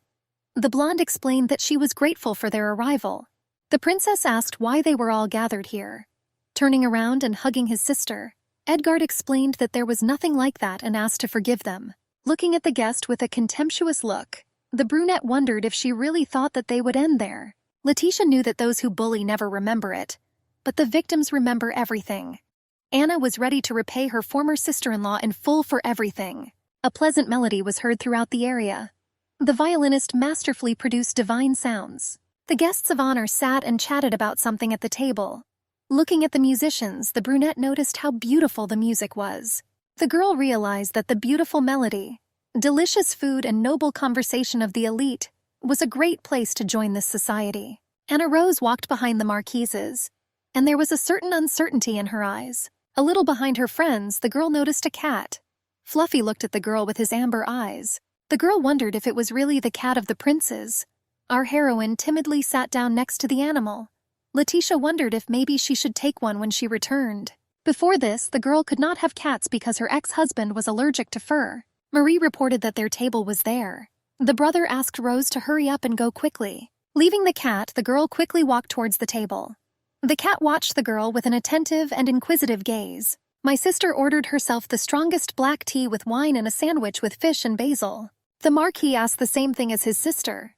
The blonde explained that she was grateful for their arrival. The princess asked why they were all gathered here. Turning around and hugging his sister, Edgard explained that there was nothing like that and asked to forgive them. Looking at the guest with a contemptuous look, the brunette wondered if she really thought that they would end there. Letitia knew that those who bully never remember it, but the victims remember everything. Anna was ready to repay her former sister-in-law in full for everything. A pleasant melody was heard throughout the area. The violinist masterfully produced divine sounds. The guests of honor sat and chatted about something at the table. Looking at the musicians, the brunette noticed how beautiful the music was. The girl realized that the beautiful melody Delicious food and noble conversation of the elite was a great place to join this society. Anna Rose walked behind the marquises, and there was a certain uncertainty in her eyes. A little behind her friends, the girl noticed a cat. Fluffy looked at the girl with his amber eyes. The girl wondered if it was really the cat of the princes. Our heroine timidly sat down next to the animal. Letitia wondered if maybe she should take one when she returned. Before this, the girl could not have cats because her ex-husband was allergic to fur. Marie reported that their table was there. The brother asked Rose to hurry up and go quickly. Leaving the cat, the girl quickly walked towards the table. The cat watched the girl with an attentive and inquisitive gaze. My sister ordered herself the strongest black tea with wine and a sandwich with fish and basil. The Marquis asked the same thing as his sister.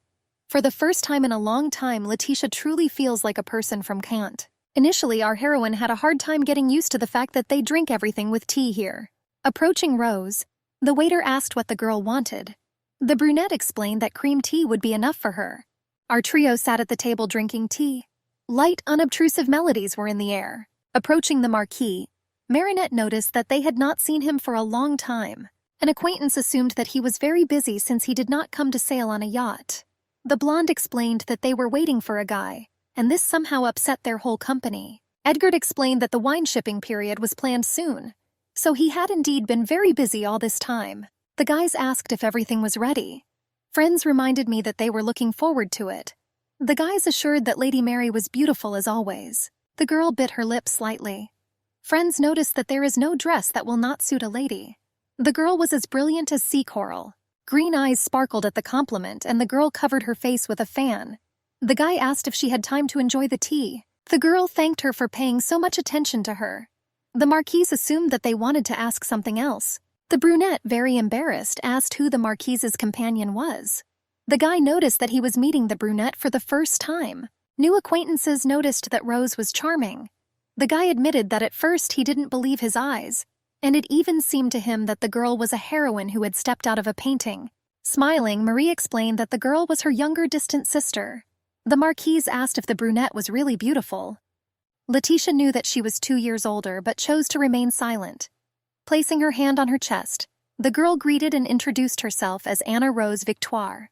For the first time in a long time, Letitia truly feels like a person from Kant. Initially, our heroine had a hard time getting used to the fact that they drink everything with tea here. Approaching Rose, the waiter asked what the girl wanted. The brunette explained that cream tea would be enough for her. Our trio sat at the table drinking tea. Light, unobtrusive melodies were in the air. Approaching the Marquis, Marinette noticed that they had not seen him for a long time. An acquaintance assumed that he was very busy since he did not come to sail on a yacht. The blonde explained that they were waiting for a guy, and this somehow upset their whole company. Edgard explained that the wine shipping period was planned soon, so he had indeed been very busy all this time. The guys asked if everything was ready. Friends reminded me that they were looking forward to it. The guys assured that Lady Mary was beautiful as always. The girl bit her lip slightly. Friends noticed that there is no dress that will not suit a lady. The girl was as brilliant as sea coral. Green eyes sparkled at the compliment, and the girl covered her face with a fan. The guy asked if she had time to enjoy the tea. The girl thanked her for paying so much attention to her. The Marquise assumed that they wanted to ask something else. The brunette, very embarrassed, asked who the Marquise's companion was. The guy noticed that he was meeting the brunette for the first time. New acquaintances noticed that Rose was charming. The guy admitted that at first he didn't believe his eyes, and it even seemed to him that the girl was a heroine who had stepped out of a painting. Smiling, Marie explained that the girl was her younger distant sister. The Marquise asked if the brunette was really beautiful. Letitia knew that she was 2 years older but chose to remain silent. Placing her hand on her chest, the girl greeted and introduced herself as Anna Rose Victoire.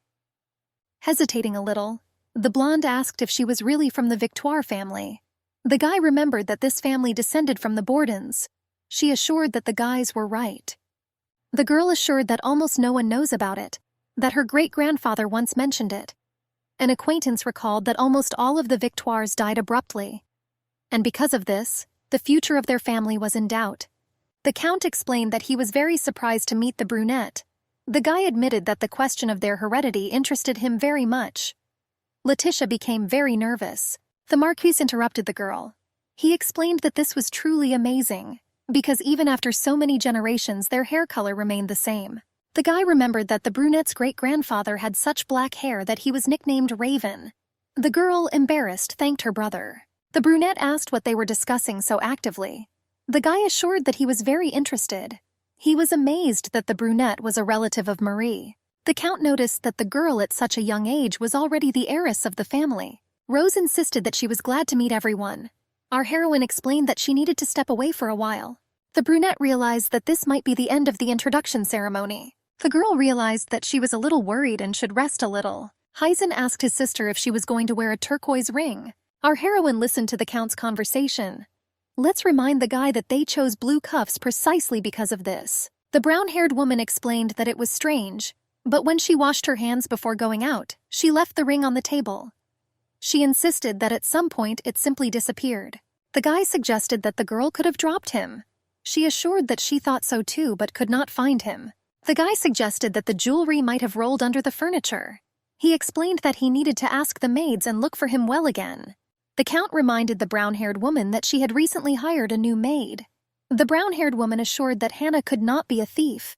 Hesitating a little, the blonde asked if she was really from the Victoire family. The guy remembered that this family descended from the Bourdons. She assured that the guys were right. The girl assured that almost no one knows about it, that her great-grandfather once mentioned it. An acquaintance recalled that almost all of the Victoires died abruptly. And because of this, the future of their family was in doubt. The Count explained that he was very surprised to meet the brunette. The guy admitted that the question of their heredity interested him very much. Letitia became very nervous. The Marquis interrupted the girl. He explained that this was truly amazing, because even after so many generations their hair color remained the same. The guy remembered that the brunette's great-grandfather had such black hair that he was nicknamed Raven. The girl, embarrassed, thanked her brother. The brunette asked what they were discussing so actively. The guy assured that he was very interested. He was amazed that the brunette was a relative of Marie. The Count noticed that the girl at such a young age was already the heiress of the family. Rose insisted that she was glad to meet everyone. Our heroine explained that she needed to step away for a while. The brunette realized that this might be the end of the introduction ceremony. The girl realized that she was a little worried and should rest a little. Heisen asked his sister if she was going to wear a turquoise ring. Our heroine listened to the Count's conversation. Let's remind the guy that they chose blue cuffs precisely because of this. The brown-haired woman explained that it was strange, but when she washed her hands before going out, she left the ring on the table. She insisted that at some point it simply disappeared. The guy suggested that the girl could have dropped him. She assured that she thought so too but could not find him. The guy suggested that the jewelry might have rolled under the furniture. He explained that he needed to ask the maids and look for him well again. The Count reminded the brown-haired woman that she had recently hired a new maid. The brown-haired woman assured that Hannah could not be a thief.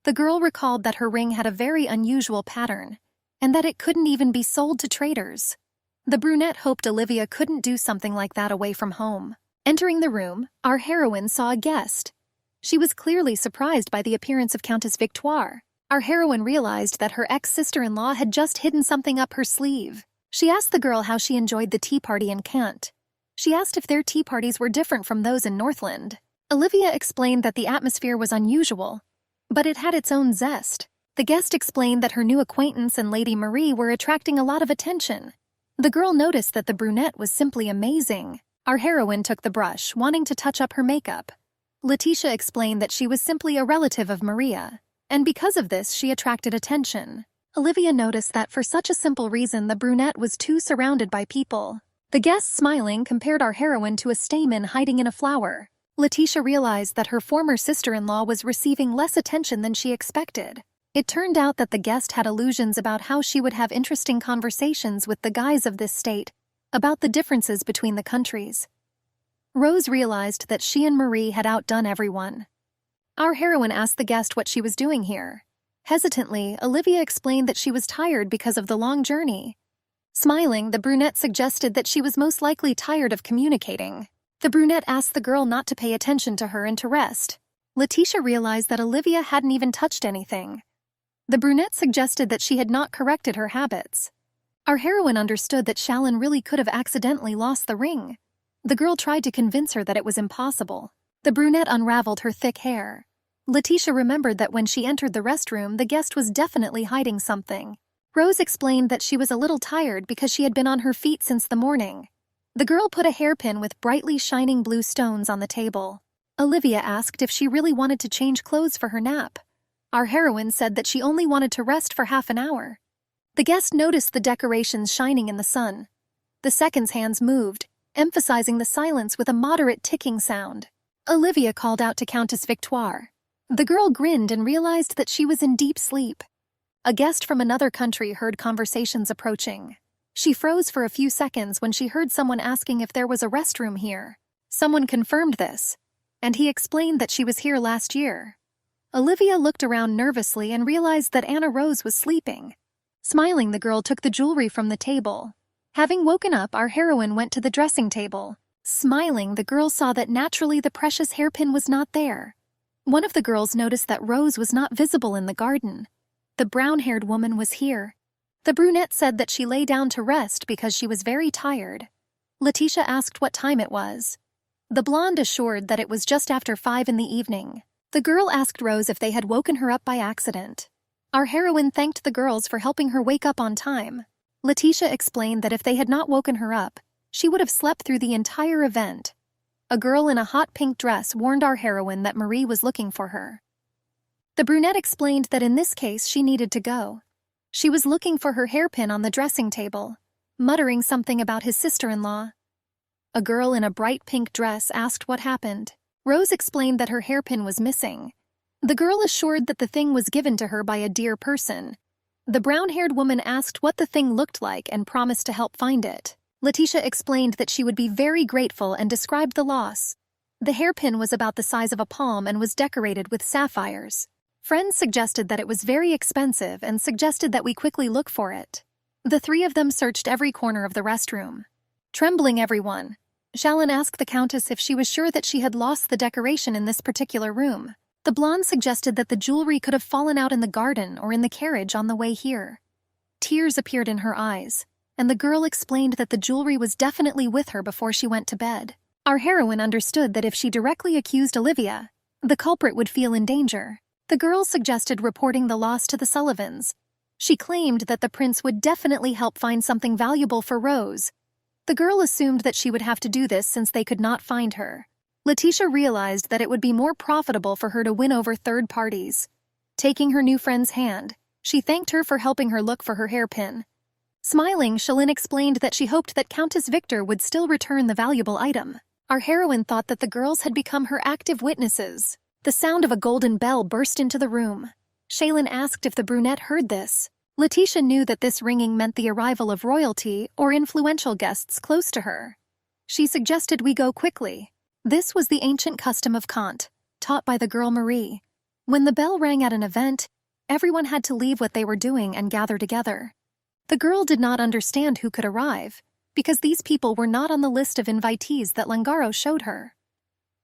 The girl recalled that her ring had a very unusual pattern, and that it couldn't even be sold to traders. The brunette hoped Olivia couldn't do something like that away from home. Entering the room, our heroine saw a guest. She was clearly surprised by the appearance of Countess Victoire. Our heroine realized that her ex-sister-in-law had just hidden something up her sleeve. She asked the girl how she enjoyed the tea party in Kent. She asked if their tea parties were different from those in Northland. Olivia explained that the atmosphere was unusual, but it had its own zest. The guest explained that her new acquaintance and Lady Marie were attracting a lot of attention. The girl noticed that the brunette was simply amazing. Our heroine took the brush, wanting to touch up her makeup. Letitia explained that she was simply a relative of Maria, and because of this she attracted attention. Olivia noticed that for such a simple reason the brunette was too surrounded by people. The guest, smiling, compared our heroine to a stamen hiding in a flower. Letitia realized that her former sister-in-law was receiving less attention than she expected. It turned out that the guest had illusions about how she would have interesting conversations with the guys of this state about the differences between the countries. Rose realized that she and Marie had outdone everyone. Our heroine asked the guest what she was doing here. Hesitantly, Olivia explained that she was tired because of the long journey. Smiling, the brunette suggested that she was most likely tired of communicating. The brunette asked the girl not to pay attention to her and to rest. Letitia realized that Olivia hadn't even touched anything. The brunette suggested that she had not corrected her habits. Our heroine understood that Shalyn really could have accidentally lost the ring. The girl tried to convince her that it was impossible. The brunette unraveled her thick hair. Letitia remembered that when she entered the restroom, the guest was definitely hiding something. Rose explained that she was a little tired because she had been on her feet since the morning. The girl put a hairpin with brightly shining blue stones on the table. Olivia asked if she really wanted to change clothes for her nap. Our heroine said that she only wanted to rest for half an hour. The guest noticed the decorations shining in the sun. The seconds' hands moved, emphasizing the silence with a moderate ticking sound. Olivia called out to Countess Victoire. The girl grinned and realized that she was in deep sleep. A guest from another country heard conversations approaching. She froze for a few seconds when she heard someone asking if there was a restroom here. Someone confirmed this, and he explained that she was here last year. Olivia looked around nervously and realized that Anna Rose was sleeping. Smiling, the girl took the jewelry from the table. Having woken up, our heroine went to the dressing table. Smiling, the girl saw that naturally the precious hairpin was not there. One of the girls noticed that Rose was not visible in the garden. The brown-haired woman was here. The brunette said that she lay down to rest because she was very tired. Letitia asked what time it was. The blonde assured that it was just after 5 in the evening. The girl asked Rose if they had woken her up by accident. Our heroine thanked the girls for helping her wake up on time. Letitia explained that if they had not woken her up, she would have slept through the entire event. A girl in a hot pink dress warned our heroine that Marie was looking for her. The brunette explained that in this case she needed to go. She was looking for her hairpin on the dressing table, muttering something about his sister-in-law. A girl in a bright pink dress asked what happened. Rose explained that her hairpin was missing. The girl assured that the thing was given to her by a dear person. The brown-haired woman asked what the thing looked like and promised to help find it. Letitia explained that she would be very grateful and described the loss. The hairpin was about the size of a palm and was decorated with sapphires. Friends suggested that it was very expensive and suggested that we quickly look for it. The three of them searched every corner of the restroom. Trembling everyone, Shalyn asked the Countess if she was sure that she had lost the decoration in this particular room. The blonde suggested that the jewelry could have fallen out in the garden or in the carriage on the way here. Tears appeared in her eyes, and the girl explained that the jewelry was definitely with her before she went to bed. Our heroine understood that if she directly accused Olivia, the culprit would feel in danger. The girl suggested reporting the loss to the Sullivans. She claimed that the prince would definitely help find something valuable for Rose. The girl assumed that she would have to do this since they could not find her. Letitia realized that it would be more profitable for her to win over third parties. Taking her new friend's hand, she thanked her for helping her look for her hairpin. Smiling, Shalyn explained that she hoped that Countess Victor would still return the valuable item. Our heroine thought that the girls had become her active witnesses. The sound of a golden bell burst into the room. Shalyn asked if the brunette heard this. Letitia knew that this ringing meant the arrival of royalty or influential guests close to her. She suggested we go quickly. This was the ancient custom of cant, taught by the girl Marie. When the bell rang at an event, everyone had to leave what they were doing and gather together. The girl did not understand who could arrive, because these people were not on the list of invitees that Langaro showed her.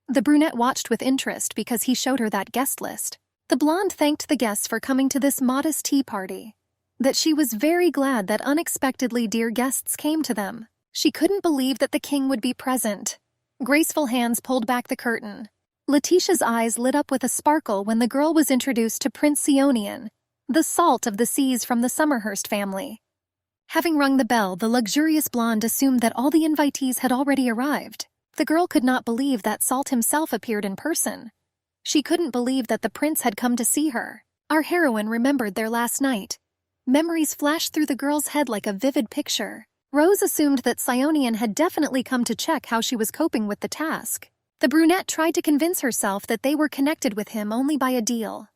The brunette watched with interest because he showed her that guest list. The blonde thanked the guests for coming to this modest tea party. That she was very glad that unexpectedly dear guests came to them. She couldn't believe that the king would be present. Graceful hands pulled back the curtain. Letitia's eyes lit up with a sparkle when the girl was introduced to Prince Sionian, the salt of the seas from the Summerhurst family. Having rung the bell, the luxurious blonde assumed that all the invitees had already arrived. The girl could not believe that Salt himself appeared in person. She couldn't believe that the prince had come to see her. Our heroine remembered their last night. Memories flashed through the girl's head like a vivid picture. Rose assumed that Sionian had definitely come to check how she was coping with the task. The brunette tried to convince herself that they were connected with him only by a deal.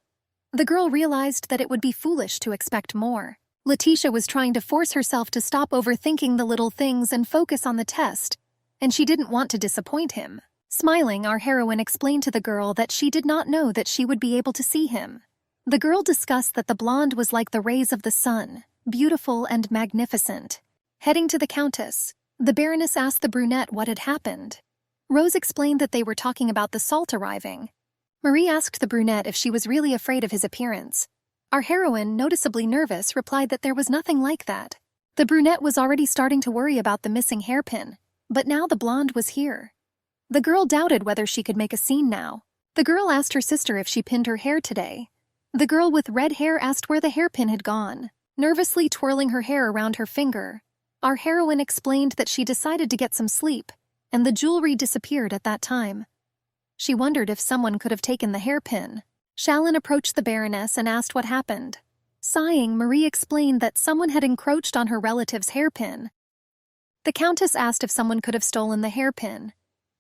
The girl realized that it would be foolish to expect more. Letitia was trying to force herself to stop overthinking the little things and focus on the test, and she didn't want to disappoint him. Smiling, our heroine explained to the girl that she did not know that she would be able to see him. The girl discussed that the blonde was like the rays of the sun, beautiful and magnificent. Heading to the countess, the baroness asked the brunette what had happened. Rose explained that they were talking about the salt arriving. Marie asked the brunette if she was really afraid of his appearance. Our heroine, noticeably nervous, replied that there was nothing like that. The brunette was already starting to worry about the missing hairpin, but now the blonde was here. The girl doubted whether she could make a scene now. The girl asked her sister if she pinned her hair today. The girl with red hair asked where the hairpin had gone. Nervously twirling her hair around her finger, our heroine explained that she decided to get some sleep, and the jewelry disappeared at that time. She wondered if someone could have taken the hairpin. Shallon approached the baroness and asked what happened. Sighing, Marie explained that someone had encroached on her relative's hairpin. The countess asked if someone could have stolen the hairpin.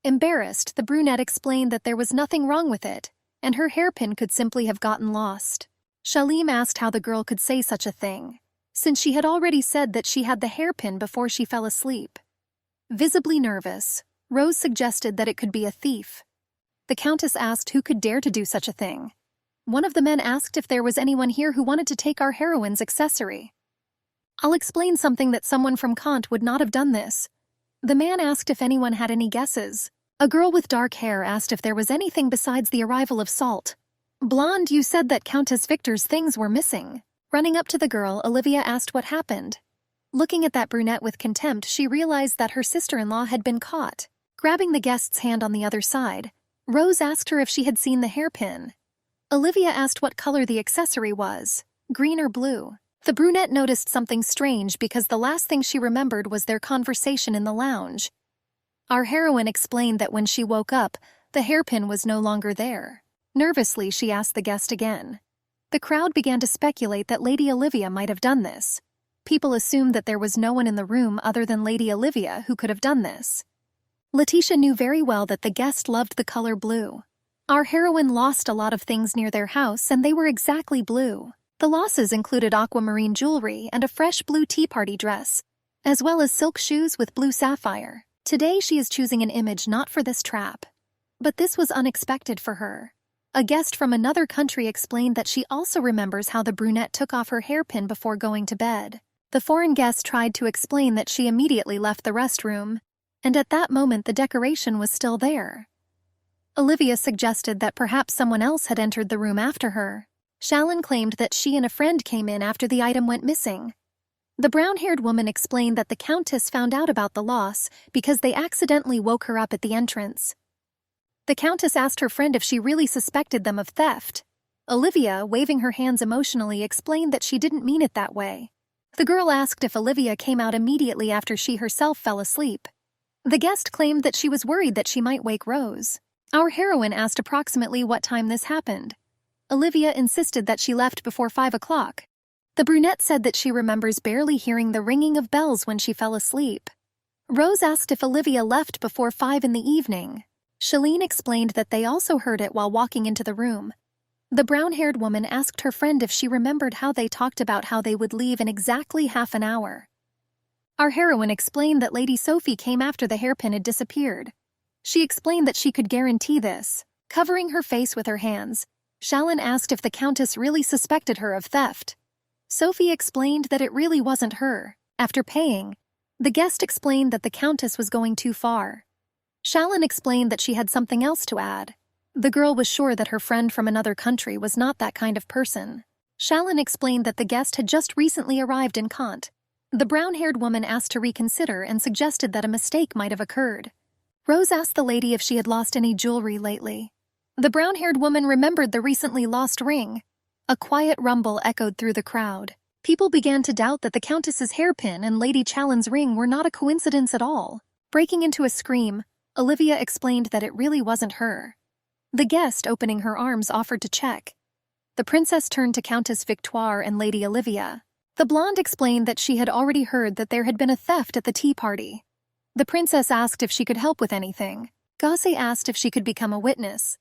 Embarrassed, the brunette explained that there was nothing wrong with it, and her hairpin could simply have gotten lost. Shalim asked how the girl could say such a thing, since she had already said that she had the hairpin before she fell asleep. Visibly nervous, Rose suggested that it could be a thief. The countess asked who could dare to do such a thing. One of the men asked if there was anyone here who wanted to take our heroine's accessory. I'll explain something that someone from Kant would not have done this. The man asked if anyone had any guesses. A girl with dark hair asked if there was anything besides the arrival of Salt. Blonde, you said that Countess Victor's things were missing. Running up to the girl, Olivia asked what happened. Looking at that brunette with contempt, she realized that her sister-in-law had been caught. Grabbing the guest's hand on the other side, Rose asked her if she had seen the hairpin. Olivia asked what color the accessory was, green or blue. The brunette noticed something strange because the last thing she remembered was their conversation in the lounge. Our heroine explained that when she woke up, the hairpin was no longer there. Nervously, she asked the guest again. The crowd began to speculate that Lady Olivia might have done this. People assumed that there was no one in the room other than Lady Olivia who could have done this. Letitia knew very well that the guest loved the color blue. Our heroine lost a lot of things near their house, and they were exactly blue. The losses included aquamarine jewelry and a fresh blue tea party dress, as well as silk shoes with blue sapphire. Today she is choosing an image not for this trap. But this was unexpected for her. A guest from another country explained that she also remembers how the brunette took off her hairpin before going to bed. The foreign guest tried to explain that she immediately left the restroom, and at that moment the decoration was still there. Olivia suggested that perhaps someone else had entered the room after her. Shallon claimed that she and a friend came in after the item went missing. The brown-haired woman explained that the Countess found out about the loss because they accidentally woke her up at the entrance. The Countess asked her friend if she really suspected them of theft. Olivia, waving her hands emotionally, explained that she didn't mean it that way. The girl asked if Olivia came out immediately after she herself fell asleep. The guest claimed that she was worried that she might wake Rose. Our heroine asked approximately what time this happened. Olivia insisted that she left before 5 o'clock. The brunette said that she remembers barely hearing the ringing of bells when she fell asleep. Rose asked if Olivia left before 5 in the evening. Shalene explained that they also heard it while walking into the room. The brown-haired woman asked her friend if she remembered how they talked about how they would leave in exactly half an hour. Our heroine explained that Lady Sophie came after the hairpin had disappeared. She explained that she could guarantee this. Covering her face with her hands, Shallon asked if the Countess really suspected her of theft. Sophie explained that it really wasn't her. After paying, the guest explained that the Countess was going too far. Shallon explained that she had something else to add. The girl was sure that her friend from another country was not that kind of person. Shallon explained that the guest had just recently arrived in Kant. The brown-haired woman asked to reconsider and suggested that a mistake might have occurred. Rose asked the lady if she had lost any jewelry lately. The brown-haired woman remembered the recently lost ring. A quiet rumble echoed through the crowd. People began to doubt that the Countess's hairpin and Lady Chalin's ring were not a coincidence at all. Breaking into a scream, Olivia explained that it really wasn't her. The guest, opening her arms, offered to check. The princess turned to Countess Victoire and Lady Olivia. The blonde explained that she had already heard that there had been a theft at the tea party. The princess asked if she could help with anything. Gauzy asked if she could become a witness.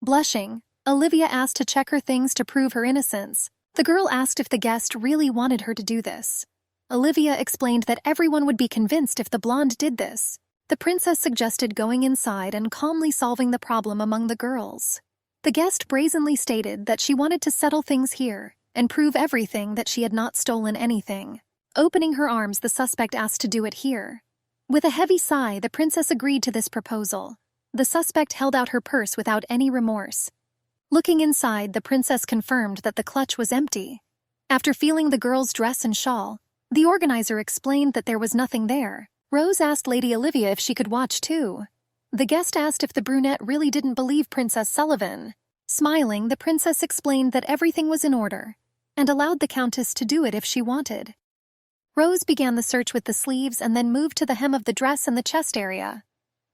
Blushing, Olivia asked to check her things to prove her innocence. The girl asked if the guest really wanted her to do this. Olivia explained that everyone would be convinced if the blonde did this. The princess suggested going inside and calmly solving the problem among the girls. The guest brazenly stated that she wanted to settle things here and prove everything that she had not stolen anything. Opening her arms, the suspect asked to do it here. With a heavy sigh, the princess agreed to this proposal. The suspect held out her purse without any remorse. Looking inside, the princess confirmed that the clutch was empty. After feeling the girl's dress and shawl, the organizer explained that there was nothing there. Rose asked Lady Olivia if she could watch too. The guest asked if the brunette really didn't believe Princess Sullivan. Smiling, the princess explained that everything was in order and allowed the Countess to do it if she wanted. Rose began the search with the sleeves and then moved to the hem of the dress and the chest area.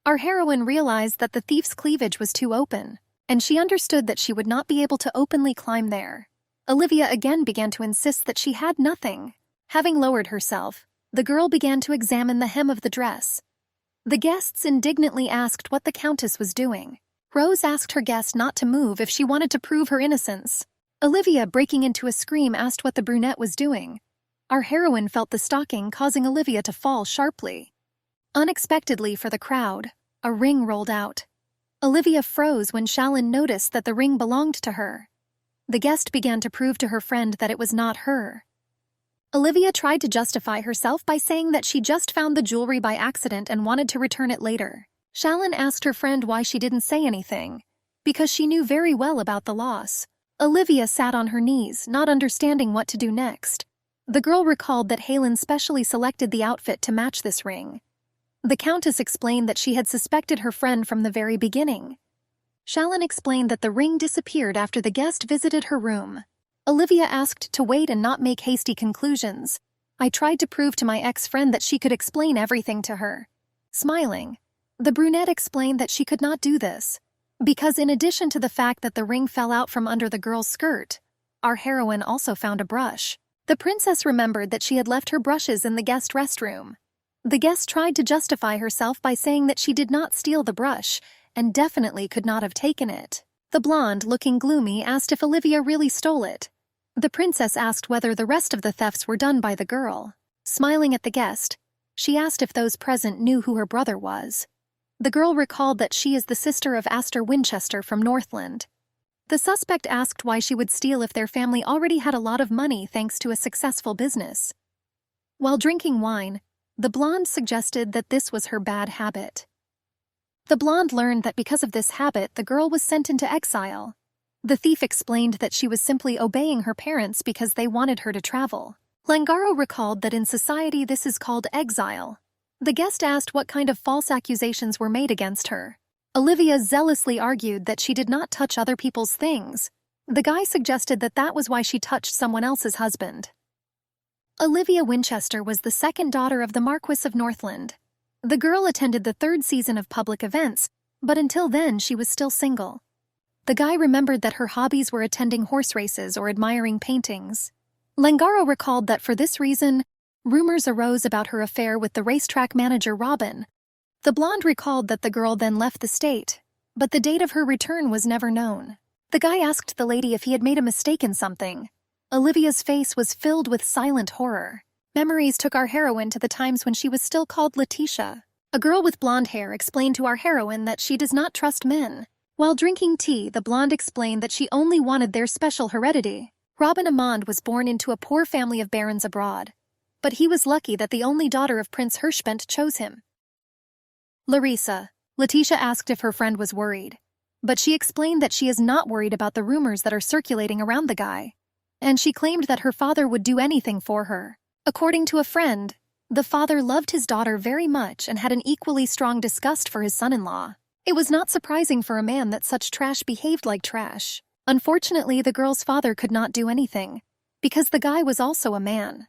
Our heroine realized that the thief's cleavage was too open, and she understood that she would not be able to openly climb there. Olivia again began to insist that she had nothing. Having lowered herself, the girl began to examine the hem of the dress. The guests indignantly asked what the Countess was doing. Rose asked her guest not to move if she wanted to prove her innocence. Olivia, breaking into a scream, asked what the brunette was doing. Our heroine felt the stocking, causing Olivia to fall sharply. Unexpectedly for the crowd, a ring rolled out. Olivia froze when Shalin noticed that the ring belonged to her. The guest began to prove to her friend that it was not her. Olivia tried to justify herself by saying that she just found the jewelry by accident and wanted to return it later. Shalin asked her friend why she didn't say anything, because she knew very well about the loss. Olivia sat on her knees, not understanding what to do next. The girl recalled that Halen specially selected the outfit to match this ring. The Countess explained that she had suspected her friend from the very beginning. Shalin explained that the ring disappeared after the guest visited her room. Olivia asked to wait and not make hasty conclusions. I tried to prove to my ex-friend that she could explain everything to her. Smiling, the brunette explained that she could not do this, because in addition to the fact that the ring fell out from under the girl's skirt, our heroine also found a brush. The princess remembered that she had left her brushes in the guest restroom. The guest tried to justify herself by saying that she did not steal the brush and definitely could not have taken it. The blonde, looking gloomy, asked if Olivia really stole it. The princess asked whether the rest of the thefts were done by the girl. Smiling at the guest, she asked if those present knew who her brother was. The girl recalled that she is the sister of Astor Winchester from Northland. The suspect asked why she would steal if their family already had a lot of money thanks to a successful business. While drinking wine, the blonde suggested that this was her bad habit. The blonde learned that because of this habit, the girl was sent into exile. The thief explained that she was simply obeying her parents because they wanted her to travel. Langaro recalled that in society this is called exile. The guest asked what kind of false accusations were made against her. Olivia zealously argued that she did not touch other people's things. The guy suggested that that was why she touched someone else's husband. Olivia Winchester was the second daughter of the Marquis of Northland. The girl attended the third season of public events, but until then she was still single. The guy remembered that her hobbies were attending horse races or admiring paintings. Langaro recalled that for this reason, rumors arose about her affair with the racetrack manager Robin. The blonde recalled that the girl then left the state, but the date of her return was never known. The guy asked the lady if he had made a mistake in something. Olivia's face was filled with silent horror. Memories took our heroine to the times when she was still called Letitia. A girl with blonde hair explained to our heroine that she does not trust men. While drinking tea, the blonde explained that she only wanted their special heredity. Robin Amand was born into a poor family of barons abroad, but he was lucky that the only daughter of Prince Hirschbent chose him. Larissa. Letitia asked if her friend was worried, but she explained that she is not worried about the rumors that are circulating around the guy, and she claimed that her father would do anything for her. According to a friend, the father loved his daughter very much and had an equally strong disgust for his son-in-law. It was not surprising for a man that such trash behaved like trash. Unfortunately, the girl's father could not do anything, because the guy was also a man.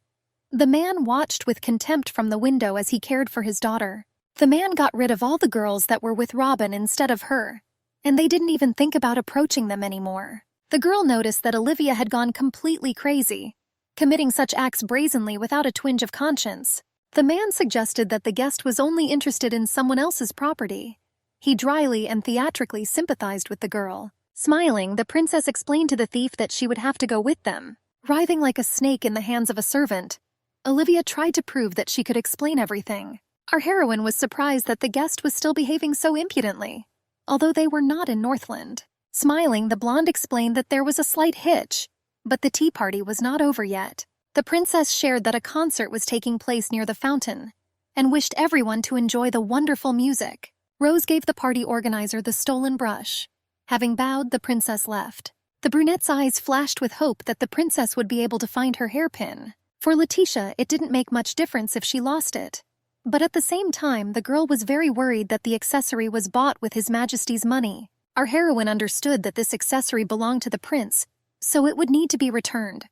The man watched with contempt from the window as he cared for his daughter. The man got rid of all the girls that were with Robin instead of her, and they didn't even think about approaching them anymore. The girl noticed that Olivia had gone completely crazy, committing such acts brazenly without a twinge of conscience. The man suggested that the guest was only interested in someone else's property. He dryly and theatrically sympathized with the girl. Smiling, the princess explained to the thief that she would have to go with them. Writhing like a snake in the hands of a servant, Olivia tried to prove that she could explain everything. Our heroine was surprised that the guest was still behaving so impudently, although they were not in Northland. Smiling, the blonde explained that there was a slight hitch, but the tea party was not over yet. The princess shared that a concert was taking place near the fountain, and wished everyone to enjoy the wonderful music. Rose gave the party organizer the stolen brush. Having bowed, the princess left. The brunette's eyes flashed with hope that the princess would be able to find her hairpin. For Letitia, it didn't make much difference if she lost it. But at the same time, the girl was very worried that the accessory was bought with His Majesty's money. Our heroine understood that this accessory belonged to the prince, so it would need to be returned.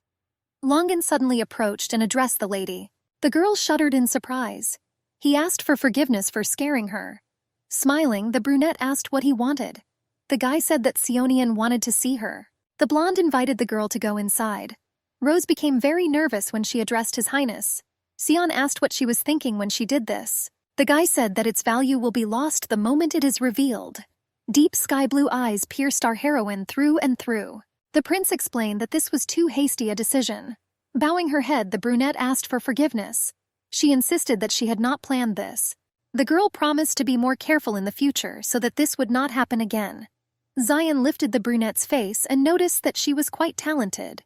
Longan suddenly approached and addressed the lady. The girl shuddered in surprise. He asked for forgiveness for scaring her. Smiling, the brunette asked what he wanted. The guy said that Sionian wanted to see her. The blonde invited the girl to go inside. Rose became very nervous when she addressed His Highness. Sion asked what she was thinking when she did this. The guy said that its value will be lost the moment it is revealed. Deep sky-blue eyes pierced our heroine through and through. The prince explained that this was too hasty a decision. Bowing her head, the brunette asked for forgiveness. She insisted that she had not planned this. The girl promised to be more careful in the future so that this would not happen again. Zion lifted the brunette's face and noticed that she was quite talented.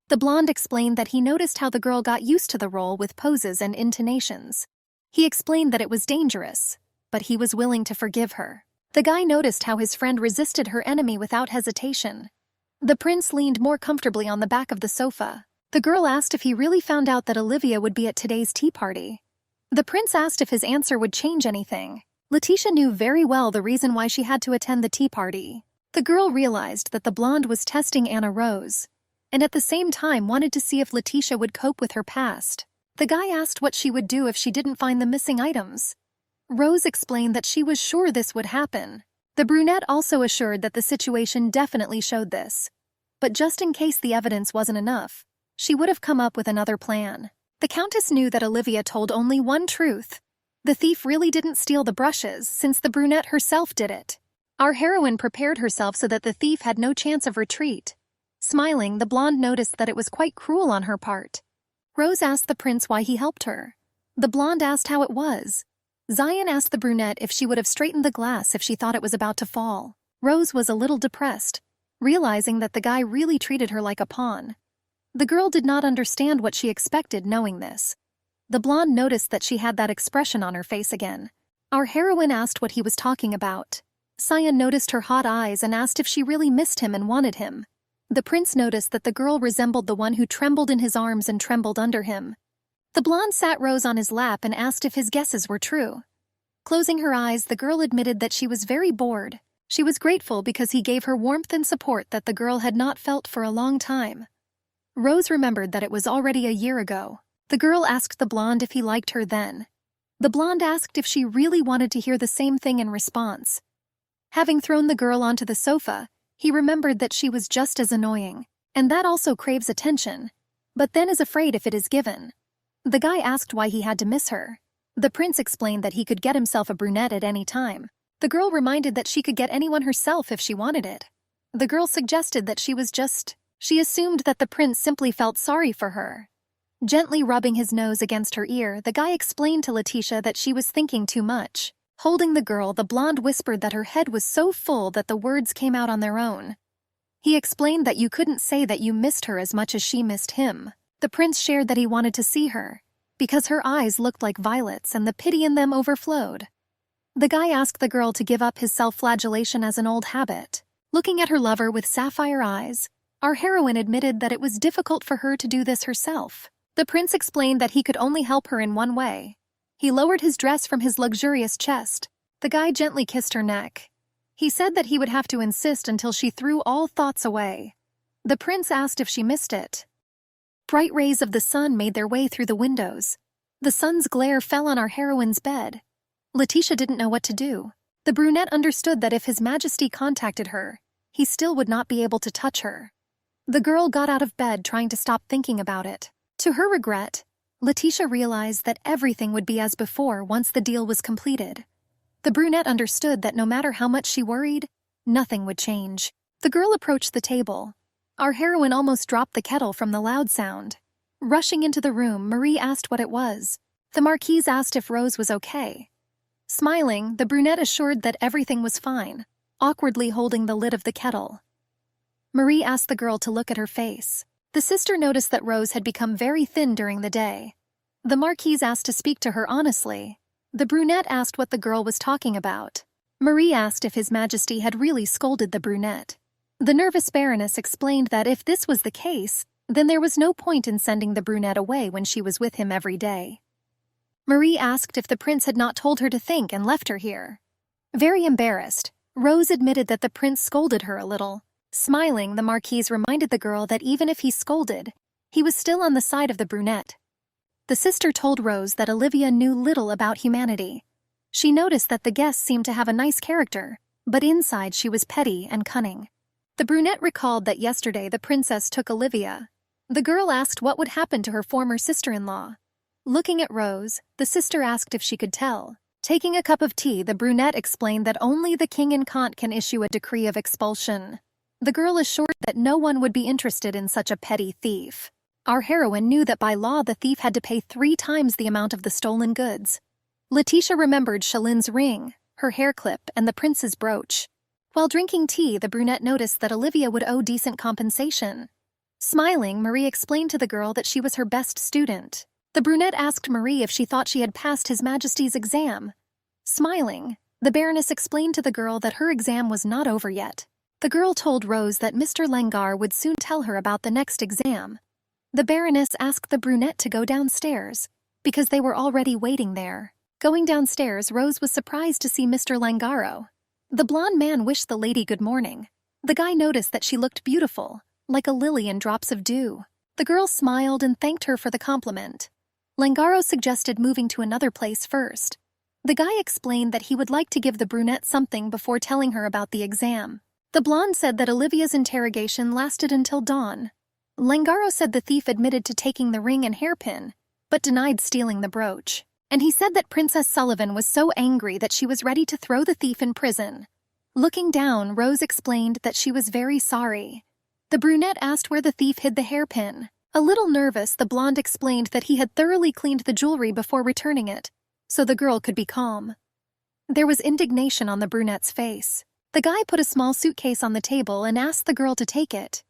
The blonde explained that he noticed how the girl got used to the role with poses and intonations. He explained that it was dangerous, but he was willing to forgive her. The guy noticed how his friend resisted her enemy without hesitation. The prince leaned more comfortably on the back of the sofa. The girl asked if he really found out that Olivia would be at today's tea party. The prince asked if his answer would change anything. Letitia knew very well the reason why she had to attend the tea party. The girl realized that the blonde was testing Anna Rose, and at the same time wanted to see if Letitia would cope with her past. The guy asked what she would do if she didn't find the missing items. Rose explained that she was sure this would happen. The brunette also assured that the situation definitely showed this. But just in case the evidence wasn't enough, she would have come up with another plan. The countess knew that Olivia told only one truth. The thief really didn't steal the brushes, since the brunette herself did it. Our heroine prepared herself so that the thief had no chance of retreat. Smiling, the blonde noticed that it was quite cruel on her part. Rose asked the prince why he helped her. The blonde asked how it was. Zion asked the brunette if she would have straightened the glass if she thought it was about to fall. Rose was a little depressed, realizing that the guy really treated her like a pawn. The girl did not understand what she expected knowing this. The blonde noticed that she had that expression on her face again. Our heroine asked what he was talking about. Zion noticed her hot eyes and asked if she really missed him and wanted him. The prince noticed that the girl resembled the one who trembled in his arms and trembled under him. The blonde sat Rose on his lap and asked if his guesses were true. Closing her eyes, the girl admitted that she was very bored. She was grateful because he gave her warmth and support that the girl had not felt for a long time. Rose remembered that it was already a year ago. The girl asked the blonde if he liked her then. The blonde asked if she really wanted to hear the same thing in response. Having thrown the girl onto the sofa, he remembered that she was just as annoying, and that also craves attention, but then is afraid if it is given. The guy asked why he had to miss her. The prince explained that he could get himself a brunette at any time. The girl reminded that she could get anyone herself if she wanted it. The girl suggested that she assumed that the prince simply felt sorry for her. Gently rubbing his nose against her ear, the guy explained to Letitia that she was thinking too much. Holding the girl, the blonde whispered that her head was so full that the words came out on their own. He explained that you couldn't say that you missed her as much as she missed him. The prince shared that he wanted to see her, because her eyes looked like violets and the pity in them overflowed. The guy asked the girl to give up his self-flagellation as an old habit. Looking at her lover with sapphire eyes, our heroine admitted that it was difficult for her to do this herself. The prince explained that he could only help her in one way. He lowered his dress from his luxurious chest. The guy gently kissed her neck. He said that he would have to insist until she threw all thoughts away. The prince asked if she missed it. Bright rays of the sun made their way through the windows. The sun's glare fell on our heroine's bed. Letitia didn't know what to do. The brunette understood that if His Majesty contacted her, he still would not be able to touch her. The girl got out of bed trying to stop thinking about it. To her regret, Letitia realized that everything would be as before once the deal was completed. The brunette understood that no matter how much she worried, nothing would change. The girl approached the table. Our heroine almost dropped the kettle from the loud sound. Rushing into the room, Marie asked what it was. The Marquise asked if Rose was okay. Smiling, the brunette assured that everything was fine, awkwardly holding the lid of the kettle. Marie asked the girl to look at her face. The sister noticed that Rose had become very thin during the day. The Marquise asked to speak to her honestly. The brunette asked what the girl was talking about. Marie asked if His Majesty had really scolded the brunette. The nervous Baroness explained that if this was the case, then there was no point in sending the brunette away when she was with him every day. Marie asked if the prince had not told her to think and left her here. Very embarrassed, Rose admitted that the prince scolded her a little. Smiling, the Marquise reminded the girl that even if he scolded, he was still on the side of the brunette. The sister told Rose that Olivia knew little about humanity. She noticed that the guest seemed to have a nice character, but inside she was petty and cunning. The brunette recalled that yesterday the princess took Olivia. The girl asked what would happen to her former sister-in-law. Looking at Rose, the sister asked if she could tell. Taking a cup of tea, the brunette explained that only the king and count can issue a decree of expulsion. The girl assured that no one would be interested in such a petty thief. Our heroine knew that by law the thief had to pay 3 times the amount of the stolen goods. Letitia remembered Shaline's ring, her hair clip, and the prince's brooch. While drinking tea, the brunette noticed that Olivia would owe decent compensation. Smiling, Marie explained to the girl that she was her best student. The brunette asked Marie if she thought she had passed His Majesty's exam. Smiling, the Baroness explained to the girl that her exam was not over yet. The girl told Rose that Mr. Lengar would soon tell her about the next exam. The Baroness asked the brunette to go downstairs, because they were already waiting there. Going downstairs, Rose was surprised to see Mr. Langaro. The blonde man wished the lady good morning. The guy noticed that she looked beautiful, like a lily in drops of dew. The girl smiled and thanked her for the compliment. Langaro suggested moving to another place first. The guy explained that he would like to give the brunette something before telling her about the exam. The blonde said that Olivia's interrogation lasted until dawn. Langaro said the thief admitted to taking the ring and hairpin, but denied stealing the brooch. And he said that Princess Sullivan was so angry that she was ready to throw the thief in prison. Looking down, Rose explained that she was very sorry. The brunette asked where the thief hid the hairpin. A little nervous, the blonde explained that he had thoroughly cleaned the jewelry before returning it, so the girl could be calm. There was indignation on the brunette's face. The guy put a small suitcase on the table and asked the girl to take it.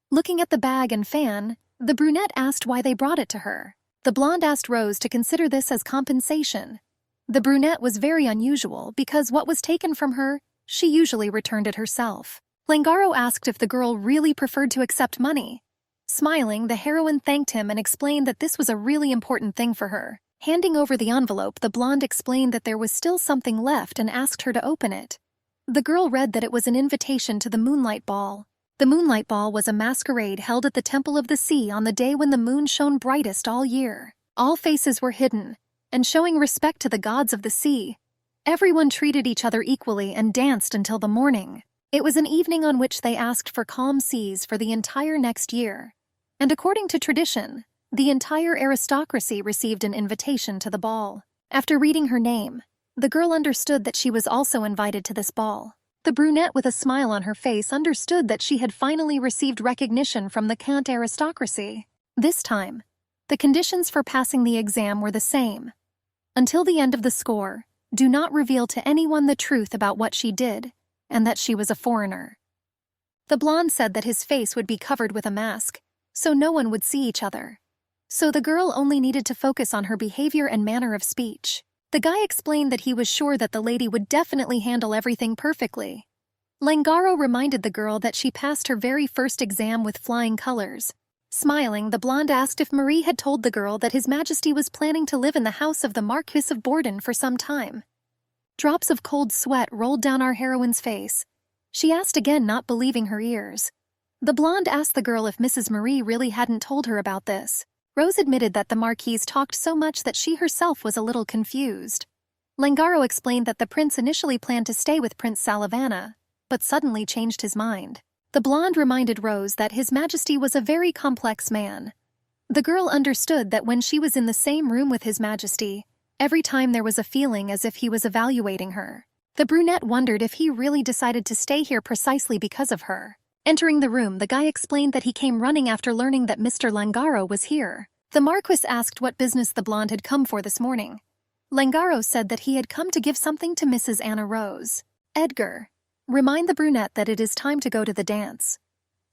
Looking at the bag and fan, the brunette asked why they brought it to her. The blonde asked Rose to consider this as compensation. The brunette was very unusual because what was taken from her, she usually returned it herself. Langaro asked if the girl really preferred to accept money. Smiling, the heroine thanked him and explained that this was a really important thing for her. Handing over the envelope, the blonde explained that there was still something left and asked her to open it. The girl read that it was an invitation to the Moonlight Ball. The Moonlight Ball was a masquerade held at the Temple of the Sea on the day when the moon shone brightest all year. All faces were hidden, and showing respect to the gods of the sea, everyone treated each other equally and danced until the morning. It was an evening on which they asked for calm seas for the entire next year. And according to tradition, the entire aristocracy received an invitation to the ball. After reading her name, the girl understood that she was also invited to this ball. The brunette with a smile on her face understood that she had finally received recognition from the Count aristocracy. This time, the conditions for passing the exam were the same. Until the end of the score, do not reveal to anyone the truth about what she did, and that she was a foreigner. The blonde said that his face would be covered with a mask, so no one would see each other. So the girl only needed to focus on her behavior and manner of speech. The guy explained that he was sure that the lady would definitely handle everything perfectly. Langaro reminded the girl that she passed her very first exam with flying colors. Smiling, the blonde asked if Marie had told the girl that His Majesty was planning to live in the house of the Marquis of Borden for some time. Drops of cold sweat rolled down our heroine's face. She asked again, not believing her ears. The blonde asked the girl if Mrs. Marie really hadn't told her about this. Rose admitted that the Marquise talked so much that she herself was a little confused. Langaro explained that the prince initially planned to stay with Prince Salavana, but suddenly changed his mind. The blonde reminded Rose that His Majesty was a very complex man. The girl understood that when she was in the same room with His Majesty, every time there was a feeling as if he was evaluating her. The brunette wondered if he really decided to stay here precisely because of her. Entering the room, the guy explained that he came running after learning that Mr. Langaro was here. The Marquis asked what business the blonde had come for this morning. Langaro said that he had come to give something to Mrs. Anna Rose. Edgar, remind the brunette that it is time to go to the dance.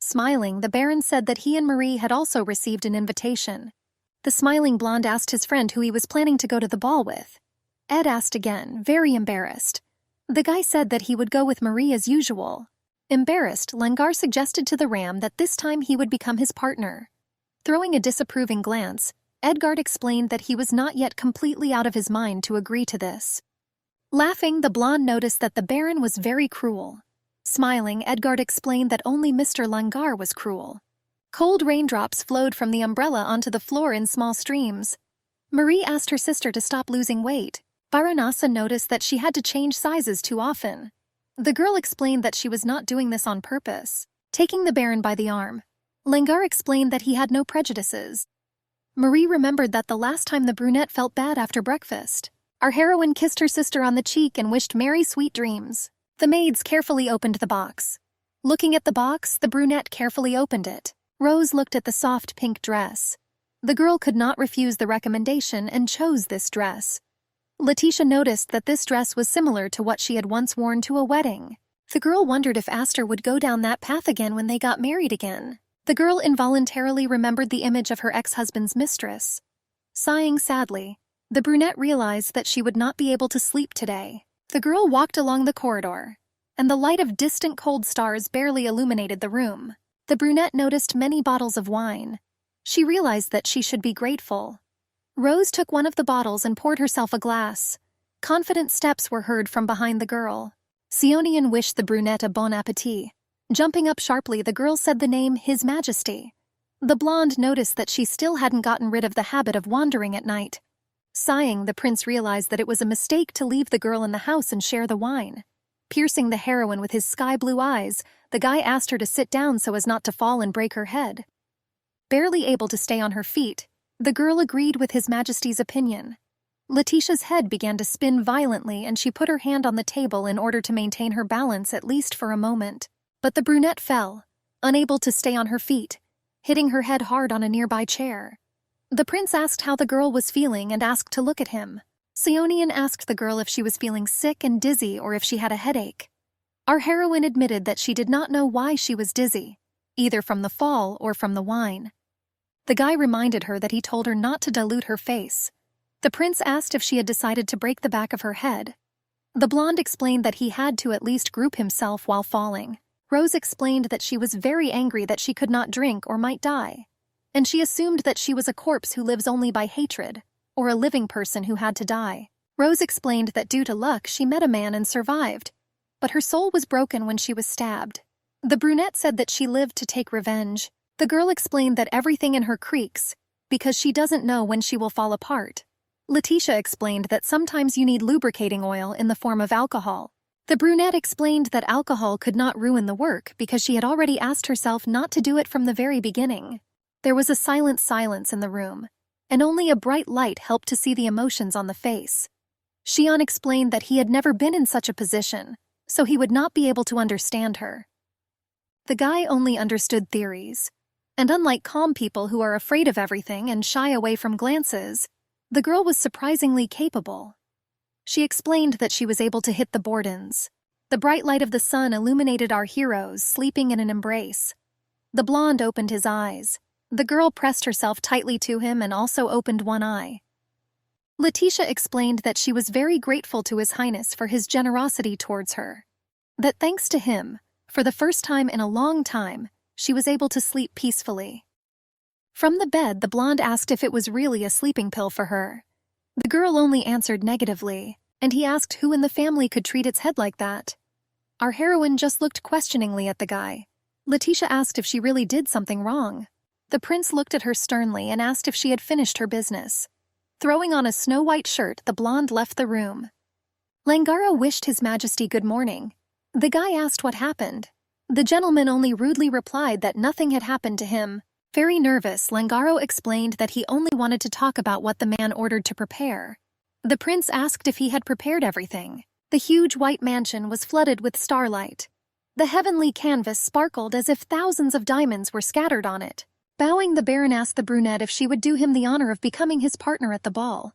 Smiling, the Baron said that he and Marie had also received an invitation. The smiling blonde asked his friend who he was planning to go to the ball with. Ed asked again, very embarrassed. The guy said that he would go with Marie as usual. Embarrassed, Langar suggested to the ram that this time he would become his partner. Throwing a disapproving glance, Edgard explained that he was not yet completely out of his mind to agree to this. Laughing, the blonde noticed that the Baron was very cruel. Smiling, Edgard explained that only Mr. Langar was cruel. Cold raindrops flowed from the umbrella onto the floor in small streams. Marie asked her sister to stop losing weight. Baronessa noticed that she had to change sizes too often. The girl explained that she was not doing this on purpose. Taking the Baron by the arm, Langar explained that he had no prejudices. Marie remembered that the last time the brunette felt bad after breakfast. Our heroine kissed her sister on the cheek and wished merry sweet dreams. The maids carefully opened the box. Looking at the box, the brunette carefully opened it. Rose looked at the soft pink dress. The girl could not refuse the recommendation and chose this dress. Letitia noticed that this dress was similar to what she had once worn to a wedding. The girl wondered if Aster would go down that path again when they got married again. The girl involuntarily remembered the image of her ex-husband's mistress. Sighing sadly, the brunette realized that she would not be able to sleep today. The girl walked along the corridor, and the light of distant cold stars barely illuminated the room. The brunette noticed many bottles of wine. She realized that she should be grateful. Rose took one of the bottles and poured herself a glass. Confident steps were heard from behind the girl. Sionian wished the brunette a bon appétit. Jumping up sharply, the girl said the name His Majesty. The blonde noticed that she still hadn't gotten rid of the habit of wandering at night. Sighing, the prince realized that it was a mistake to leave the girl in the house and share the wine. Piercing the heroine with his sky-blue eyes, the guy asked her to sit down so as not to fall and break her head. Barely able to stay on her feet, the girl agreed with His Majesty's opinion. Letitia's head began to spin violently and she put her hand on the table in order to maintain her balance at least for a moment. But the brunette fell, unable to stay on her feet, hitting her head hard on a nearby chair. The prince asked how the girl was feeling and asked to look at him. Sionian asked the girl if she was feeling sick and dizzy or if she had a headache. Our heroine admitted that she did not know why she was dizzy, either from the fall or from the wine. The guy reminded her that he told her not to dilute her face. The prince asked if she had decided to break the back of her head. The blonde explained that he had to at least group himself while falling. Rose explained that she was very angry that she could not drink or might die, and she assumed that she was a corpse who lives only by hatred, or a living person who had to die. Rose explained that due to luck she met a man and survived, but her soul was broken when she was stabbed. The brunette said that she lived to take revenge. The girl explained that everything in her creaks, because she doesn't know when she will fall apart. Letitia explained that sometimes you need lubricating oil in the form of alcohol. The brunette explained that alcohol could not ruin the work because she had already asked herself not to do it from the very beginning. There was a silent silence in the room, and only a bright light helped to see the emotions on the face. Xian explained that he had never been in such a position, so he would not be able to understand her. The guy only understood theories, and unlike calm people who are afraid of everything and shy away from glances, the girl was surprisingly capable. She explained that she was able to hit the Bordens. The bright light of the sun illuminated our heroes, sleeping in an embrace. The blonde opened his eyes. The girl pressed herself tightly to him and also opened one eye. Letitia explained that she was very grateful to His Highness for his generosity towards her. That thanks to him, for the first time in a long time, she was able to sleep peacefully. From the bed, the blonde asked if it was really a sleeping pill for her. The girl only answered negatively. and he asked who in the family could treat its head like that. Our heroine just looked questioningly at the guy. Letitia asked if she really did something wrong. The prince looked at her sternly and asked if she had finished her business. Throwing on a snow-white shirt, the blonde left the room. Langaro wished His Majesty good morning. The guy asked what happened. The gentleman only rudely replied that nothing had happened to him. Very nervous, Langaro explained that he only wanted to talk about what the man ordered to prepare. The prince asked if he had prepared everything. The huge white mansion was flooded with starlight. The heavenly canvas sparkled as if thousands of diamonds were scattered on it. Bowing, the Baron asked the brunette if she would do him the honor of becoming his partner at the ball.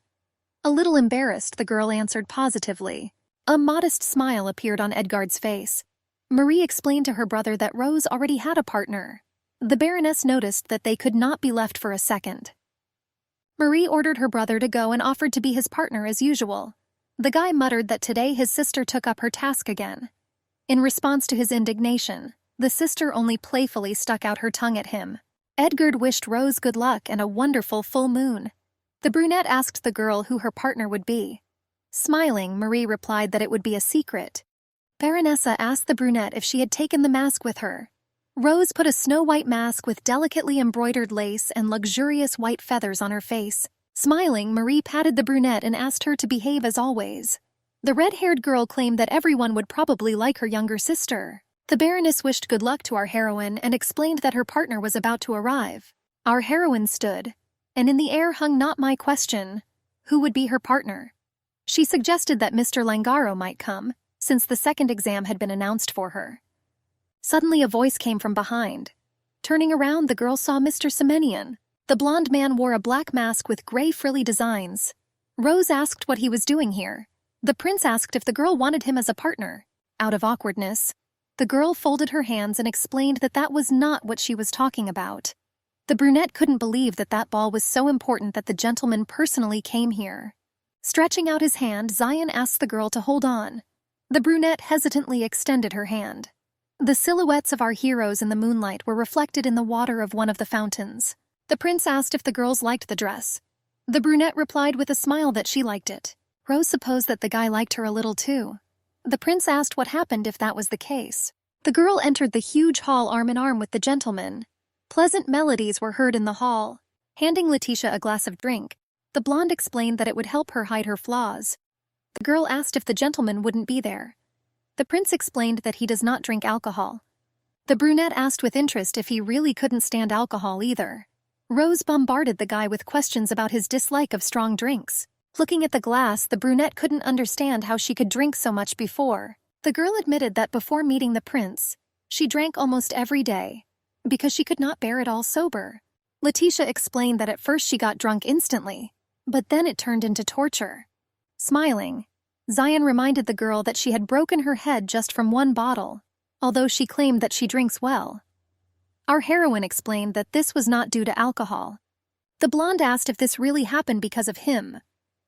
A little embarrassed, the girl answered positively. A modest smile appeared on Edgard's face. Marie explained to her brother that Rose already had a partner. The Baroness noticed that they could not be left for a second. Marie ordered her brother to go and offered to be his partner as usual. The guy muttered that today his sister took up her task again. In response to his indignation, the sister only playfully stuck out her tongue at him. Edgard wished Rose good luck and a wonderful full moon. The brunette asked the girl who her partner would be. Smiling, Marie replied that it would be a secret. Baronessa asked the brunette if she had taken the mask with her. Rose put a snow-white mask with delicately embroidered lace and luxurious white feathers on her face. Smiling, Marie patted the brunette and asked her to behave as always. The red-haired girl claimed that everyone would probably like her younger sister. The Baroness wished good luck to our heroine and explained that her partner was about to arrive. Our heroine stood, and in the air hung not my question, who would be her partner? She suggested that Mr. Langaro might come, since the second exam had been announced for her. Suddenly a voice came from behind. Turning around, the girl saw Mr. Semenian. The blonde man wore a black mask with gray frilly designs. Rose asked what he was doing here. The prince asked if the girl wanted him as a partner. Out of awkwardness, the girl folded her hands and explained that that was not what she was talking about. The brunette couldn't believe that that ball was so important that the gentleman personally came here. Stretching out his hand, Zion asked the girl to hold on. The brunette hesitantly extended her hand. The silhouettes of our heroes in the moonlight were reflected in the water of one of the fountains. The prince asked if the girls liked the dress. The brunette replied with a smile that she liked it. Rose supposed that the guy liked her a little too. The prince asked what happened if that was the case. The girl entered the huge hall arm in arm with the gentleman. Pleasant melodies were heard in the hall. Handing Letitia a glass of drink, the blonde explained that it would help her hide her flaws. The girl asked if the gentleman wouldn't be there. The prince explained that he does not drink alcohol. The brunette asked with interest if he really couldn't stand alcohol either. Rose bombarded the guy with questions about his dislike of strong drinks. Looking at the glass, the brunette couldn't understand how she could drink so much before. The girl admitted that before meeting the prince, she drank almost every day, because she could not bear it all sober. Letitia explained that at first she got drunk instantly, but then it turned into torture. Smiling, Zion reminded the girl that she had broken her head just from one bottle, although she claimed that she drinks well. Our heroine explained that this was not due to alcohol. The blonde asked if this really happened because of him.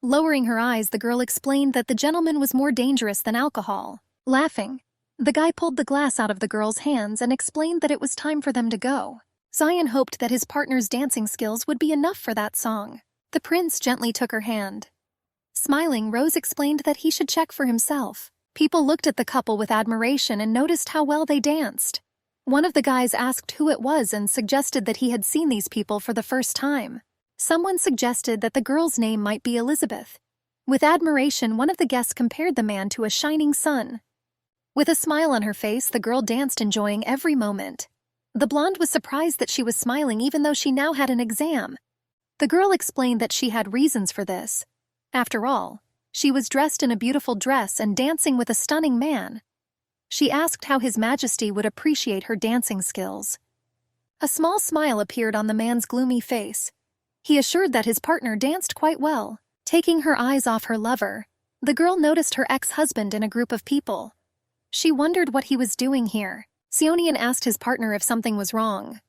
Lowering her eyes, the girl explained that the gentleman was more dangerous than alcohol. Laughing, the guy pulled the glass out of the girl's hands and explained that it was time for them to go. Zion hoped that his partner's dancing skills would be enough for that song. The prince gently took her hand. Smiling, Rose explained that he should check for himself. People looked at the couple with admiration and noticed how well they danced. One of the guys asked who it was and suggested that he had seen these people for the first time. Someone suggested that the girl's name might be Elizabeth. With admiration, one of the guests compared the man to a shining sun. With a smile on her face, the girl danced, enjoying every moment. The blonde was surprised that she was smiling even though she now had an exam. The girl explained that she had reasons for this. After all, she was dressed in a beautiful dress and dancing with a stunning man. She asked how His Majesty would appreciate her dancing skills. A small smile appeared on the man's gloomy face. He assured that his partner danced quite well. Taking her eyes off her lover, the girl noticed her ex-husband in a group of people. She wondered what he was doing here. Sionian asked his partner if something was wrong.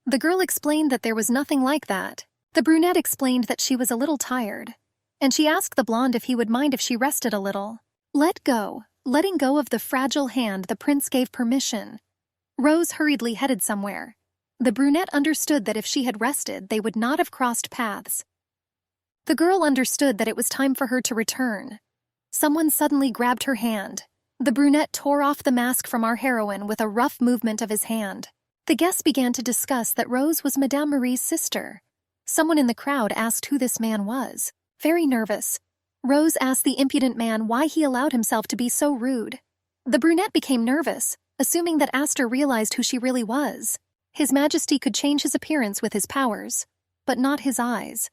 The girl explained that there was nothing like that. The brunette explained that she was a little tired, and she asked the blonde if he would mind if she rested a little. Letting go of the fragile hand, the prince gave permission. Rose hurriedly headed somewhere. The brunette understood that if she had rested, they would not have crossed paths. The girl understood that it was time for her to return. Someone suddenly grabbed her hand. The brunette tore off the mask from our heroine with a rough movement of his hand. The guests began to discuss that Rose was Madame Marie's sister. Someone in the crowd asked who this man was. Very nervous, Rose asked the impudent man why he allowed himself to be so rude. The brunette became nervous, assuming that Aster realized who she really was. His Majesty could change his appearance with his powers, but not his eyes.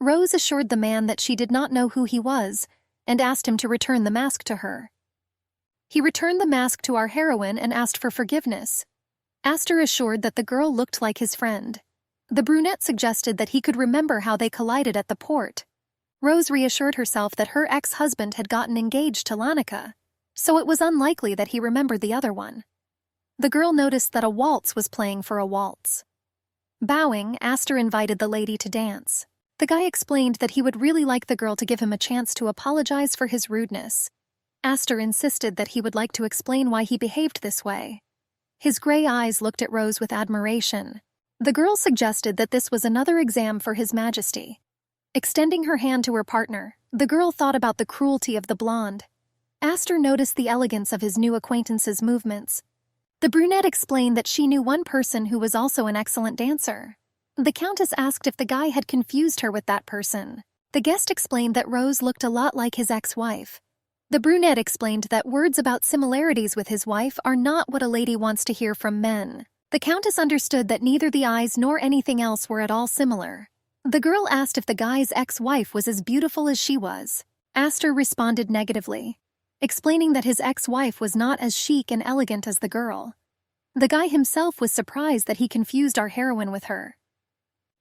Rose assured the man that she did not know who he was and asked him to return the mask to her. He returned the mask to our heroine and asked for forgiveness. Aster assured that the girl looked like his friend. The brunette suggested that he could remember how they collided at the port. Rose reassured herself that her ex-husband had gotten engaged to Lanika, so it was unlikely that he remembered the other one. The girl noticed that a waltz was playing for a waltz. Bowing, Aster invited the lady to dance. The guy explained that he would really like the girl to give him a chance to apologize for his rudeness. Aster insisted that he would like to explain why he behaved this way. His gray eyes looked at Rose with admiration. The girl suggested that this was another exam for His Majesty. Extending her hand to her partner, the girl thought about the cruelty of the blonde. Aster noticed the elegance of his new acquaintance's movements. The brunette explained that she knew one person who was also an excellent dancer. The Countess asked if the guy had confused her with that person. The guest explained that Rose looked a lot like his ex-wife. The brunette explained that words about similarities with his wife are not what a lady wants to hear from men. The Countess understood that neither the eyes nor anything else were at all similar. The girl asked if the guy's ex-wife was as beautiful as she was. Aster responded negatively, explaining that his ex-wife was not as chic and elegant as the girl. The guy himself was surprised that he confused our heroine with her.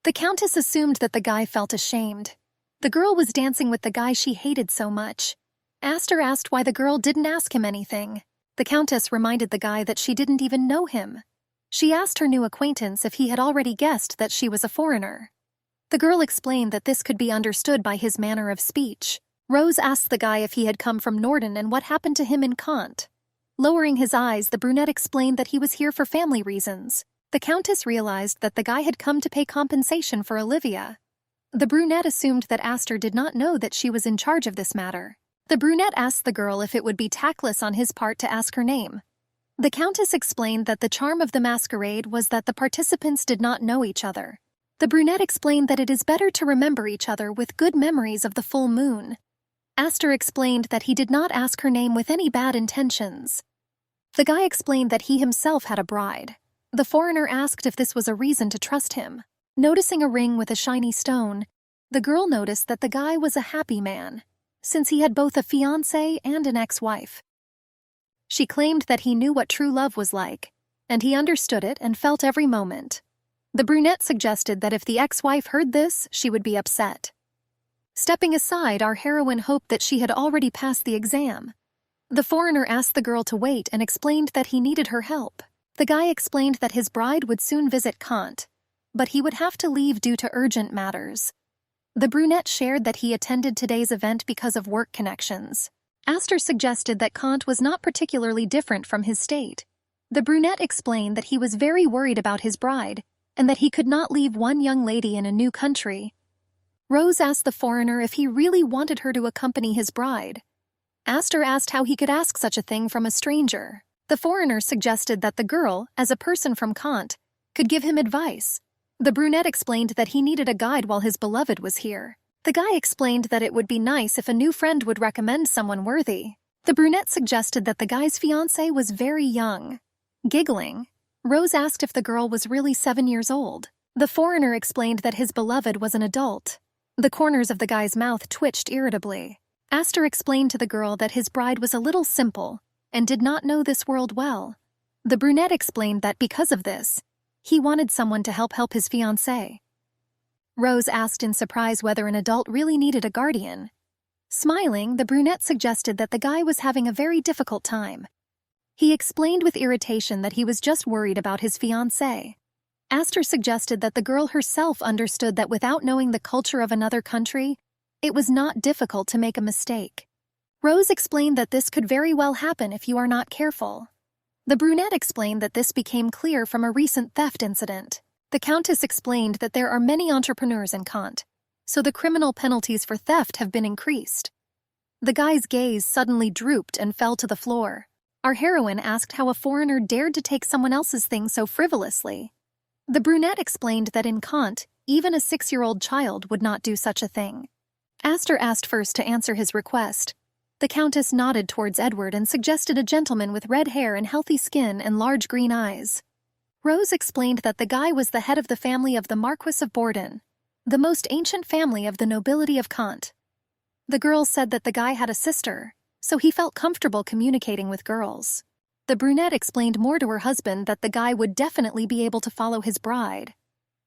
The Countess assumed that the guy felt ashamed. The girl was dancing with the guy she hated so much. Aster asked why the girl didn't ask him anything. The Countess reminded the guy that she didn't even know him. She asked her new acquaintance if he had already guessed that she was a foreigner. The girl explained that this could be understood by his manner of speech. Rose asked the guy if he had come from Norden and what happened to him in Kant. Lowering his eyes, the brunette explained that he was here for family reasons. The Countess realized that the guy had come to pay compensation for Olivia. The brunette assumed that Aster did not know that she was in charge of this matter. The brunette asked the girl if it would be tactless on his part to ask her name. The Countess explained that the charm of the masquerade was that the participants did not know each other. The brunette explained that it is better to remember each other with good memories of the full moon. Aster explained that he did not ask her name with any bad intentions. The guy explained that he himself had a bride. The foreigner asked if this was a reason to trust him. Noticing a ring with a shiny stone, the girl noticed that the guy was a happy man, since he had both a fiancé and an ex-wife. She claimed that he knew what true love was like, and he understood it and felt every moment. The brunette suggested that if the ex-wife heard this, she would be upset. Stepping aside, our heroine hoped that she had already passed the exam. The foreigner asked the girl to wait and explained that he needed her help. The guy explained that his bride would soon visit Kant, but he would have to leave due to urgent matters. The brunette shared that he attended today's event because of work connections. Aster suggested that Kant was not particularly different from his state. The brunette explained that he was very worried about his bride, and that he could not leave one young lady in a new country. Rose asked the foreigner if he really wanted her to accompany his bride. Aster asked how he could ask such a thing from a stranger. The foreigner suggested that the girl, as a person from Kant, could give him advice. The brunette explained that he needed a guide while his beloved was here. The guy explained that it would be nice if a new friend would recommend someone worthy. The brunette suggested that the guy's fiancé was very young. Giggling, Rose asked if the girl was really 7 years old. The foreigner explained that his beloved was an adult. The corners of the guy's mouth twitched irritably. Aster explained to the girl that his bride was a little simple and did not know this world well. The brunette explained that because of this, he wanted someone to help his fiancé. Rose asked in surprise whether an adult really needed a guardian. Smiling, the brunette suggested that the guy was having a very difficult time. He explained with irritation that he was just worried about his fiancé. Aster suggested that the girl herself understood that without knowing the culture of another country, it was not difficult to make a mistake. Rose explained that this could very well happen if you are not careful. The brunette explained that this became clear from a recent theft incident. The Countess explained that there are many entrepreneurs in Kant, so the criminal penalties for theft have been increased. The guy's gaze suddenly drooped and fell to the floor. Our heroine asked how a foreigner dared to take someone else's thing so frivolously. The brunette explained that in Kant, even a 6-year-old child would not do such a thing. Astor asked first to answer his request. The Countess nodded towards Edward and suggested a gentleman with red hair and healthy skin and large green eyes. Rose explained that the guy was the head of the family of the Marquis of Borden, the most ancient family of the nobility of Kant. The girl said that the guy had a sister, so he felt comfortable communicating with girls. The brunette explained more to her husband that the guy would definitely be able to follow his bride.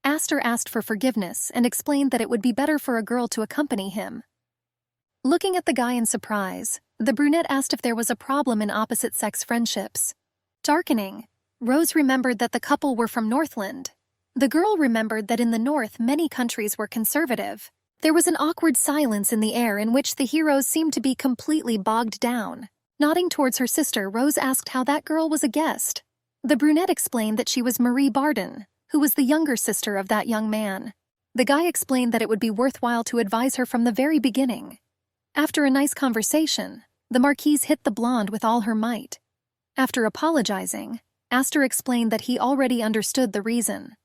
Astor asked for forgiveness and explained that it would be better for a girl to accompany him. Looking at the guy in surprise, the brunette asked if there was a problem in opposite-sex friendships. Darkening, Rose remembered that the couple were from Northland. The girl remembered that in the North many countries were conservative. There was an awkward silence in the air in which the heroes seemed to be completely bogged down. Nodding towards her sister, Rose asked how that girl was a guest. The brunette explained that she was Marie Bardin, who was the younger sister of that young man. The guy explained that it would be worthwhile to advise her from the very beginning. After a nice conversation, the Marquise hit the blonde with all her might. After apologizing, Astor explained that he already understood the reason.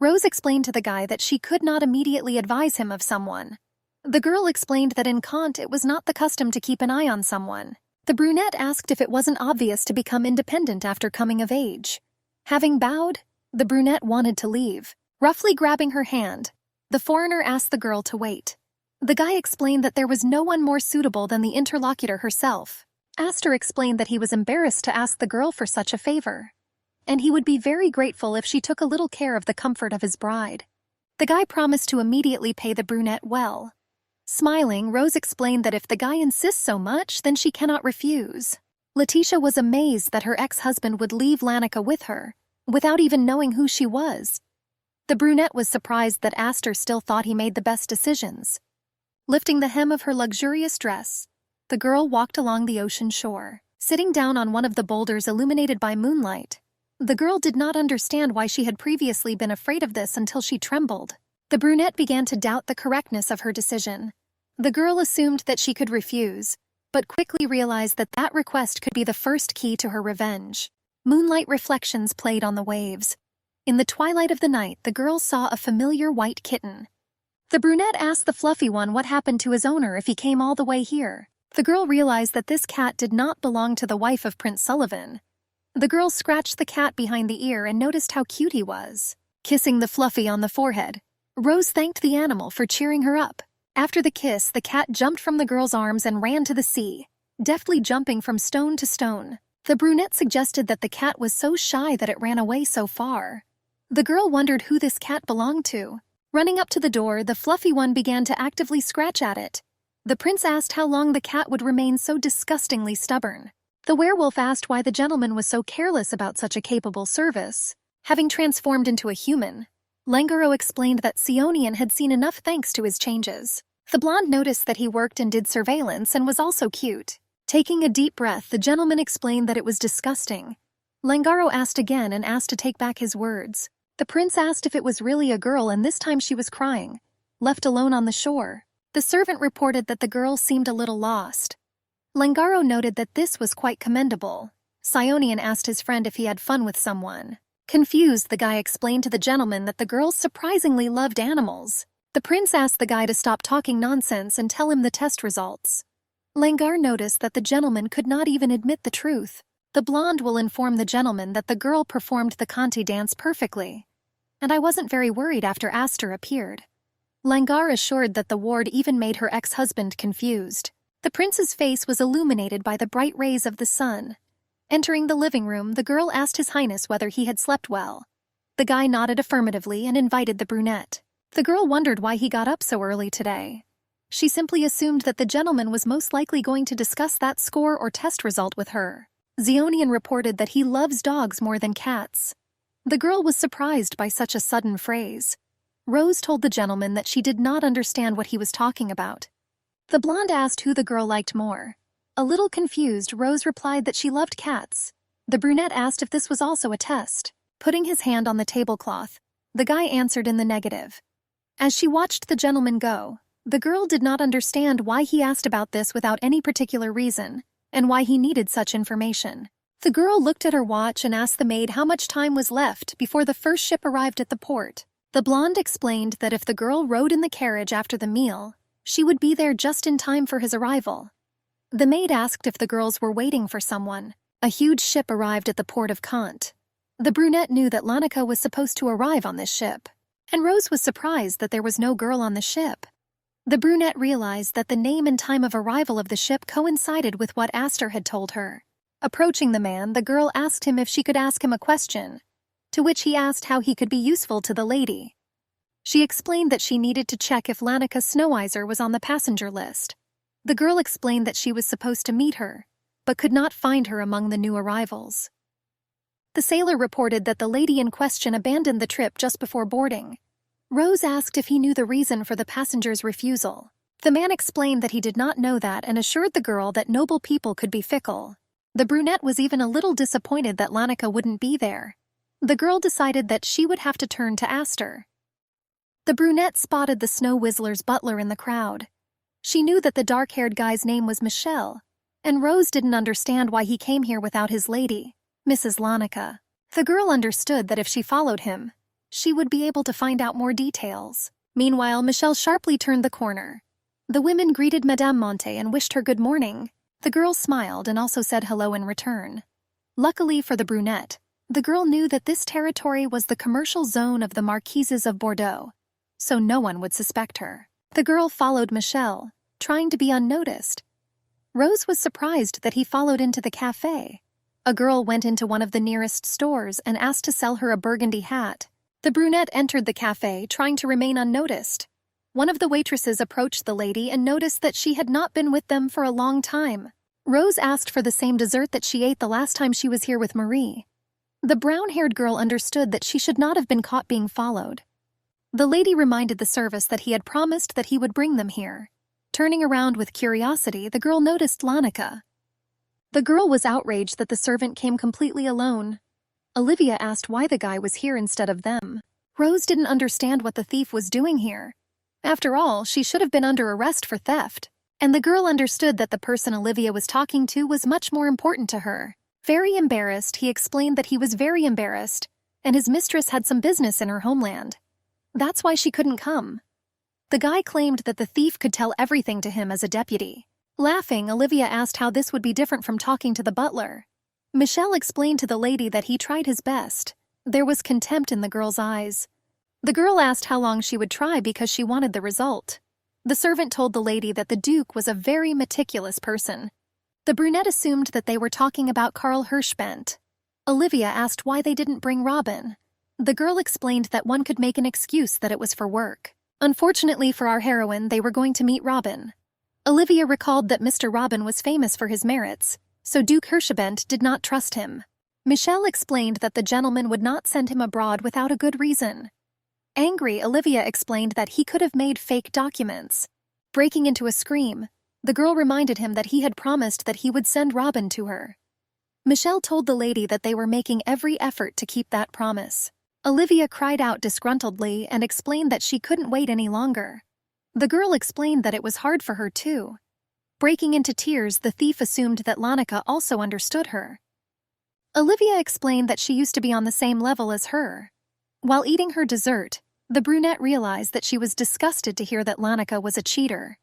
Rose explained to the guy that she could not immediately advise him of someone. The girl explained that in Kant it was not the custom to keep an eye on someone. The brunette asked if it wasn't obvious to become independent after coming of age. Having bowed, the brunette wanted to leave. Roughly grabbing her hand, the foreigner asked the girl to wait. The guy explained that there was no one more suitable than the interlocutor herself. Astor explained that he was embarrassed to ask the girl for such a favor, and he would be very grateful if she took a little care of the comfort of his bride. The guy promised to immediately pay the brunette well. Smiling, Rose explained that if the guy insists so much, then she cannot refuse. Letitia was amazed that her ex-husband would leave Lanica with her, without even knowing who she was. The brunette was surprised that Astor still thought he made the best decisions. Lifting the hem of her luxurious dress, the girl walked along the ocean shore. Sitting down on one of the boulders illuminated by moonlight, the girl did not understand why she had previously been afraid of this until she trembled. The brunette began to doubt the correctness of her decision. The girl assumed that she could refuse, but quickly realized that that request could be the first key to her revenge. Moonlight reflections played on the waves. In the twilight of the night, the girl saw a familiar white kitten. The brunette asked the fluffy one what happened to his owner if he came all the way here. The girl realized that this cat did not belong to the wife of Prince Sullivan. The girl scratched the cat behind the ear and noticed how cute he was. Kissing the fluffy on the forehead, Rose thanked the animal for cheering her up. After the kiss, the cat jumped from the girl's arms and ran to the sea, deftly jumping from stone to stone. The brunette suggested that the cat was so shy that it ran away so far. The girl wondered who this cat belonged to. Running up to the door, the fluffy one began to actively scratch at it. The prince asked how long the cat would remain so disgustingly stubborn. The werewolf asked why the gentleman was so careless about such a capable service. Having transformed into a human, Langaro explained that Sionian had seen enough thanks to his changes. The blonde noticed that he worked and did surveillance and was also cute. Taking a deep breath, the gentleman explained that it was disgusting. Langaro asked again and asked to take back his words. The prince asked if it was really a girl, and this time she was crying, left alone on the shore. The servant reported that the girl seemed a little lost. Langaro noted that this was quite commendable. Sionian asked his friend if he had fun with someone. Confused, the guy explained to the gentleman that the girl surprisingly loved animals. The prince asked the guy to stop talking nonsense and tell him the test results. Langar noticed that the gentleman could not even admit the truth. The blonde will inform the gentleman that the girl performed the Conti dance perfectly. And I wasn't very worried after Astor appeared. Langar assured that the ward even made her ex-husband confused. The prince's face was illuminated by the bright rays of the sun. Entering the living room, the girl asked His Highness whether he had slept well. The guy nodded affirmatively and invited the brunette. The girl wondered why he got up so early today. She simply assumed that the gentleman was most likely going to discuss that score or test result with her. Zionian reported that he loves dogs more than cats. The girl was surprised by such a sudden phrase. Rose told the gentleman that she did not understand what he was talking about. The blonde asked who the girl liked more. A little confused, Rose replied that she loved cats. The brunette asked if this was also a test. Putting his hand on the tablecloth, the guy answered in the negative. As she watched the gentleman go, The girl did not understand why he asked about this without any particular reason, and why he needed such information. The girl looked at her watch and asked the maid how much time was left before the first ship arrived at the port. The blonde explained that if the girl rode in the carriage after the meal, she would be there just in time for his arrival. The maid asked if the girls were waiting for someone. A huge ship arrived at the port of Kant. The brunette knew that Lanika was supposed to arrive on this ship, and Rose was surprised that there was no girl on the ship. The brunette realized that the name and time of arrival of the ship coincided with what Aster had told her. Approaching the man, the girl asked him if she could ask him a question, to which he asked how he could be useful to the lady. She explained that she needed to check if Lanika Snoweyser was on the passenger list. The girl explained that she was supposed to meet her, but could not find her among the new arrivals. The sailor reported that the lady in question abandoned the trip just before boarding. Rose asked if he knew the reason for the passenger's refusal. The man explained that he did not know that and assured the girl that noble people could be fickle. The brunette was even a little disappointed that Lanika wouldn't be there. The girl decided that she would have to turn to Aster. The brunette spotted the Snow Whistler's butler in the crowd. She knew that the dark-haired guy's name was Michel, and Rose didn't understand why he came here without his lady, Mrs. Lanika. The girl understood that if she followed him, she would be able to find out more details. Meanwhile, Michel sharply turned the corner. The women greeted Madame Monte and wished her good morning. The girl smiled and also said hello in return. Luckily for the brunette, the girl knew that this territory was the commercial zone of the Marquises of Bordeaux, so no one would suspect her. The girl followed Michel, trying to be unnoticed. Rose was surprised that he followed into the cafe. A girl went into one of the nearest stores and asked to sell her a burgundy hat. The brunette entered the cafe, trying to remain unnoticed. One of the waitresses approached the lady and noticed that she had not been with them for a long time. Rose asked for the same dessert that she ate the last time she was here with Marie. The brown-haired girl understood that she should not have been caught being followed. The lady reminded the service that he had promised that he would bring them here. Turning around with curiosity, the girl noticed Lanika. The girl was outraged that the servant came completely alone. Olivia asked why the guy was here instead of them. Rose didn't understand what the thief was doing here. After all, she should have been under arrest for theft. And the girl understood that the person Olivia was talking to was much more important to her. Very embarrassed, he explained that he was very embarrassed, and his mistress had some business in her homeland. That's why she couldn't come. The guy claimed that the thief could tell everything to him as a deputy. Laughing, Olivia asked how this would be different from talking to the butler. Michel explained to the lady that he tried his best. There was contempt in the girl's eyes. The girl asked how long she would try because she wanted the result. The servant told the lady that the Duke was a very meticulous person. The brunette assumed that they were talking about Karl Hirschbent. Olivia asked why they didn't bring Robin. The girl explained that one could make an excuse that it was for work. Unfortunately for our heroine, they were going to meet Robin. Olivia recalled that Mr. Robin was famous for his merits, so Duke Hirschbent did not trust him. Michel explained that the gentleman would not send him abroad without a good reason. Angry, Olivia explained that he could have made fake documents. Breaking into a scream, the girl reminded him that he had promised that he would send Robin to her. Michel told the lady that they were making every effort to keep that promise. Olivia cried out disgruntledly and explained that she couldn't wait any longer. The girl explained that it was hard for her too. Breaking into tears, the thief assumed that Lanika also understood her. Olivia explained that she used to be on the same level as her. While eating her dessert, the brunette realized that she was disgusted to hear that Lanika was a cheater.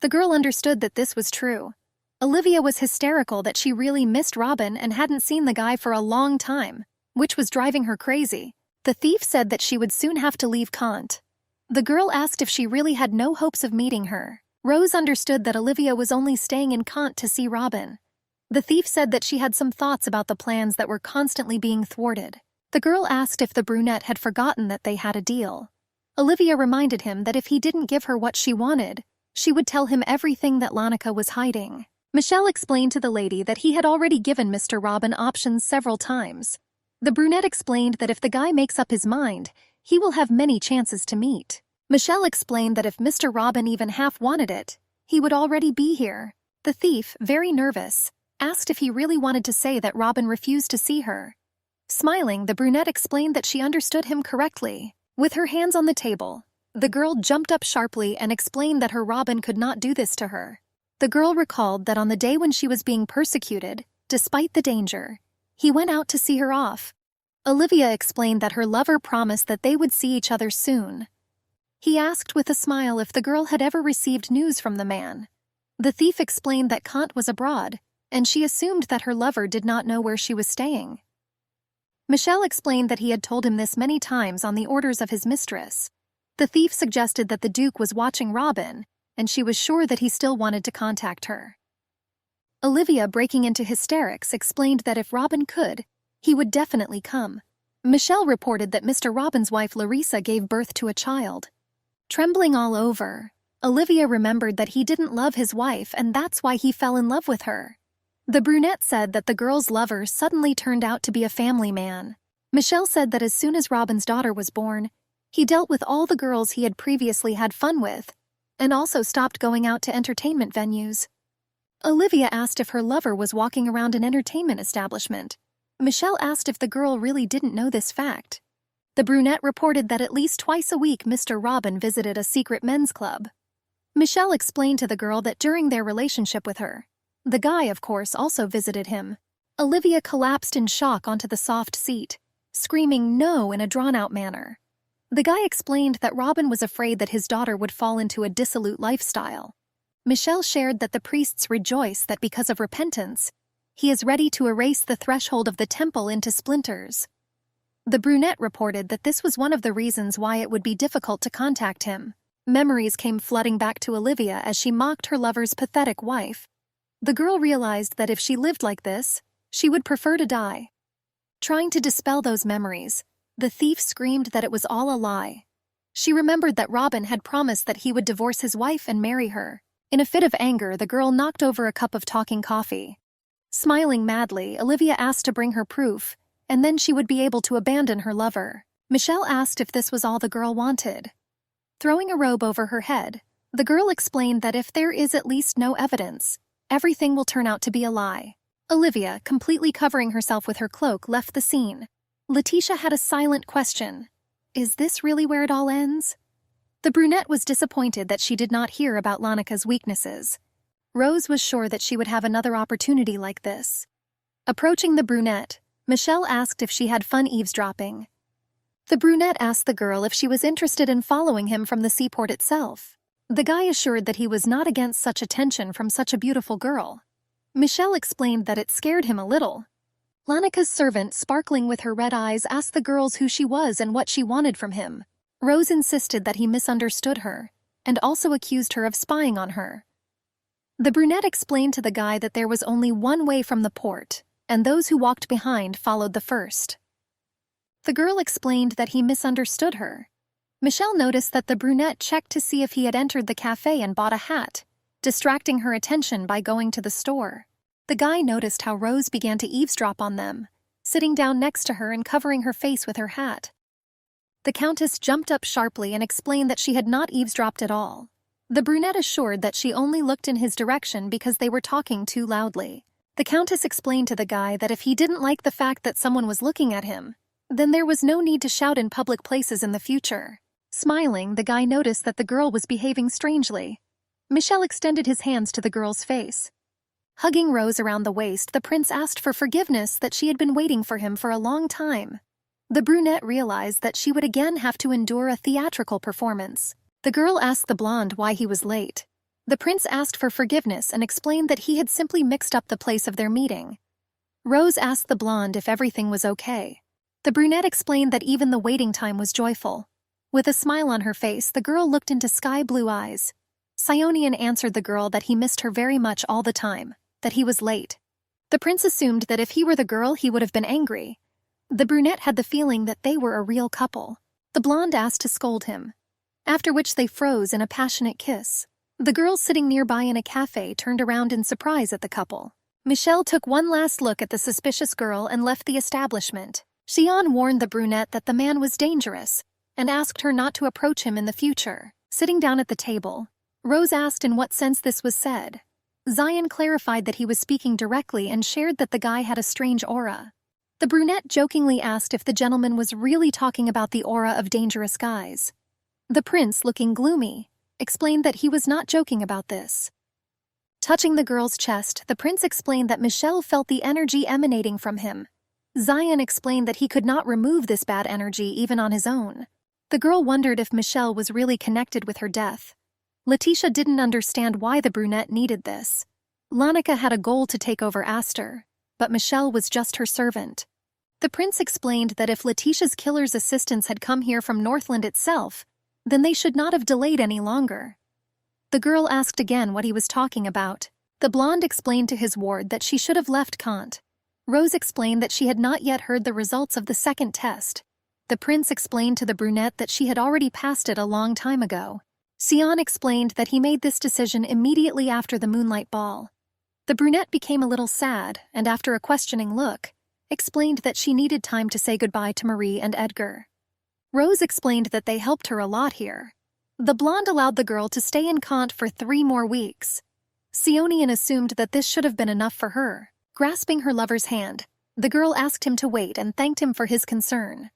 The girl understood that this was true. Olivia was hysterical that she really missed Robin and hadn't seen the guy for a long time, which was driving her crazy. The thief said that she would soon have to leave Kant. The girl asked if she really had no hopes of meeting her. Rose understood that Olivia was only staying in Kant to see Robin. The thief said that she had some thoughts about the plans that were constantly being thwarted. The girl asked if the brunette had forgotten that they had a deal. Olivia reminded him that if he didn't give her what she wanted, she would tell him everything that Lanika was hiding. Michel explained to the lady that he had already given Mr. Robin options several times. The brunette explained that if the guy makes up his mind, he will have many chances to meet. Michel explained that if Mr. Robin even half wanted it, he would already be here. The thief, very nervous, asked if he really wanted to say that Robin refused to see her. Smiling, the brunette explained that she understood him correctly. With her hands on the table, The girl jumped up sharply and explained that her Robin could not do this to her. The girl recalled that on the day when she was being persecuted, despite the danger, he went out to see her off. Olivia explained that her lover promised that they would see each other soon. He asked with a smile if the girl had ever received news from the man. The thief explained that Kant was abroad, and she assumed that her lover did not know where she was staying. Michelle explained that he had told him this many times on the orders of his mistress. The thief suggested that the Duke was watching Robin, and she was sure that he still wanted to contact her. Olivia, breaking into hysterics, explained that if Robin could, he would definitely come. Michelle reported that Mr. Robin's wife Larissa gave birth to a child. Trembling all over, Olivia remembered that he didn't love his wife and that's why he fell in love with her. The brunette said that the girl's lover suddenly turned out to be a family man. Michelle said that as soon as Robin's daughter was born, he dealt with all the girls he had previously had fun with, and also stopped going out to entertainment venues. Olivia asked if her lover was walking around an entertainment establishment. Michelle asked if the girl really didn't know this fact. The brunette reported that at least twice a week Mr. Robin visited a secret men's club. Michelle explained to the girl that during their relationship with her, the guy, of course, also visited him. Olivia collapsed in shock onto the soft seat, screaming no in a drawn-out manner. The guy explained that Robin was afraid that his daughter would fall into a dissolute lifestyle. Michelle shared that the priests rejoice that because of repentance, he is ready to erase the threshold of the temple into splinters. The brunette reported that this was one of the reasons why it would be difficult to contact him. Memories came flooding back to Olivia as she mocked her lover's pathetic wife. The girl realized that if she lived like this, she would prefer to die. Trying to dispel those memories, the thief screamed that it was all a lie. She remembered that Robin had promised that he would divorce his wife and marry her. In a fit of anger, the girl knocked over a cup of talking coffee. Smiling madly, Olivia asked to bring her proof, and then she would be able to abandon her lover. Michelle asked if this was all the girl wanted. Throwing a robe over her head, the girl explained that if there is at least no evidence, everything will turn out to be a lie. Olivia, completely covering herself with her cloak, left the scene. Letitia had a silent question. Is this really where it all ends? The brunette was disappointed that she did not hear about Lanica's weaknesses. Rose was sure that she would have another opportunity like this. Approaching the brunette, Michelle asked if she had fun eavesdropping. The brunette asked the girl if she was interested in following him from the seaport itself. The guy assured that he was not against such attention from such a beautiful girl. Michelle explained that it scared him a little. Lanica's servant, sparkling with her red eyes, asked the girls who she was and what she wanted from him. Rose insisted that he misunderstood her, and also accused her of spying on her. The brunette explained to the guy that there was only one way from the port, and those who walked behind followed the first. The girl explained that he misunderstood her. Michelle noticed that the brunette checked to see if he had entered the cafe and bought a hat, distracting her attention by going to the store. The guy noticed how Rose began to eavesdrop on them, sitting down next to her and covering her face with her hat. The Countess jumped up sharply and explained that she had not eavesdropped at all. The brunette assured that she only looked in his direction because they were talking too loudly. The Countess explained to the guy that if he didn't like the fact that someone was looking at him, then there was no need to shout in public places in the future. Smiling, the guy noticed that the girl was behaving strangely. Michelle extended his hands to the girl's face. Hugging Rose around the waist, the prince asked for forgiveness that she had been waiting for him for a long time. The brunette realized that she would again have to endure a theatrical performance. The girl asked the blonde why he was late. The prince asked for forgiveness and explained that he had simply mixed up the place of their meeting. Rose asked the blonde if everything was okay. The brunette explained that even the waiting time was joyful. With a smile on her face, the girl looked into sky-blue eyes. Sionian answered the girl that he missed her very much all the time, that he was late. The prince assumed that if he were the girl, he would have been angry. The brunette had the feeling that they were a real couple. The blonde asked to scold him, after which they froze in a passionate kiss. The girl sitting nearby in a cafe turned around in surprise at the couple. Michelle took one last look at the suspicious girl and left the establishment. Xian warned the brunette that the man was dangerous and asked her not to approach him in the future. Sitting down at the table, Rose asked in what sense this was said. Xian clarified that he was speaking directly and shared that the guy had a strange aura. The brunette jokingly asked if the gentleman was really talking about the aura of dangerous guys. The prince, looking gloomy, explained that he was not joking about this. Touching the girl's chest, the prince explained that Michelle felt the energy emanating from him. Zion explained that he could not remove this bad energy even on his own. The girl wondered if Michelle was really connected with her death. Letitia didn't understand why the brunette needed this. Lanika had a goal to take over Aster, but Michelle was just her servant. The prince explained that if Letitia's killer's assistants had come here from Northland itself, then they should not have delayed any longer. The girl asked again what he was talking about. The blonde explained to his ward that she should have left Kant. Rose explained that she had not yet heard the results of the second test. The prince explained to the brunette that she had already passed it a long time ago. Sion explained that he made this decision immediately after the moonlight ball. The brunette became a little sad, and after a questioning look, explained that she needed time to say goodbye to Marie and Edgar. Rose explained that they helped her a lot here. The blonde allowed the girl to stay in Kant for 3 more weeks. Sionian assumed that this should have been enough for her. Grasping her lover's hand, the girl asked him to wait and thanked him for his concern.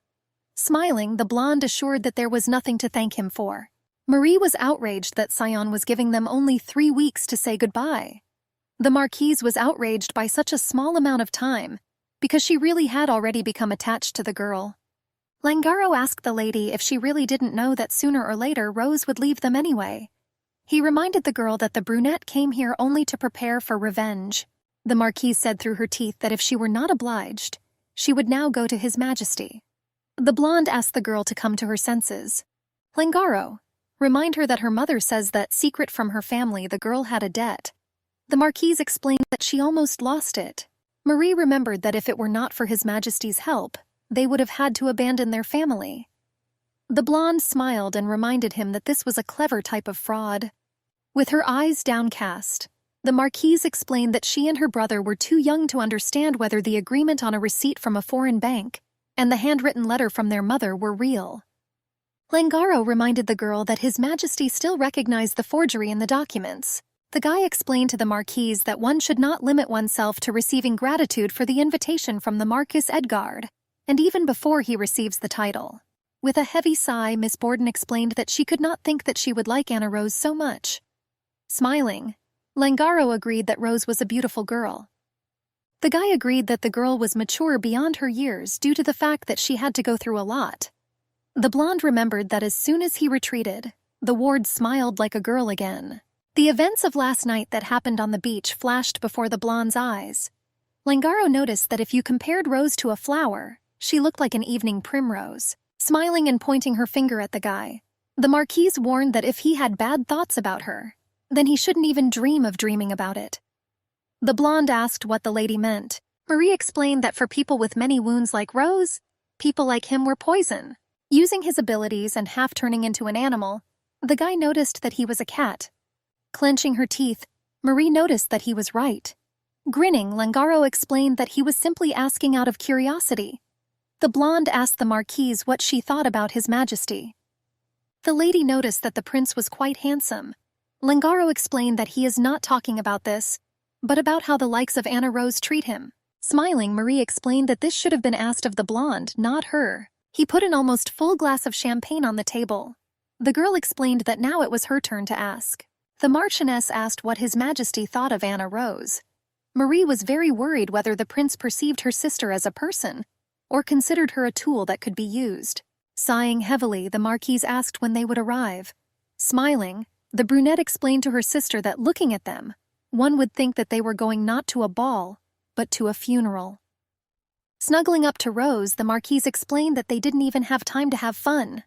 Smiling, the blonde assured that there was nothing to thank him for. Marie was outraged that Sion was giving them only 3 weeks to say goodbye. The Marquise was outraged by such a small amount of time, because she really had already become attached to the girl. Langaro asked the lady if she really didn't know that sooner or later Rose would leave them anyway. He reminded the girl that the brunette came here only to prepare for revenge. The Marquise said through her teeth that if she were not obliged, she would now go to His Majesty. The blonde asked the girl to come to her senses. Langaro, remind her that her mother says that, secret from her family, the girl had a debt. The Marquise explained that she almost lost it. Marie remembered that if it were not for His Majesty's help, they would have had to abandon their family. The blonde smiled and reminded him that this was a clever type of fraud. With her eyes downcast, the Marquise explained that she and her brother were too young to understand whether the agreement on a receipt from a foreign bank and the handwritten letter from their mother were real. Langaro reminded the girl that His Majesty still recognized the forgery in the documents. The guy explained to the Marquise that one should not limit oneself to receiving gratitude for the invitation from the Marquis Edgard, and even before he receives the title. With a heavy sigh, Miss Borden explained that she could not think that she would like Anna Rose so much. Smiling, Langaro agreed that Rose was a beautiful girl. The guy agreed that the girl was mature beyond her years due to the fact that she had to go through a lot. The blonde remembered that as soon as he retreated, the ward smiled like a girl again. The events of last night that happened on the beach flashed before the blonde's eyes. Langaro noticed that if you compared Rose to a flower, she looked like an evening primrose, smiling and pointing her finger at the guy. The Marquise warned that if he had bad thoughts about her, then he shouldn't even dream of dreaming about it. The blonde asked what the lady meant. Marie explained that for people with many wounds like Rose, people like him were poison. Using his abilities and half turning into an animal, the guy noticed that he was a cat. Clenching her teeth, Marie noticed that he was right. Grinning, Langaro explained that he was simply asking out of curiosity. The blonde asked the Marquise what she thought about His Majesty. The lady noticed that the prince was quite handsome. Langaro explained that he is not talking about this, but about how the likes of Anna Rose treat him. Smiling, Marie explained that this should have been asked of the blonde, not her. He put an almost full glass of champagne on the table. The girl explained that now it was her turn to ask. The Marchioness asked what His Majesty thought of Anna Rose. Marie was very worried whether the prince perceived her sister as a person, or considered her a tool that could be used. Sighing heavily, the Marquise asked when they would arrive. Smiling, the brunette explained to her sister that looking at them, one would think that they were going not to a ball, but to a funeral. Snuggling up to Rose, the Marquise explained that they didn't even have time to have fun.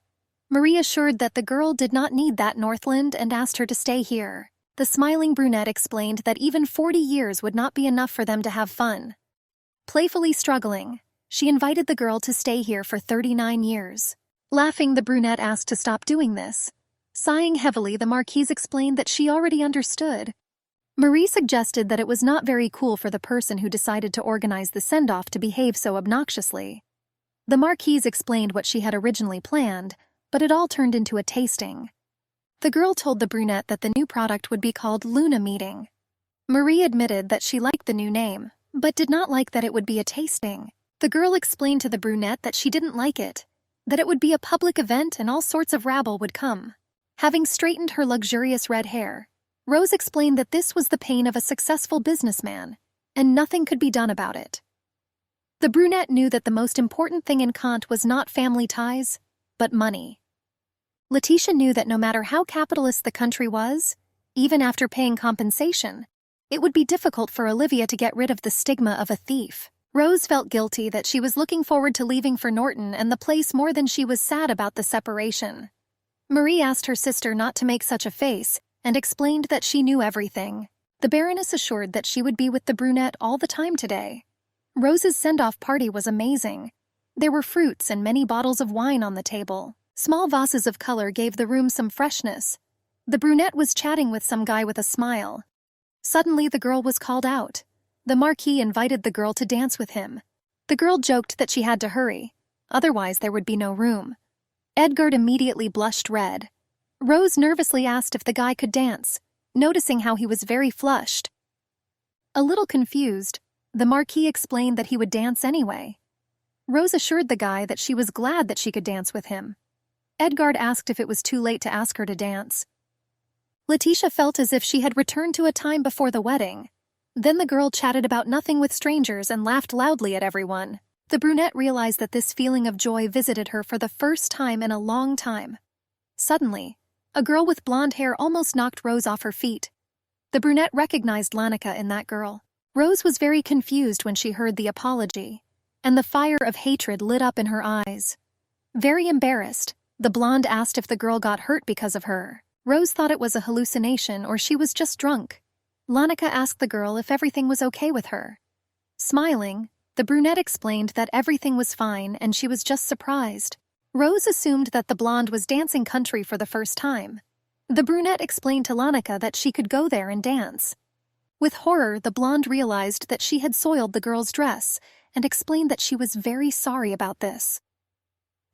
Marie assured that the girl did not need that Northland and asked her to stay here. The smiling brunette explained that even 40 years would not be enough for them to have fun. Playfully struggling, she invited the girl to stay here for 39 years. Laughing, the brunette asked to stop doing this. Sighing heavily, the Marquise explained that she already understood. Marie suggested that it was not very cool for the person who decided to organize the send-off to behave so obnoxiously. The Marquise explained what she had originally planned, but it all turned into a tasting. The girl told the brunette that the new product would be called Luna Meeting. Marie admitted that she liked the new name, but did not like that it would be a tasting. The girl explained to the brunette that she didn't like it, that it would be a public event and all sorts of rabble would come. Having straightened her luxurious red hair, Rose explained that this was the pain of a successful businessman, and nothing could be done about it. The brunette knew that the most important thing in Kant was not family ties, but money. Letitia knew that no matter how capitalist the country was, even after paying compensation, it would be difficult for Olivia to get rid of the stigma of a thief. Rose felt guilty that she was looking forward to leaving for Norton and the place more than she was sad about the separation. Marie asked her sister not to make such a face and explained that she knew everything. The Baroness assured that she would be with the brunette all the time today. Rose's send-off party was amazing. There were fruits and many bottles of wine on the table. Small vases of color gave the room some freshness. The brunette was chatting with some guy with a smile. Suddenly the girl was called out. The Marquis invited the girl to dance with him. The girl joked that she had to hurry, otherwise there would be no room. Edgard immediately blushed red. Rose nervously asked if the guy could dance, noticing how he was very flushed. A little confused, the Marquis explained that he would dance anyway. Rose assured the guy that she was glad that she could dance with him. Edgard asked if it was too late to ask her to dance. Letitia felt as if she had returned to a time before the wedding. Then the girl chatted about nothing with strangers and laughed loudly at everyone. The brunette realized that this feeling of joy visited her for the first time in a long time. Suddenly, a girl with blonde hair almost knocked Rose off her feet. The brunette recognized Lanika in that girl. Rose was very confused when she heard the apology, and the fire of hatred lit up in her eyes. Very embarrassed, the blonde asked if the girl got hurt because of her. Rose thought it was a hallucination or she was just drunk. Lanika asked the girl if everything was okay with her. Smiling, the brunette explained that everything was fine and she was just surprised. Rose assumed that the blonde was dancing country for the first time. The brunette explained to Lanika that she could go there and dance. With horror, the blonde realized that she had soiled the girl's dress and explained that she was very sorry about this.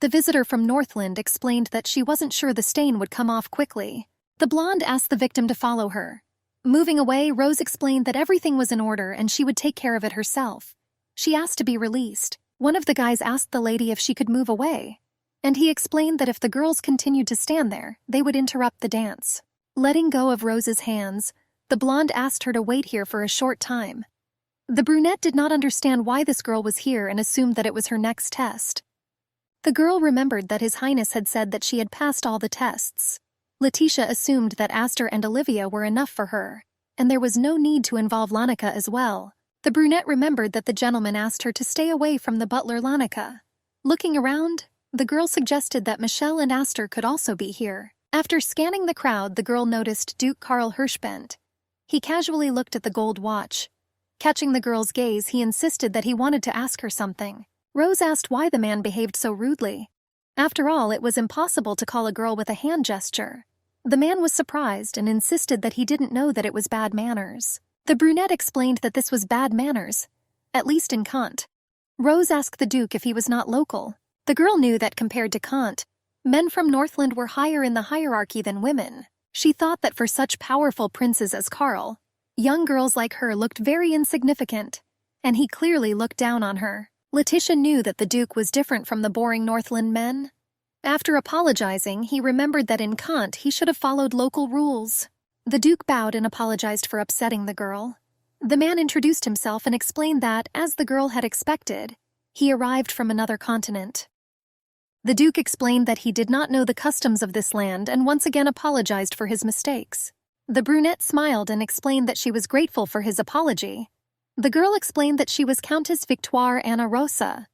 The visitor from Northland explained that she wasn't sure the stain would come off quickly. The blonde asked the victim to follow her. Moving away, Rose explained that everything was in order and she would take care of it herself. She asked to be released. One of the guys asked the lady if she could move away, and he explained that if the girls continued to stand there, they would interrupt the dance. Letting go of Rose's hands, the blonde asked her to wait here for a short time. The brunette did not understand why this girl was here and assumed that it was her next test. The girl remembered that His Highness had said that she had passed all the tests. Letitia assumed that Aster and Olivia were enough for her, and there was no need to involve Lanika as well. The brunette remembered that the gentleman asked her to stay away from the butler Lanika. Looking around, the girl suggested that Michelle and Aster could also be here. After scanning the crowd, the girl noticed Duke Karl Hirschbent. He casually looked at the gold watch. Catching the girl's gaze, he insisted that he wanted to ask her something. Rose asked why the man behaved so rudely. After all, it was impossible to call a girl with a hand gesture. The man was surprised and insisted that he didn't know that it was bad manners. The brunette explained that this was bad manners, at least in Kant. Rose asked the Duke if he was not local. The girl knew that compared to Kant, men from Northland were higher in the hierarchy than women. She thought that for such powerful princes as Karl, young girls like her looked very insignificant, and he clearly looked down on her. Letitia knew that the Duke was different from the boring Northland men. After apologizing, he remembered that in Kant he should have followed local rules. The Duke bowed and apologized for upsetting the girl. The man introduced himself and explained that, as the girl had expected, he arrived from another continent. The Duke explained that he did not know the customs of this land and once again apologized for his mistakes. The brunette smiled and explained that she was grateful for his apology. The girl explained that she was Countess Victoire Anna Rosa.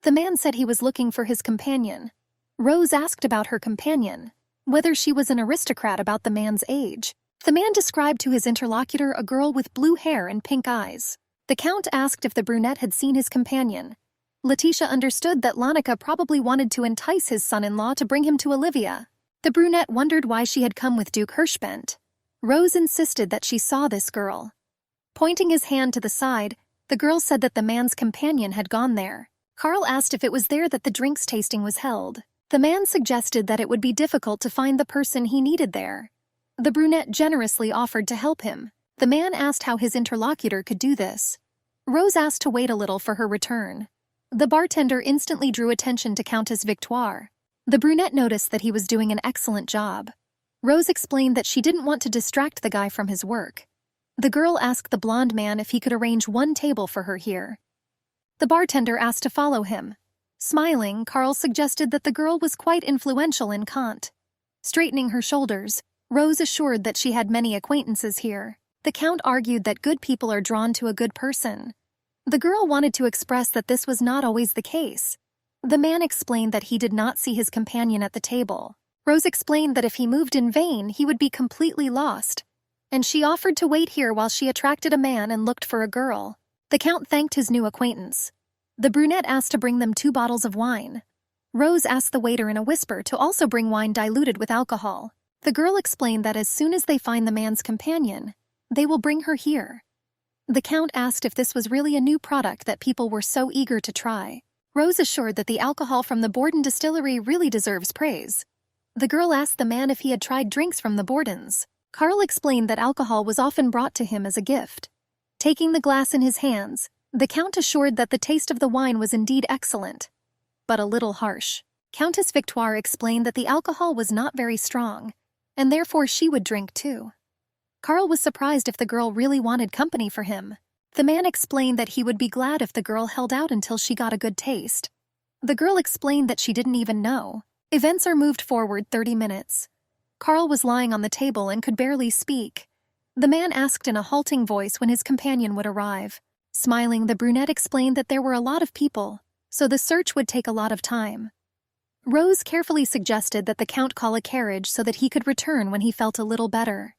The man said he was looking for his companion. Rose asked about her companion, whether she was an aristocrat about the man's age. The man described to his interlocutor a girl with blue hair and pink eyes. The Count asked if the brunette had seen his companion. Letitia understood that Lanika probably wanted to entice his son-in-law to bring him to Olivia. The brunette wondered why she had come with Duke Hirschbent. Rose insisted that she saw this girl. Pointing his hand to the side, the girl said that the man's companion had gone there. Karl asked if it was there that the drinks tasting was held. The man suggested that it would be difficult to find the person he needed there. The brunette generously offered to help him. The man asked how his interlocutor could do this. Rose asked to wait a little for her return. The bartender instantly drew attention to Countess Victoire. The brunette noticed that he was doing an excellent job. Rose explained that she didn't want to distract the guy from his work. The girl asked the blonde man if he could arrange one table for her here. The bartender asked to follow him. Smiling, Carl suggested that the girl was quite influential in Kant. Straightening her shoulders, Rose assured that she had many acquaintances here. The Count argued that good people are drawn to a good person. The girl wanted to express that this was not always the case. The man explained that he did not see his companion at the table. Rose explained that if he moved in vain, he would be completely lost, and she offered to wait here while she attracted a man and looked for a girl. The Count thanked his new acquaintance. The brunette asked to bring them 2 bottles of wine. Rose asked the waiter in a whisper to also bring wine diluted with alcohol. The girl explained that as soon as they find the man's companion, they will bring her here. The Count asked if this was really a new product that people were so eager to try. Rose assured that the alcohol from the Borden distillery really deserves praise. The girl asked the man if he had tried drinks from the Bordens. Carl explained that alcohol was often brought to him as a gift. Taking the glass in his hands, the Count assured that the taste of the wine was indeed excellent, but a little harsh. Countess Victoire explained that the alcohol was not very strong, and therefore she would drink too. Carl was surprised if the girl really wanted company for him. The man explained that he would be glad if the girl held out until she got a good taste. The girl explained that she didn't even know. Events are moved forward 30 minutes. Carl was lying on the table and could barely speak. The man asked in a halting voice when his companion would arrive. Smiling, the brunette explained that there were a lot of people, so the search would take a lot of time. Rose carefully suggested that the Count call a carriage so that he could return when he felt a little better.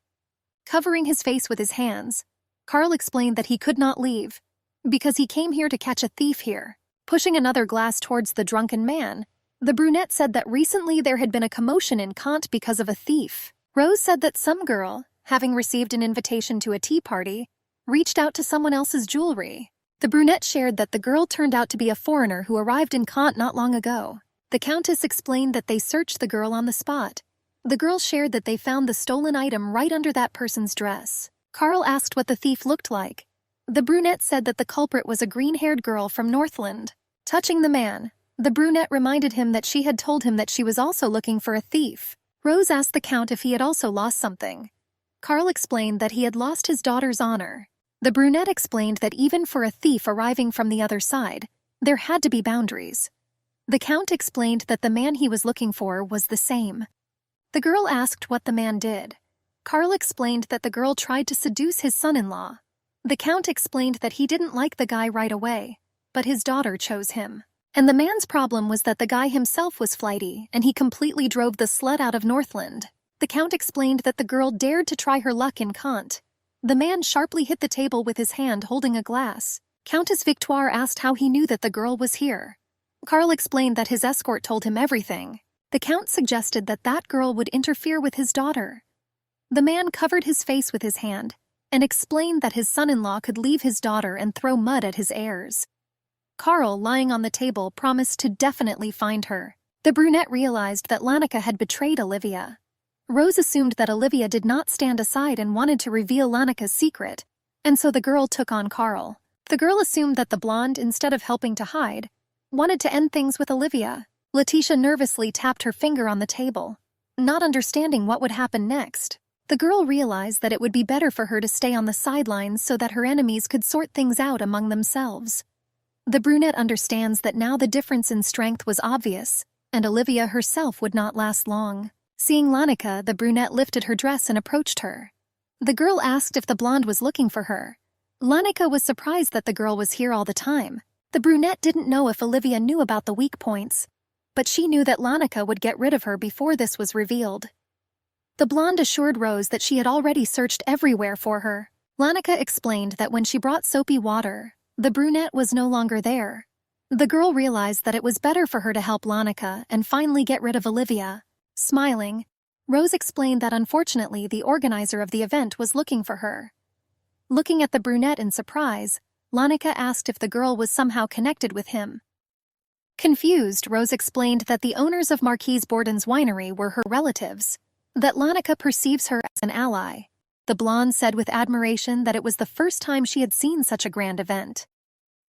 Covering his face with his hands, Carl explained that he could not leave, because he came here to catch a thief here. Pushing another glass towards the drunken man, the brunette said that recently there had been a commotion in Kant because of a thief. Rose said that some girl, having received an invitation to a tea party, reached out to someone else's jewelry. The brunette shared that the girl turned out to be a foreigner who arrived in Kant not long ago. The Countess explained that they searched the girl on the spot. The girl shared that they found the stolen item right under that person's dress. Carl asked what the thief looked like. The brunette said that the culprit was a green-haired girl from Northland. Touching the man, the brunette reminded him that she had told him that she was also looking for a thief. Rose asked the Count if he had also lost something. Carl explained that he had lost his daughter's honor. The brunette explained that even for a thief arriving from the other side, there had to be boundaries. The Count explained that the man he was looking for was the same. The girl asked what the man did. Carl explained that the girl tried to seduce his son-in-law. The Count explained that he didn't like the guy right away, but his daughter chose him. And the man's problem was that the guy himself was flighty, and he completely drove the slut out of Northland. The Count explained that the girl dared to try her luck in Kant. The man sharply hit the table with his hand holding a glass. Countess Victoire asked how he knew that the girl was here. Carl explained that his escort told him everything. The Count suggested that that girl would interfere with his daughter. The man covered his face with his hand and explained that his son-in-law could leave his daughter and throw mud at his heirs. Carl, lying on the table, promised to definitely find her. The brunette realized that Lannika had betrayed Olivia. Rose assumed that Olivia did not stand aside and wanted to reveal Lannika's secret, and so the girl took on Carl. The girl assumed that the blonde, instead of helping to hide, wanted to end things with Olivia. Letitia nervously tapped her finger on the table, not understanding what would happen next. The girl realized that it would be better for her to stay on the sidelines so that her enemies could sort things out among themselves. The brunette understands that now the difference in strength was obvious, and Olivia herself would not last long. Seeing Lannika, the brunette lifted her dress and approached her. The girl asked if the blonde was looking for her. Lannika was surprised that the girl was here all the time. The brunette didn't know if Olivia knew about the weak points, but she knew that Lannika would get rid of her before this was revealed. The blonde assured Rose that she had already searched everywhere for her. Lannika explained that when she brought soapy water, the brunette was no longer there. The girl realized that it was better for her to help Lannika and finally get rid of Olivia. Smiling, Rose explained that unfortunately the organizer of the event was looking for her. Looking at the brunette in surprise, Lannika asked if the girl was somehow connected with him. Confused, Rose explained that the owners of Marquise Borden's winery were her relatives, that Lannika perceives her as an ally. The blonde said with admiration that it was the first time she had seen such a grand event.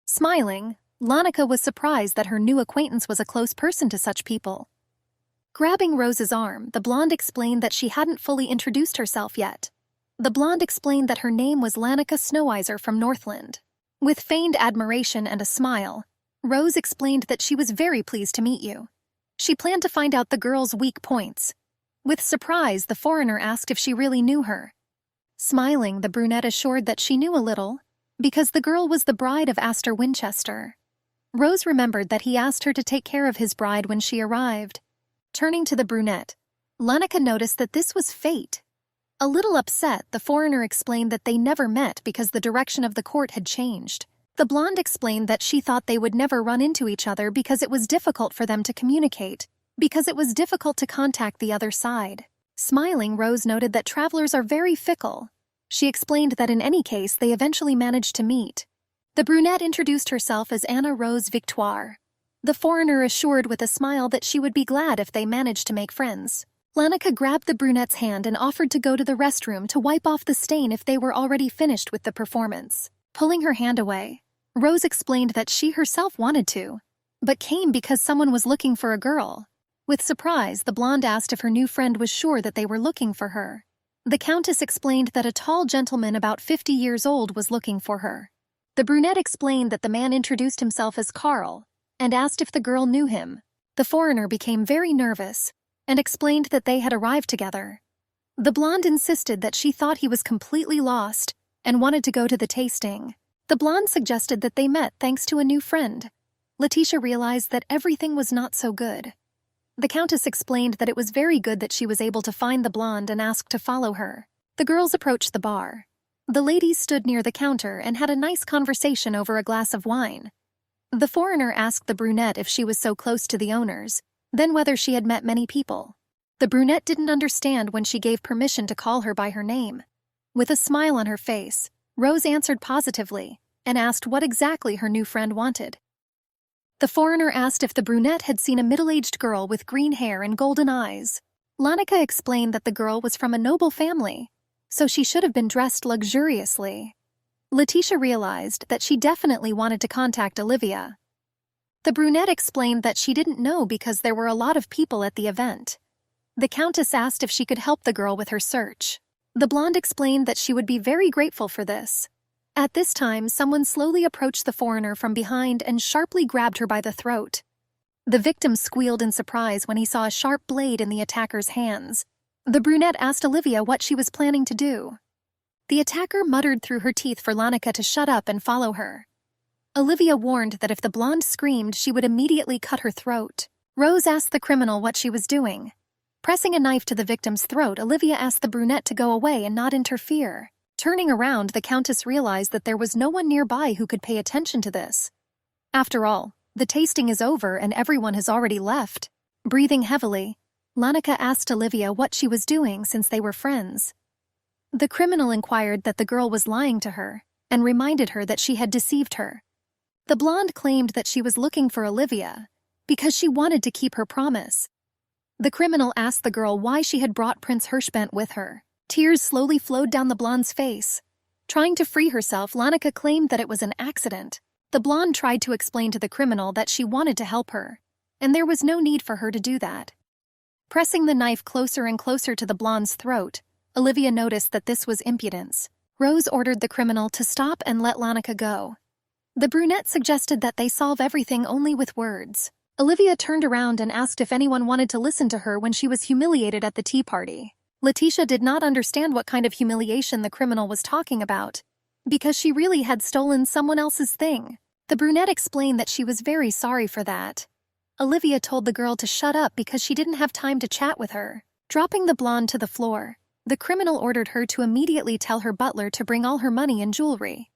Smiling, Lanika was surprised that her new acquaintance was a close person to such people. Grabbing Rose's arm, the blonde explained that she hadn't fully introduced herself yet. The blonde explained that her name was Lanika Snoweyser from Northland. With feigned admiration and a smile, Rose explained that she was very pleased to meet you. She planned to find out the girl's weak points. With surprise, the foreigner asked if she really knew her. Smiling, the brunette assured that she knew a little, because the girl was the bride of Astor Winchester. Rose remembered that he asked her to take care of his bride when she arrived. Turning to the brunette, Lanika noticed that this was fate. A little upset, the foreigner explained that they never met because the direction of the court had changed. The blonde explained that she thought they would never run into each other because it was difficult for them to communicate, because it was difficult to contact the other side. Smiling, Rose noted that travelers are very fickle. She explained that in any case, they eventually managed to meet. The brunette introduced herself as Anna Rose Victoire. The foreigner assured with a smile that she would be glad if they managed to make friends. Lanika grabbed the brunette's hand and offered to go to the restroom to wipe off the stain if they were already finished with the performance. Pulling her hand away, Rose explained that she herself wanted to, but came because someone was looking for a girl. With surprise, the blonde asked if her new friend was sure that they were looking for her. The countess explained that a tall gentleman about 50 years old was looking for her. The brunette explained that the man introduced himself as Carl and asked if the girl knew him. The foreigner became very nervous and explained that they had arrived together. The blonde insisted that she thought he was completely lost and wanted to go to the tasting. The blonde suggested that they met thanks to a new friend. Letitia realized that everything was not so good. The countess explained that it was very good that she was able to find the blonde and asked to follow her. The girls approached the bar. The ladies stood near the counter and had a nice conversation over a glass of wine. The foreigner asked the brunette if she was so close to the owners, then whether she had met many people. The brunette didn't understand when she gave permission to call her by her name. With a smile on her face, Rose answered positively and asked what exactly her new friend wanted. The foreigner asked if the brunette had seen a middle-aged girl with green hair and golden eyes. Lanika explained that the girl was from a noble family, so she should have been dressed luxuriously. Letitia realized that she definitely wanted to contact Olivia. The brunette explained that she didn't know because there were a lot of people at the event. The countess asked if she could help the girl with her search. The blonde explained that she would be very grateful for this. At this time, someone slowly approached the foreigner from behind and sharply grabbed her by the throat. The victim squealed in surprise when he saw a sharp blade in the attacker's hands. The brunette asked Olivia what she was planning to do. The attacker muttered through her teeth for Lanika to shut up and follow her. Olivia warned that if the blonde screamed, she would immediately cut her throat. Rose asked the criminal what she was doing. Pressing a knife to the victim's throat, Olivia asked the brunette to go away and not interfere. Turning around, the countess realized that there was no one nearby who could pay attention to this. After all, the tasting is over and everyone has already left. Breathing heavily, Lanika asked Olivia what she was doing since they were friends. The criminal inquired that the girl was lying to her and reminded her that she had deceived her. The blonde claimed that she was looking for Olivia because she wanted to keep her promise. The criminal asked the girl why she had brought Prince Hirschbent with her. Tears slowly flowed down the blonde's face. Trying to free herself, Lanika claimed that it was an accident. The blonde tried to explain to the criminal that she wanted to help her, and there was no need for her to do that. Pressing the knife closer and closer to the blonde's throat, Olivia noticed that this was impudence. Rose ordered the criminal to stop and let Lanika go. The brunette suggested that they solve everything only with words. Olivia turned around and asked if anyone wanted to listen to her when she was humiliated at the tea party. Letitia did not understand what kind of humiliation the criminal was talking about, because she really had stolen someone else's thing. The brunette explained that she was very sorry for that. Olivia told the girl to shut up because she didn't have time to chat with her. Dropping the blonde to the floor, the criminal ordered her to immediately tell her butler to bring all her money and jewelry.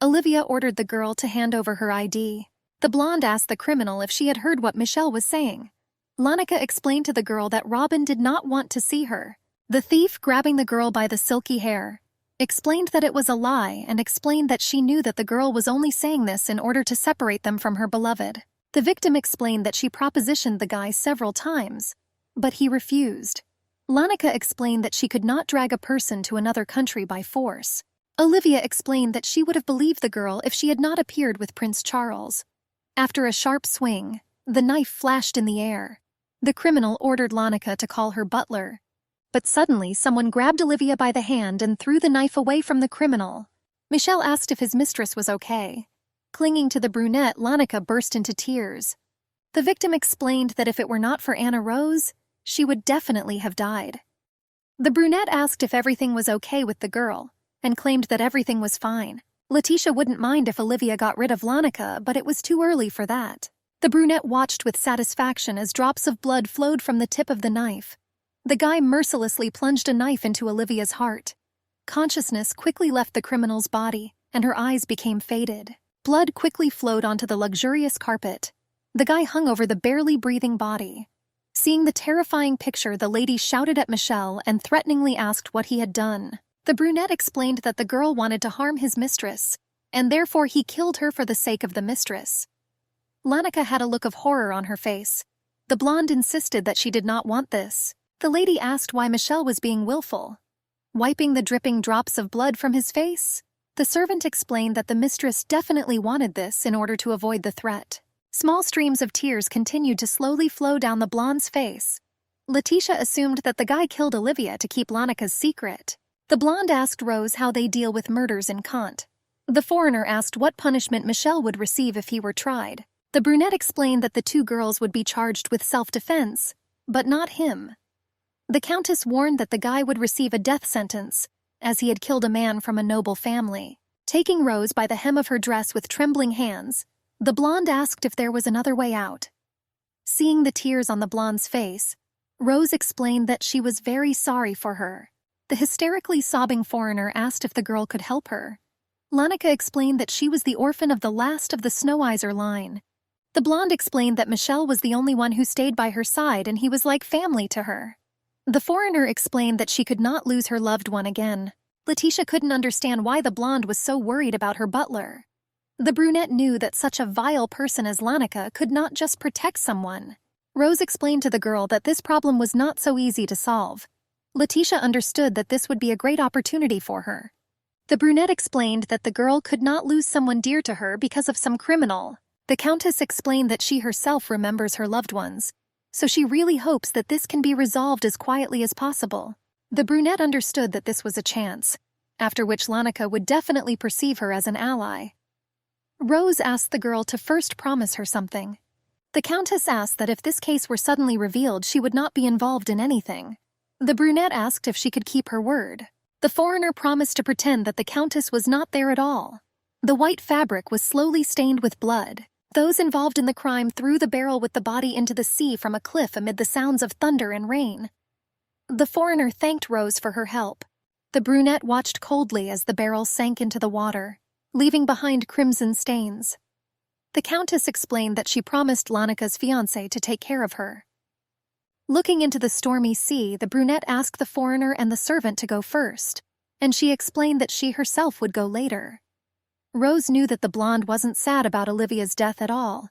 Olivia ordered the girl to hand over her ID. The blonde asked the criminal if she had heard what Michelle was saying. Lanika explained to the girl that Robin did not want to see her. The thief, grabbing the girl by the silky hair, explained that it was a lie and explained that she knew that the girl was only saying this in order to separate them from her beloved. The victim explained that she propositioned the guy several times, but he refused. Lanika explained that she could not drag a person to another country by force. Olivia explained that she would have believed the girl if she had not appeared with Prince Charles. After a sharp swing, the knife flashed in the air. The criminal ordered Lanika to call her butler. But suddenly someone grabbed Olivia by the hand and threw the knife away from the criminal. Michel asked if his mistress was okay. Clinging to the brunette, Lanika burst into tears. The victim explained that if it were not for Anna Rose, she would definitely have died. The brunette asked if everything was okay with the girl, and claimed that everything was fine. Letitia wouldn't mind if Olivia got rid of Lanika, but it was too early for that. The brunette watched with satisfaction as drops of blood flowed from the tip of the knife. The guy mercilessly plunged a knife into Olivia's heart. Consciousness quickly left the criminal's body, and her eyes became faded. Blood quickly flowed onto the luxurious carpet. The guy hung over the barely breathing body. Seeing the terrifying picture, the lady shouted at Michel and threateningly asked what he had done. The brunette explained that the girl wanted to harm his mistress, and therefore he killed her for the sake of the mistress. Lanika had a look of horror on her face. The blonde insisted that she did not want this. The lady asked why Michel was being willful. Wiping the dripping drops of blood from his face, the servant explained that the mistress definitely wanted this in order to avoid the threat. Small streams of tears continued to slowly flow down the blonde's face. Letitia assumed that the guy killed Olivia to keep Lanika's secret. The blonde asked Rose how they deal with murders in Kant. The foreigner asked what punishment Michel would receive if he were tried. The brunette explained that the two girls would be charged with self-defense, but not him. The countess warned that the guy would receive a death sentence, as he had killed a man from a noble family. Taking Rose by the hem of her dress with trembling hands, the blonde asked if there was another way out. Seeing the tears on the blonde's face, Rose explained that she was very sorry for her. The hysterically sobbing foreigner asked if the girl could help her. Lanika explained that she was the orphan of the last of the Snowiser line. The blonde explained that Michel was the only one who stayed by her side and he was like family to her. The foreigner explained that she could not lose her loved one again. Letitia couldn't understand why the blonde was so worried about her butler. The brunette knew that such a vile person as Lanika could not just protect someone. Rose explained to the girl that this problem was not so easy to solve. Letitia understood that this would be a great opportunity for her. The brunette explained that the girl could not lose someone dear to her because of some criminal. The countess explained that she herself remembers her loved ones, so she really hopes that this can be resolved as quietly as possible. The brunette understood that this was a chance, after which Lanika would definitely perceive her as an ally. Rose asked the girl to first promise her something. The countess asked that if this case were suddenly revealed, she would not be involved in anything. The brunette asked if she could keep her word. The foreigner promised to pretend that the countess was not there at all. The white fabric was slowly stained with blood. Those involved in the crime threw the barrel with the body into the sea from a cliff amid the sounds of thunder and rain. The foreigner thanked Rose for her help. The brunette watched coldly as the barrel sank into the water, leaving behind crimson stains. The countess explained that she promised Lanika's fiancé to take care of her. Looking into the stormy sea, the brunette asked the foreigner and the servant to go first, and she explained that she herself would go later. Rose knew that the blonde wasn't sad about Olivia's death at all.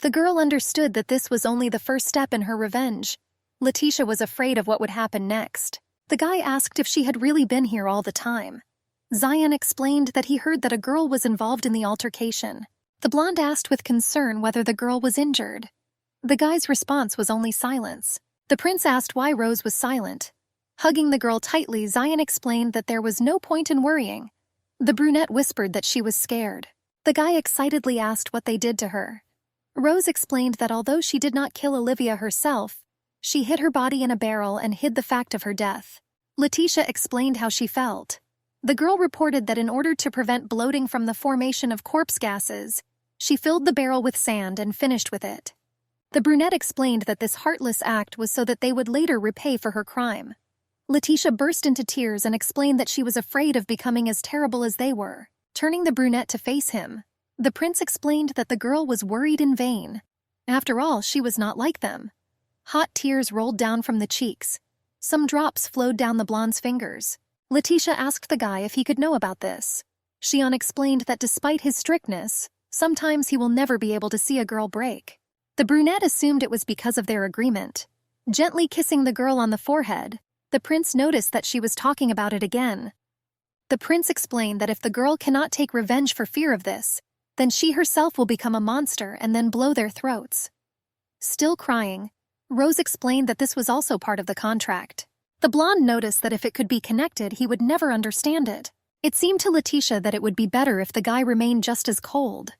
The girl understood that this was only the first step in her revenge. Letitia was afraid of what would happen next. The guy asked if she had really been here all the time. Zion explained that he heard that a girl was involved in the altercation. The blonde asked with concern whether the girl was injured. The guy's response was only silence. The prince asked why Rose was silent. Hugging the girl tightly, Zion explained that there was no point in worrying. The brunette whispered that she was scared. The guy excitedly asked what they did to her. Rose explained that although she did not kill Olivia herself, she hid her body in a barrel and hid the fact of her death. Letitia explained how she felt. The girl reported that in order to prevent bloating from the formation of corpse gases, she filled the barrel with sand and finished with it. The brunette explained that this heartless act was so that they would later repay for her crime. Letitia burst into tears and explained that she was afraid of becoming as terrible as they were. Turning the brunette to face him, the prince explained that the girl was worried in vain. After all, she was not like them. Hot tears rolled down from the cheeks. Some drops flowed down the blonde's fingers. Letitia asked the guy if he could know about this. Xian explained that despite his strictness, sometimes he will never be able to see a girl break. The brunette assumed it was because of their agreement. Gently kissing the girl on the forehead, the prince noticed that she was talking about it again. The prince explained that if the girl cannot take revenge for fear of this, Then she herself will become a monster and then blow their throats. Still crying, Rose explained that this was also part of the contract. The blonde noticed that if it could be connected, he would never understand it. It seemed to Letitia that it would be better if the guy remained just as cold.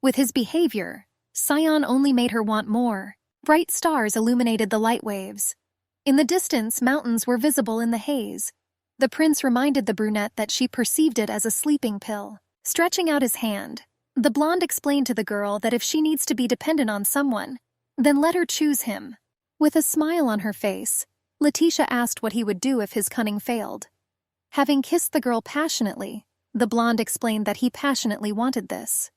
With his behavior, Sion only made her want more. Bright stars illuminated the light waves. In the distance, mountains were visible in the haze. The prince reminded the brunette that she perceived it as a sleeping pill. Stretching out his hand, the blonde explained to the girl that if she needs to be dependent on someone, then let her choose him. With a smile on her face, Letitia asked what he would do if his cunning failed. Having kissed the girl passionately, the blonde explained that he passionately wanted this.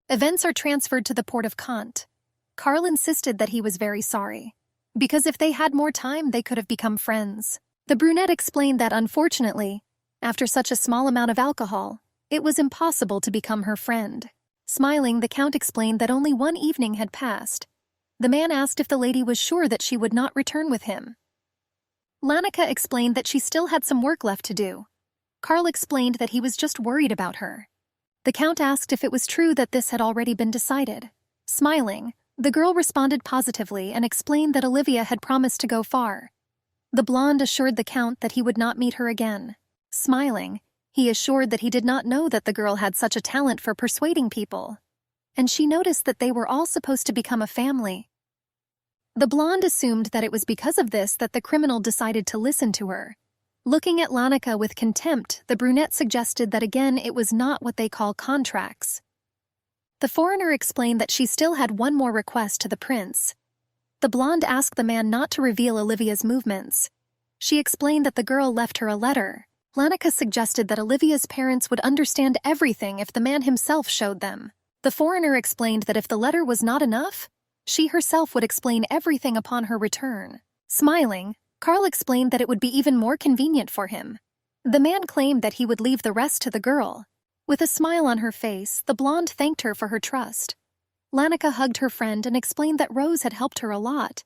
Events are transferred to the port of Kant. Carl insisted that he was very sorry, because if they had more time, they could have become friends. The brunette explained that unfortunately, after such a small amount of alcohol, it was impossible to become her friend. Smiling, the count explained that only one evening had passed. The man asked if the lady was sure that she would not return with him. Lanika explained that she still had some work left to do. Carl explained that he was just worried about her. The count asked if it was true that this had already been decided. Smiling, the girl responded positively and explained that Olivia had promised to go far. The blonde assured the count that he would not meet her again. Smiling, he assured that he did not know that the girl had such a talent for persuading people. And she noticed that they were all supposed to become a family. The blonde assumed that it was because of this that the criminal decided to listen to her. Looking at Lanika with contempt, the brunette suggested that again it was not what they call contracts. The foreigner explained that she still had one more request to the prince. The blonde asked the man not to reveal Olivia's movements. She explained that the girl left her a letter. Lanika suggested that Olivia's parents would understand everything if the man himself showed them. The foreigner explained that if the letter was not enough, she herself would explain everything upon her return. Smiling, Carl explained that it would be even more convenient for him. The man claimed that he would leave the rest to the girl. With a smile on her face, the blonde thanked her for her trust. Lanika hugged her friend and explained that Rose had helped her a lot.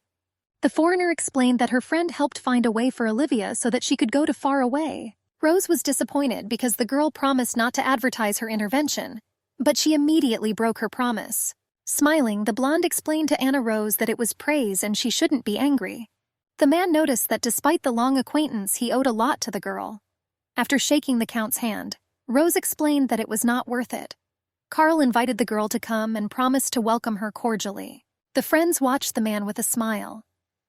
The foreigner explained that her friend helped find a way for Olivia so that she could go to far away. Rose was disappointed because the girl promised not to advertise her intervention, but she immediately broke her promise. Smiling, the blonde explained to Anna Rose that it was praise and she shouldn't be angry. The man noticed that despite the long acquaintance, he owed a lot to the girl. After shaking the count's hand, Rose explained that it was not worth it. Carl invited the girl to come and promised to welcome her cordially. The friends watched the man with a smile.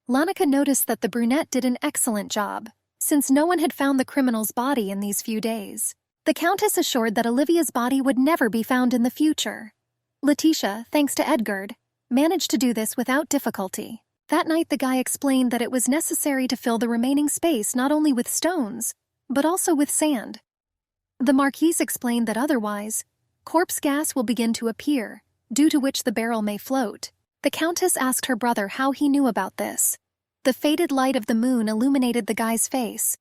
Lanika noticed that the brunette did an excellent job, since no one had found the criminal's body in these few days. The countess assured that Olivia's body would never be found in the future. Letitia, thanks to Edgard, managed to do this without difficulty. That night the guy explained that it was necessary to fill the remaining space not only with stones, but also with sand. The Marquise explained that otherwise, corpse gas will begin to appear, due to which the barrel may float. The countess asked her brother how he knew about this. The faded light of the moon illuminated the guy's face.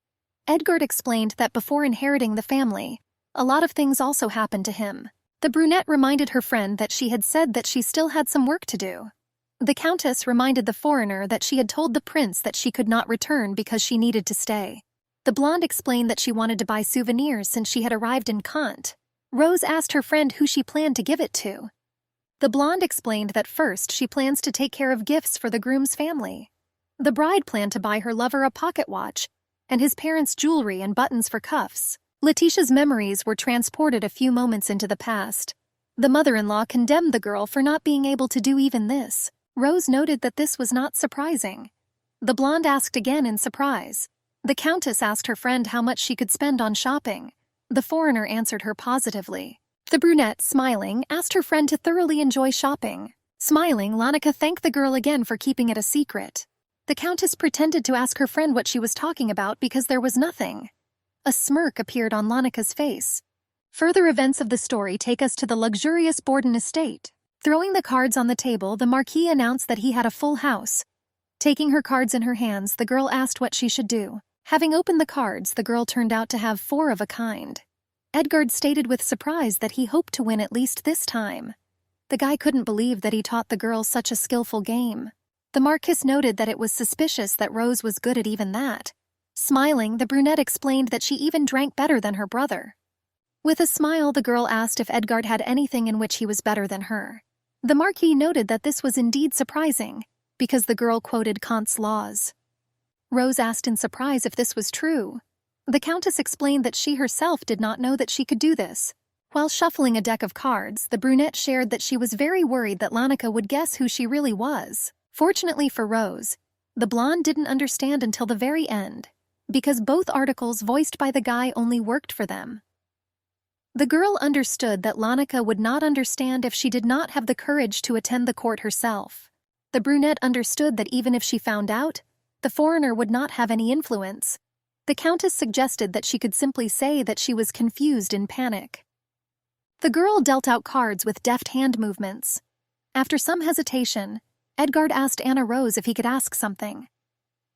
Edgard explained that before inheriting the family, a lot of things also happened to him. The brunette reminded her friend that she had said that she still had some work to do. The countess reminded the foreigner that she had told the prince that she could not return because she needed to stay. The blonde explained that she wanted to buy souvenirs since she had arrived in Kant. Rose asked her friend who she planned to give it to. The blonde explained that first she plans to take care of gifts for the groom's family. The bride planned to buy her lover a pocket watch, and his parents' jewelry and buttons for cuffs. Letitia's memories were transported a few moments into the past. The mother-in-law condemned the girl for not being able to do even this. Rose noted that this was not surprising. The blonde asked again in surprise. The countess asked her friend how much she could spend on shopping. The foreigner answered her positively. The brunette, smiling, asked her friend to thoroughly enjoy shopping. Smiling, Lanika thanked the girl again for keeping it a secret. The countess pretended to ask her friend what she was talking about because there was nothing. A smirk appeared on Lanika's face. Further events of the story take us to the luxurious Borden estate. Throwing the cards on the table, the Marquis announced that he had a full house. Taking her cards in her hands, the girl asked what she should do. Having opened the cards, the girl turned out to have 4 of a kind. Edgard stated with surprise that he hoped to win at least this time. The guy couldn't believe that he taught the girl such a skillful game. The Marquis noted that it was suspicious that Rose was good at even that. Smiling, the brunette explained that she even drank better than her brother. With a smile, the girl asked if Edgard had anything in which he was better than her. The Marquis noted that this was indeed surprising, because the girl quoted Kant's laws. Rose asked in surprise if this was true. The Countess explained that she herself did not know that she could do this. While shuffling a deck of cards, the brunette shared that she was very worried that Lanika would guess who she really was. Fortunately for Rose, the blonde didn't understand until the very end, because both articles voiced by the guy only worked for them. The girl understood that Lanika would not understand if she did not have the courage to attend the court herself. The brunette understood that even if she found out, the foreigner would not have any influence. The Countess suggested that she could simply say that she was confused in panic. The girl dealt out cards with deft hand movements. After some hesitation, Edgard asked Anna Rose if he could ask something.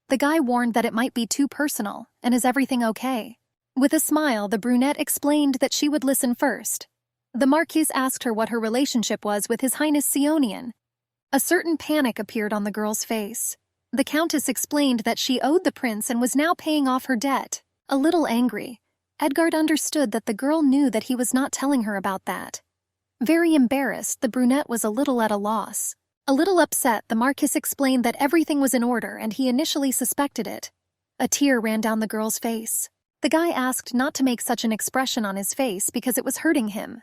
The guy warned that it might be too personal, and is everything okay? With a smile, the brunette explained that she would listen first. The Marquise asked her what her relationship was with His Highness Sionian. A certain panic appeared on the girl's face. The Countess explained that she owed the prince and was now paying off her debt. A little angry, Edgard understood that the girl knew that he was not telling her about that. Very embarrassed, the brunette was a little at a loss. A little upset, the Marquis explained that everything was in order and he initially suspected it. A tear ran down the girl's face. The guy asked not to make such an expression on his face because it was hurting him.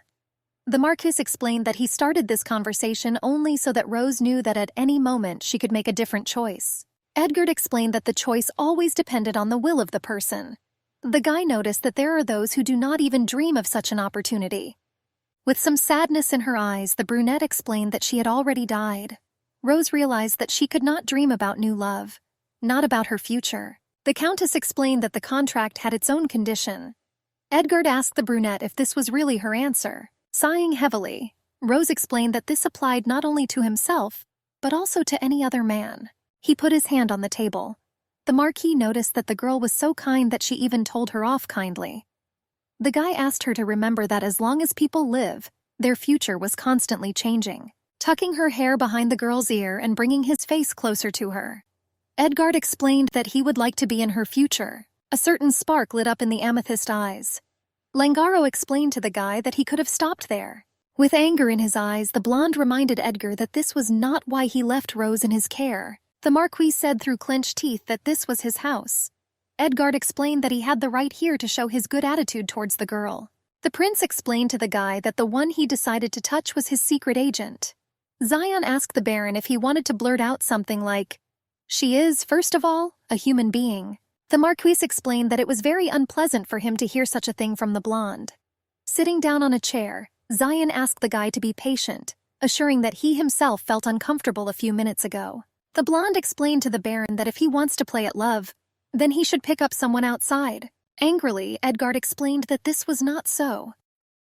The Marquis explained that he started this conversation only so that Rose knew that at any moment she could make a different choice. Edgard explained that the choice always depended on the will of the person. The guy noticed that there are those who do not even dream of such an opportunity. With some sadness in her eyes, the brunette explained that she had already died. Rose realized that she could not dream about new love, not about her future. The Countess explained that the contract had its own condition. Edgard asked the brunette if this was really her answer. Sighing heavily, Rose explained that this applied not only to himself, but also to any other man. He put his hand on the table. The Marquis noticed that the girl was so kind that she even told her off kindly. The guy asked her to remember that as long as people live, their future was constantly changing. Tucking her hair behind the girl's ear and bringing his face closer to her, Edgard explained that he would like to be in her future. A certain spark lit up in the amethyst eyes. Langaro explained to the guy that he could have stopped there. With anger in his eyes, the blonde reminded Edgar that this was not why he left Rose in his care. The Marquis said through clenched teeth that this was his house. Edgard explained that he had the right here to show his good attitude towards the girl. The prince explained to the guy that the one he decided to touch was his secret agent. Zion asked the Baron if he wanted to blurt out something like, "She is, first of all, a human being." The Marquis explained that it was very unpleasant for him to hear such a thing from the blonde. Sitting down on a chair, Zion asked the guy to be patient, assuring that he himself felt uncomfortable a few minutes ago. The blonde explained to the Baron that if he wants to play at love, then he should pick up someone outside. Angrily, Edgard explained that this was not so.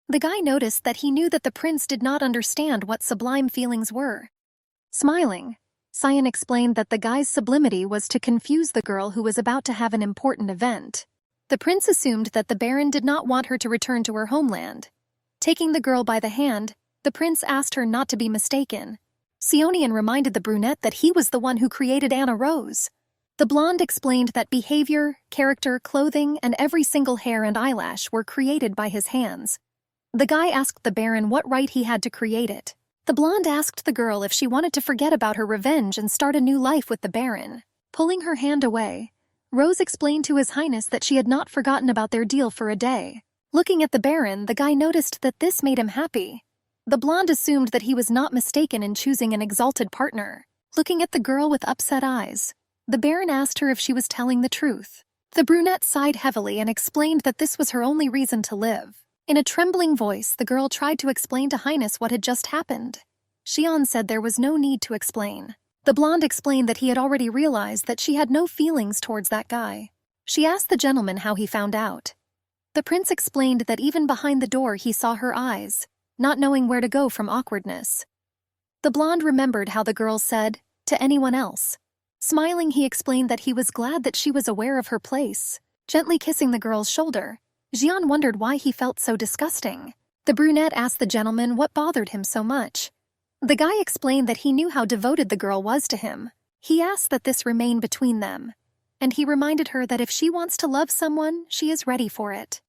The guy noticed that he knew that the prince did not understand what sublime feelings were. Smiling, Zion explained that the guy's sublimity was to confuse the girl who was about to have an important event. The prince assumed that the Baron did not want her to return to her homeland. Taking the girl by the hand, the prince asked her not to be mistaken. Sionian reminded the brunette that he was the one who created Anna Rose. The blonde explained that behavior, character, clothing, and every single hair and eyelash were created by his hands. The guy asked the Baron what right he had to create it. The blonde asked the girl if she wanted to forget about her revenge and start a new life with the Baron. Pulling her hand away, Rose explained to His Highness that she had not forgotten about their deal for a day. Looking at the Baron, the guy noticed that this made him happy. The blonde assumed that he was not mistaken in choosing an exalted partner. Looking at the girl with upset eyes, the Baron asked her if she was telling the truth. The brunette sighed heavily and explained that this was her only reason to live. In a trembling voice, the girl tried to explain to Highness what had just happened. Xian said there was no need to explain. The blonde explained that he had already realized that she had no feelings towards that guy. She asked the gentleman how he found out. The prince explained that even behind the door he saw her eyes, not knowing where to go from awkwardness. The blonde remembered how the girl said, "To anyone else." Smiling, he explained that he was glad that she was aware of her place. Gently kissing the girl's shoulder, Xian wondered why he felt so disgusting. The brunette asked the gentleman what bothered him so much. The guy explained that he knew how devoted the girl was to him. He asked that this remain between them, and he reminded her that if she wants to love someone, she is ready for it.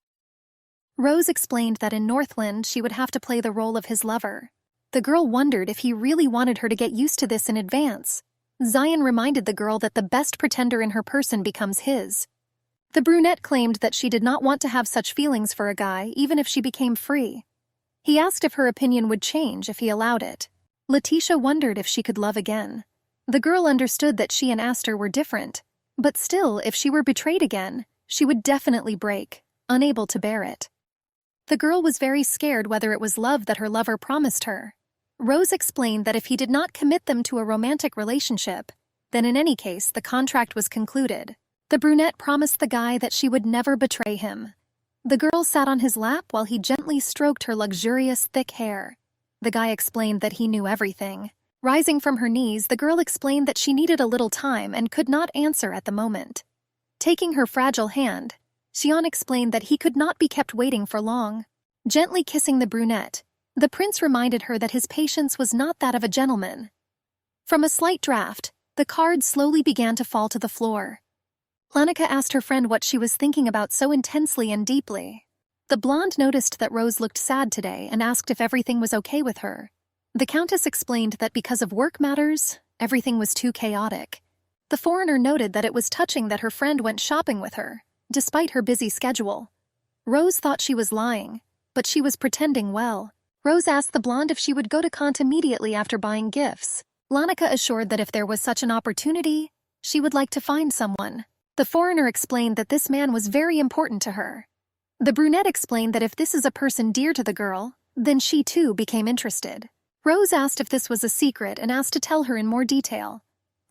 Rose explained that in Northland she would have to play the role of his lover. The girl wondered if he really wanted her to get used to this in advance. Zion reminded the girl that the best pretender in her person becomes his. The brunette claimed that she did not want to have such feelings for a guy even if she became free. He asked if her opinion would change if he allowed it. Letitia wondered if she could love again. The girl understood that she and Aster were different, but still, if she were betrayed again, she would definitely break, unable to bear it. The girl was very scared whether it was love that her lover promised her. Rose explained that if he did not commit them to a romantic relationship, then in any case the contract was concluded. The brunette promised the guy that she would never betray him. The girl sat on his lap while he gently stroked her luxurious, thick hair. The guy explained that he knew everything. Rising from her knees, the girl explained that she needed a little time and could not answer at the moment. Taking her fragile hand, Xian explained that he could not be kept waiting for long. Gently kissing the brunette, the prince reminded her that his patience was not that of a gentleman. From a slight draft, the cards slowly began to fall to the floor. Lanika asked her friend what she was thinking about so intensely and deeply. The blonde noticed that Rose looked sad today and asked if everything was okay with her. The countess explained that because of work matters, everything was too chaotic. The foreigner noted that it was touching that her friend went shopping with her, despite her busy schedule. Rose thought she was lying, but she was pretending well. Rose asked the blonde if she would go to Kant immediately after buying gifts. Lanika assured that if there was such an opportunity, she would like to find someone. The foreigner explained that this man was very important to her. The brunette explained that if this is a person dear to the girl, then she too became interested. Rose asked if this was a secret and asked to tell her in more detail.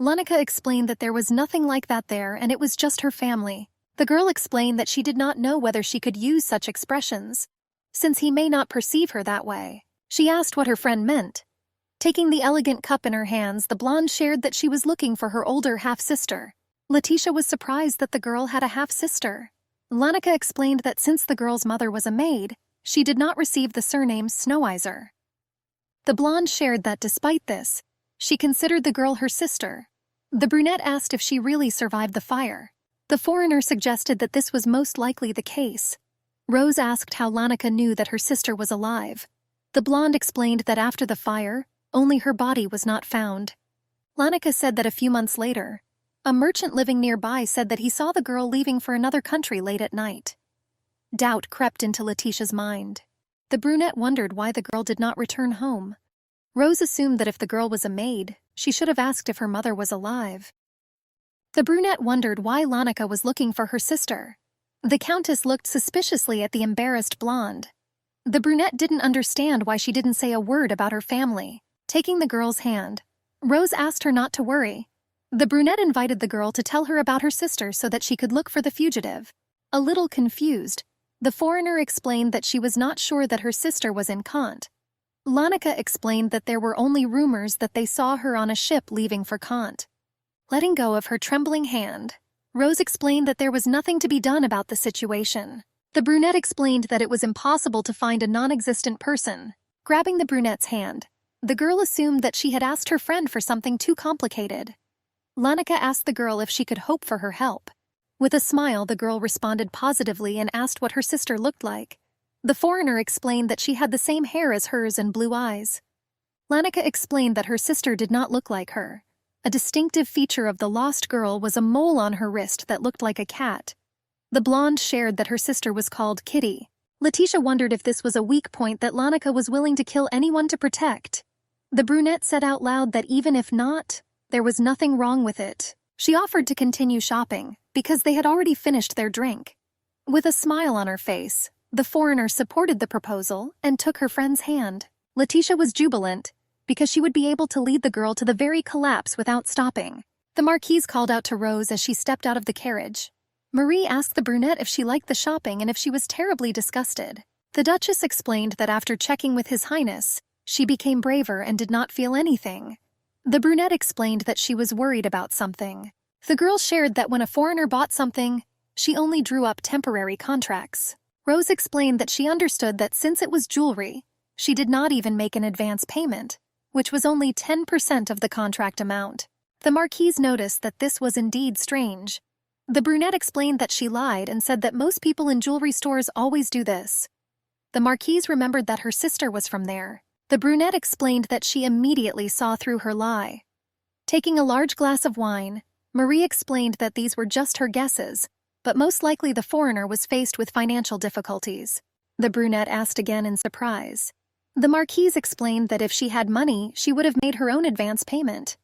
Lanika explained that there was nothing like that there and it was just her family. The girl explained that she did not know whether she could use such expressions, since he may not perceive her that way. She asked what her friend meant. Taking the elegant cup in her hands, the blonde shared that she was looking for her older half-sister. Letitia was surprised that the girl had a half-sister. Lanika explained that since the girl's mother was a maid, she did not receive the surname Snoweiser. The blonde shared that despite this, she considered the girl her sister. The brunette asked if she really survived the fire. The foreigner suggested that this was most likely the case. Rose asked how Lanika knew that her sister was alive. The blonde explained that after the fire, only her body was not found. Lanika said that a few months later, a merchant living nearby said that he saw the girl leaving for another country late at night. Doubt crept into Letitia's mind. The brunette wondered why the girl did not return home. Rose assumed that if the girl was a maid, she should have asked if her mother was alive. The brunette wondered why Lanika was looking for her sister. The countess looked suspiciously at the embarrassed blonde. The brunette didn't understand why she didn't say a word about her family. Taking the girl's hand, Rose asked her not to worry. The brunette invited the girl to tell her about her sister so that she could look for the fugitive. A little confused, the foreigner explained that she was not sure that her sister was in Kant. Lanika explained that there were only rumors that they saw her on a ship leaving for Kant. Letting go of her trembling hand, Rose explained that there was nothing to be done about the situation. The brunette explained that it was impossible to find a non-existent person. Grabbing the brunette's hand, the girl assumed that she had asked her friend for something too complicated. Lanika asked the girl if she could hope for her help. With a smile, the girl responded positively and asked what her sister looked like. The foreigner explained that she had the same hair as hers and blue eyes. Lanika explained that her sister did not look like her. A distinctive feature of the lost girl was a mole on her wrist that looked like a cat. The blonde shared that her sister was called Kitty. Letitia wondered if this was a weak point that Lanika was willing to kill anyone to protect. The brunette said out loud that even if not, there was nothing wrong with it. She offered to continue shopping, because they had already finished their drink. With a smile on her face, the foreigner supported the proposal and took her friend's hand. Letitia was jubilant, because she would be able to lead the girl to the very collapse without stopping. The marquise called out to Rose as she stepped out of the carriage. Marie asked the brunette if she liked the shopping and if she was terribly disgusted. The Duchess explained that after checking with His Highness, she became braver and did not feel anything. The brunette explained that she was worried about something. The girl shared that when a foreigner bought something, she only drew up temporary contracts. Rose explained that she understood that since it was jewelry, she did not even make an advance payment, which was only 10% of the contract amount. The marquise noticed that this was indeed strange. The brunette explained that she lied and said that most people in jewelry stores always do this. The Marquise remembered that her sister was from there. The brunette explained that she immediately saw through her lie. Taking a large glass of wine, Marie explained that these were just her guesses, but most likely the foreigner was faced with financial difficulties. The brunette asked again in surprise. The Marquise explained that if she had money, she would have made her own advance payment.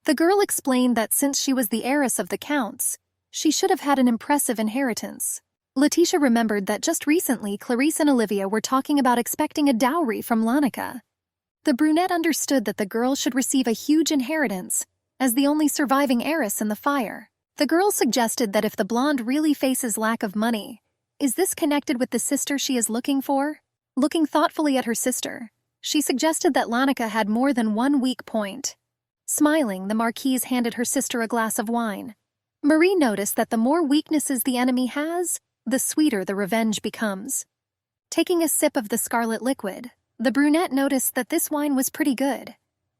The girl explained that since she was the heiress of the counts, she should have had an impressive inheritance. Letitia remembered that just recently Clarice and Olivia were talking about expecting a dowry from Lanika. The brunette understood that the girl should receive a huge inheritance, as the only surviving heiress in the fire. The girl suggested that if the blonde really faces lack of money, is this connected with the sister she is looking for? Looking thoughtfully at her sister, she suggested that Lanika had more than one weak point. Smiling, the Marquise handed her sister a glass of wine. Marie noticed that the more weaknesses the enemy has, the sweeter the revenge becomes. Taking a sip of the scarlet liquid, the brunette noticed that this wine was pretty good.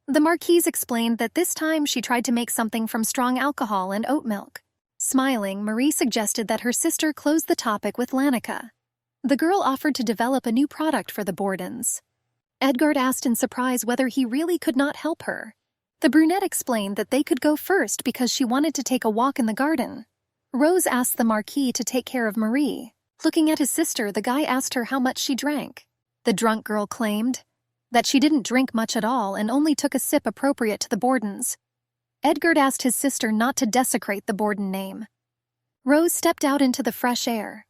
The Marquise explained that this time she tried to make something from strong alcohol and oat milk. Smiling, Marie suggested that her sister close the topic with Lanika. The girl offered to develop a new product for the Bordens. Edgard asked in surprise whether he really could not help her. The brunette explained that they could go first because she wanted to take a walk in the garden. Rose asked the Marquis to take care of Marie. Looking at his sister, the guy asked her how much she drank. The drunk girl claimed that she didn't drink much at all and only took a sip appropriate to the Bordens. Edgard asked his sister not to desecrate the Borden name. Rose stepped out into the fresh air.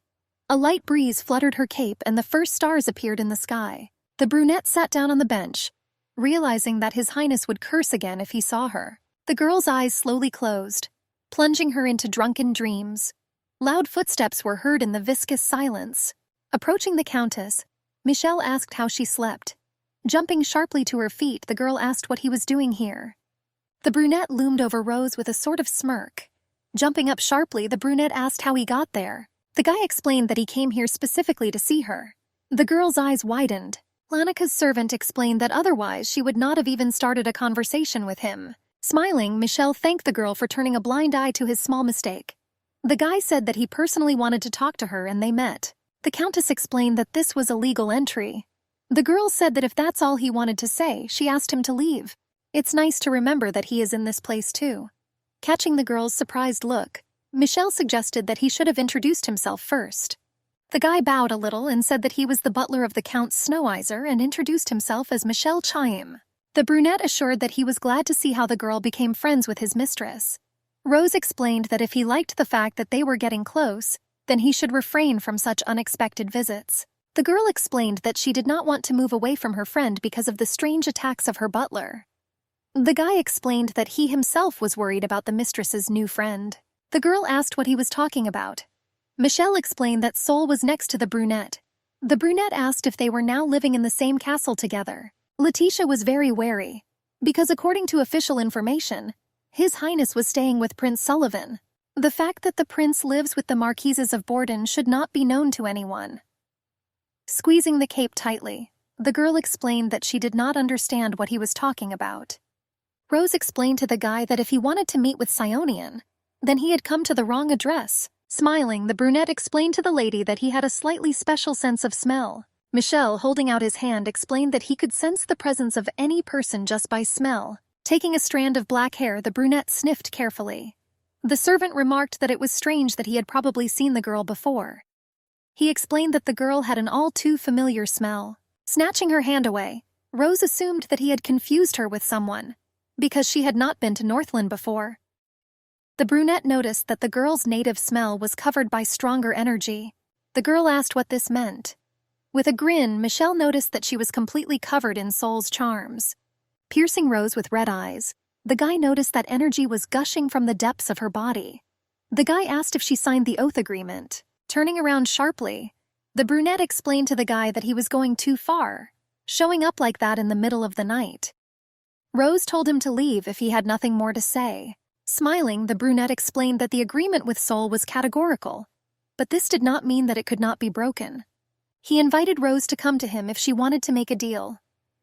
A light breeze fluttered her cape and the first stars appeared in the sky. The brunette sat down on the bench, realizing that His Highness would curse again if he saw her. The girl's eyes slowly closed, plunging her into drunken dreams. Loud footsteps were heard in the viscous silence. Approaching the Countess, Michelle asked how she slept. Jumping sharply to her feet, the girl asked what he was doing here. The brunette loomed over Rose with a sort of smirk. Jumping up sharply, the brunette asked how he got there. The guy explained that he came here specifically to see her. The girl's eyes widened. Lanika's servant explained that otherwise she would not have even started a conversation with him. Smiling, Michelle thanked the girl for turning a blind eye to his small mistake. The guy said that he personally wanted to talk to her and they met. The Countess explained that this was a legal entry. The girl said that if that's all he wanted to say, she asked him to leave. It's nice to remember that he is in this place too. Catching the girl's surprised look, Michelle suggested that he should have introduced himself first. The guy bowed a little and said that he was the butler of the Count Snoweyser and introduced himself as Michelle Chaim. The brunette assured that he was glad to see how the girl became friends with his mistress. Rose explained that if he liked the fact that they were getting close, then he should refrain from such unexpected visits. The girl explained that she did not want to move away from her friend because of the strange attacks of her butler. The guy explained that he himself was worried about the mistress's new friend. The girl asked what he was talking about. Michelle explained that Sol was next to the brunette. The brunette asked if they were now living in the same castle together. Letitia was very wary, because according to official information, His Highness was staying with Prince Sullivan. The fact that the prince lives with the Marquises of Borden should not be known to anyone. Squeezing the cape tightly, the girl explained that she did not understand what he was talking about. Rose explained to the guy that if he wanted to meet with Sionian, then he had come to the wrong address. Smiling, the brunette explained to the lady that he had a slightly special sense of smell. Michelle, holding out his hand, explained that he could sense the presence of any person just by smell. Taking a strand of black hair, the brunette sniffed carefully. The servant remarked that it was strange that he had probably seen the girl before. He explained that the girl had an all-too-familiar smell. Snatching her hand away, Rose assumed that he had confused her with someone, because she had not been to Northland before. The brunette noticed that the girl's native smell was covered by stronger energy. The girl asked what this meant. With a grin, Michelle noticed that she was completely covered in Sol's charms. Piercing Rose with red eyes, the guy noticed that energy was gushing from the depths of her body. The guy asked if she signed the oath agreement. Turning around sharply, the brunette explained to the guy that he was going too far, showing up like that in the middle of the night. Rose told him to leave if he had nothing more to say. Smiling, the brunette explained that the agreement with Sol was categorical, but this did not mean that it could not be broken. He invited Rose to come to him if she wanted to make a deal.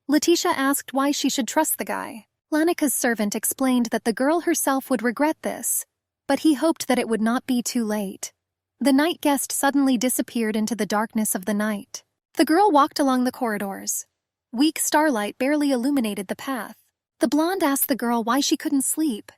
Letitia asked why she should trust the guy. Lanika's servant explained that the girl herself would regret this, but he hoped that it would not be too late. The night guest suddenly disappeared into the darkness of the night. The girl walked along the corridors. Weak starlight barely illuminated the path. The blonde asked the girl why she couldn't sleep.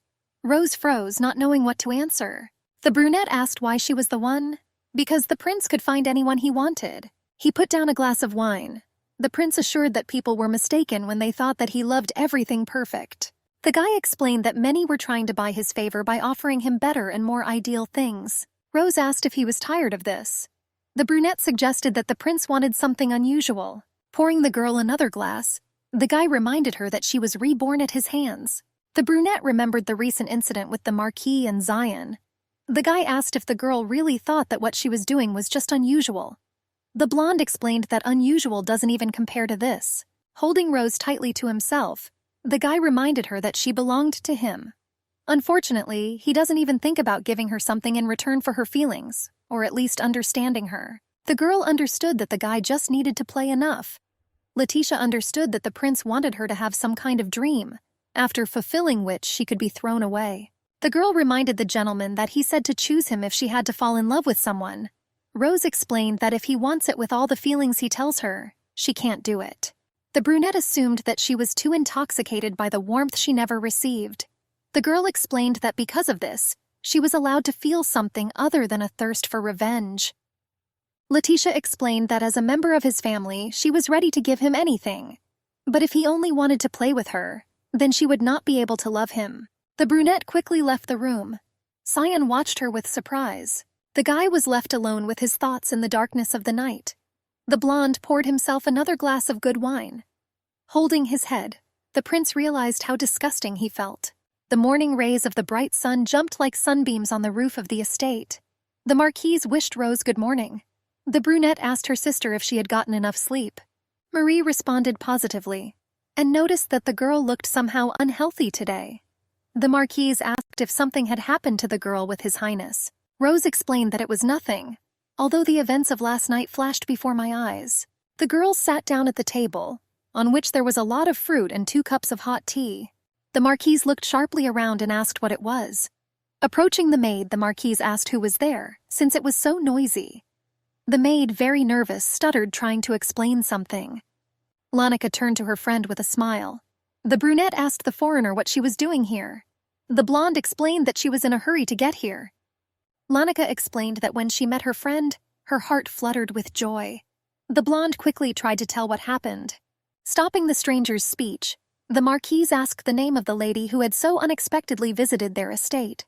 Rose froze, not knowing what to answer. The brunette asked why she was the one. Because the prince could find anyone he wanted. He put down a glass of wine. The prince assured that people were mistaken when they thought that he loved everything perfect. The guy explained that many were trying to buy his favor by offering him better and more ideal things. Rose asked if he was tired of this. The brunette suggested that the prince wanted something unusual. Pouring the girl another glass, the guy reminded her that she was reborn at his hands. The brunette remembered the recent incident with the Marquis and Zion. The guy asked if the girl really thought that what she was doing was just unusual. The blonde explained that unusual doesn't even compare to this. Holding Rose tightly to himself, the guy reminded her that she belonged to him. Unfortunately, he doesn't even think about giving her something in return for her feelings, or at least understanding her. The girl understood that the guy just needed to play enough. Letitia understood that the prince wanted her to have some kind of dream, after fulfilling which she could be thrown away. The girl reminded the gentleman that he said to choose him if she had to fall in love with someone. Rose explained that if he wants it with all the feelings he tells her, she can't do it. The brunette assumed that she was too intoxicated by the warmth she never received. The girl explained that because of this, she was allowed to feel something other than a thirst for revenge. Letitia explained that as a member of his family, she was ready to give him anything. But if he only wanted to play with her, then she would not be able to love him. The brunette quickly left the room. Zion watched her with surprise. The guy was left alone with his thoughts in the darkness of the night. The blonde poured himself another glass of good wine. Holding his head, the prince realized how disgusting he felt. The morning rays of the bright sun jumped like sunbeams on the roof of the estate. The marquise wished Rose good morning. The brunette asked her sister if she had gotten enough sleep. Marie responded positively, and noticed that the girl looked somehow unhealthy today. The marquise asked if something had happened to the girl with his highness. Rose explained that it was nothing, although the events of last night flashed before my eyes. The girls sat down at the table, on which there was a lot of fruit and 2 cups of hot tea. The marquise looked sharply around and asked what it was. Approaching the maid, the marquise asked who was there, since it was so noisy. The maid, very nervous, stuttered trying to explain something. Lanika turned to her friend with a smile. The brunette asked the foreigner what she was doing here. The blonde explained that she was in a hurry to get here. Lanika explained that when she met her friend, her heart fluttered with joy. The blonde quickly tried to tell what happened. Stopping the stranger's speech, the marquise asked the name of the lady who had so unexpectedly visited their estate.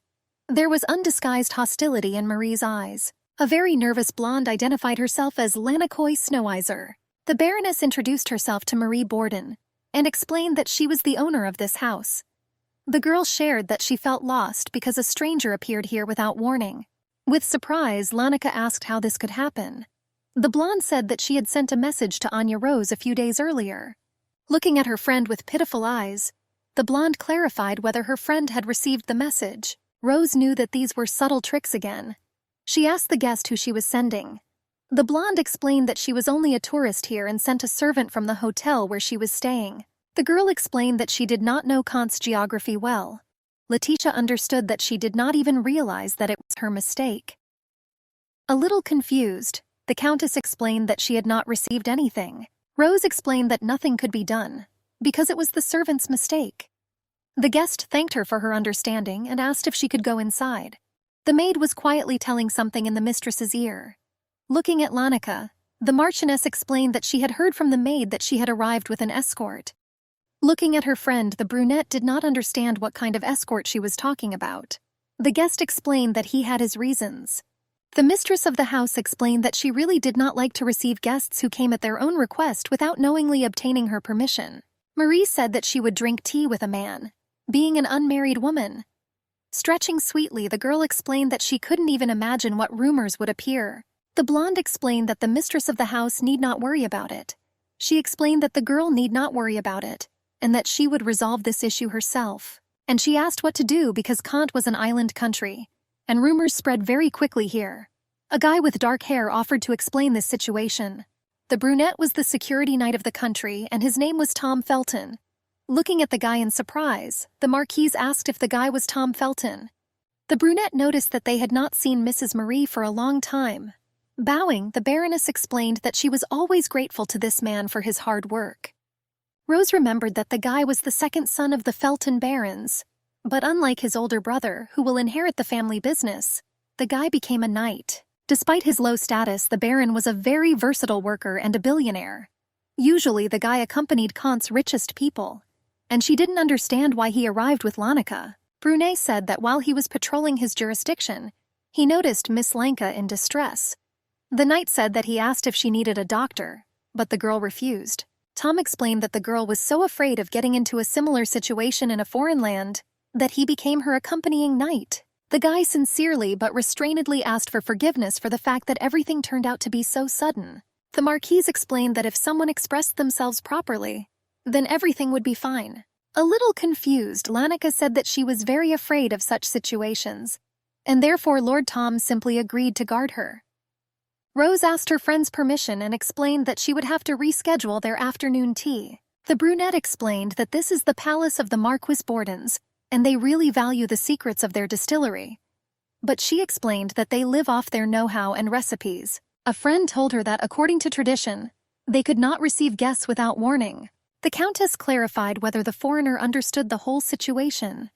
There was undisguised hostility in Marie's eyes. A very nervous blonde identified herself as Lanikoy Snoweyser. The Baroness introduced herself to Marie Borden and explained that she was the owner of this house. The girl shared that she felt lost because a stranger appeared here without warning. With surprise, Lanika asked how this could happen. The blonde said that she had sent a message to Anya Rose a few days earlier. Looking at her friend with pitiful eyes, the blonde clarified whether her friend had received the message. Rose knew that these were subtle tricks again. She asked the guest who she was sending. The blonde explained that she was only a tourist here and sent a servant from the hotel where she was staying. The girl explained that she did not know Kant's geography well. Letitia understood that she did not even realize that it was her mistake. A little confused, the Countess explained that she had not received anything. Rose explained that nothing could be done, because it was the servant's mistake. The guest thanked her for her understanding and asked if she could go inside. The maid was quietly telling something in the mistress's ear. Looking at Lanika, the Marchioness explained that she had heard from the maid that she had arrived with an escort. Looking at her friend, the brunette did not understand what kind of escort she was talking about. The guest explained that he had his reasons. The mistress of the house explained that she really did not like to receive guests who came at their own request without knowingly obtaining her permission. Marie said that she would drink tea with a man, being an unmarried woman. Stretching sweetly, the girl explained that she couldn't even imagine what rumors would appear. The blonde explained that the mistress of the house need not worry about it. She explained that the girl need not worry about it, and that she would resolve this issue herself. And she asked what to do because Kant was an island country, and rumors spread very quickly here. A guy with dark hair offered to explain this situation. The brunette was the security knight of the country, and his name was Tom Felton. Looking at the guy in surprise, the marquise asked if the guy was Tom Felton. The brunette noticed that they had not seen Mrs. Marie for a long time. Bowing, the Baroness explained that she was always grateful to this man for his hard work. Rose remembered that the guy was the second son of the Felton barons, but unlike his older brother, who will inherit the family business, the guy became a knight. Despite his low status, the Baron was a very versatile worker and a billionaire. Usually, the guy accompanied Kant's richest people, and she didn't understand why he arrived with Lanika. Brunet said that while he was patrolling his jurisdiction, he noticed Miss Lanka in distress. The knight said that he asked if she needed a doctor, but the girl refused. Tom explained that the girl was so afraid of getting into a similar situation in a foreign land that he became her accompanying knight. The guy sincerely but restrainedly asked for forgiveness for the fact that everything turned out to be so sudden. The Marquise explained that if someone expressed themselves properly, then everything would be fine. A little confused, Lanika said that she was very afraid of such situations, and therefore Lord Tom simply agreed to guard her. Rose asked her friend's permission and explained that she would have to reschedule their afternoon tea. The brunette explained that this is the palace of the Marquis Bordens, and they really value the secrets of their distillery. But she explained that they live off their know-how and recipes. A friend told her that according to tradition, they could not receive guests without warning. The Countess clarified whether the foreigner understood the whole situation.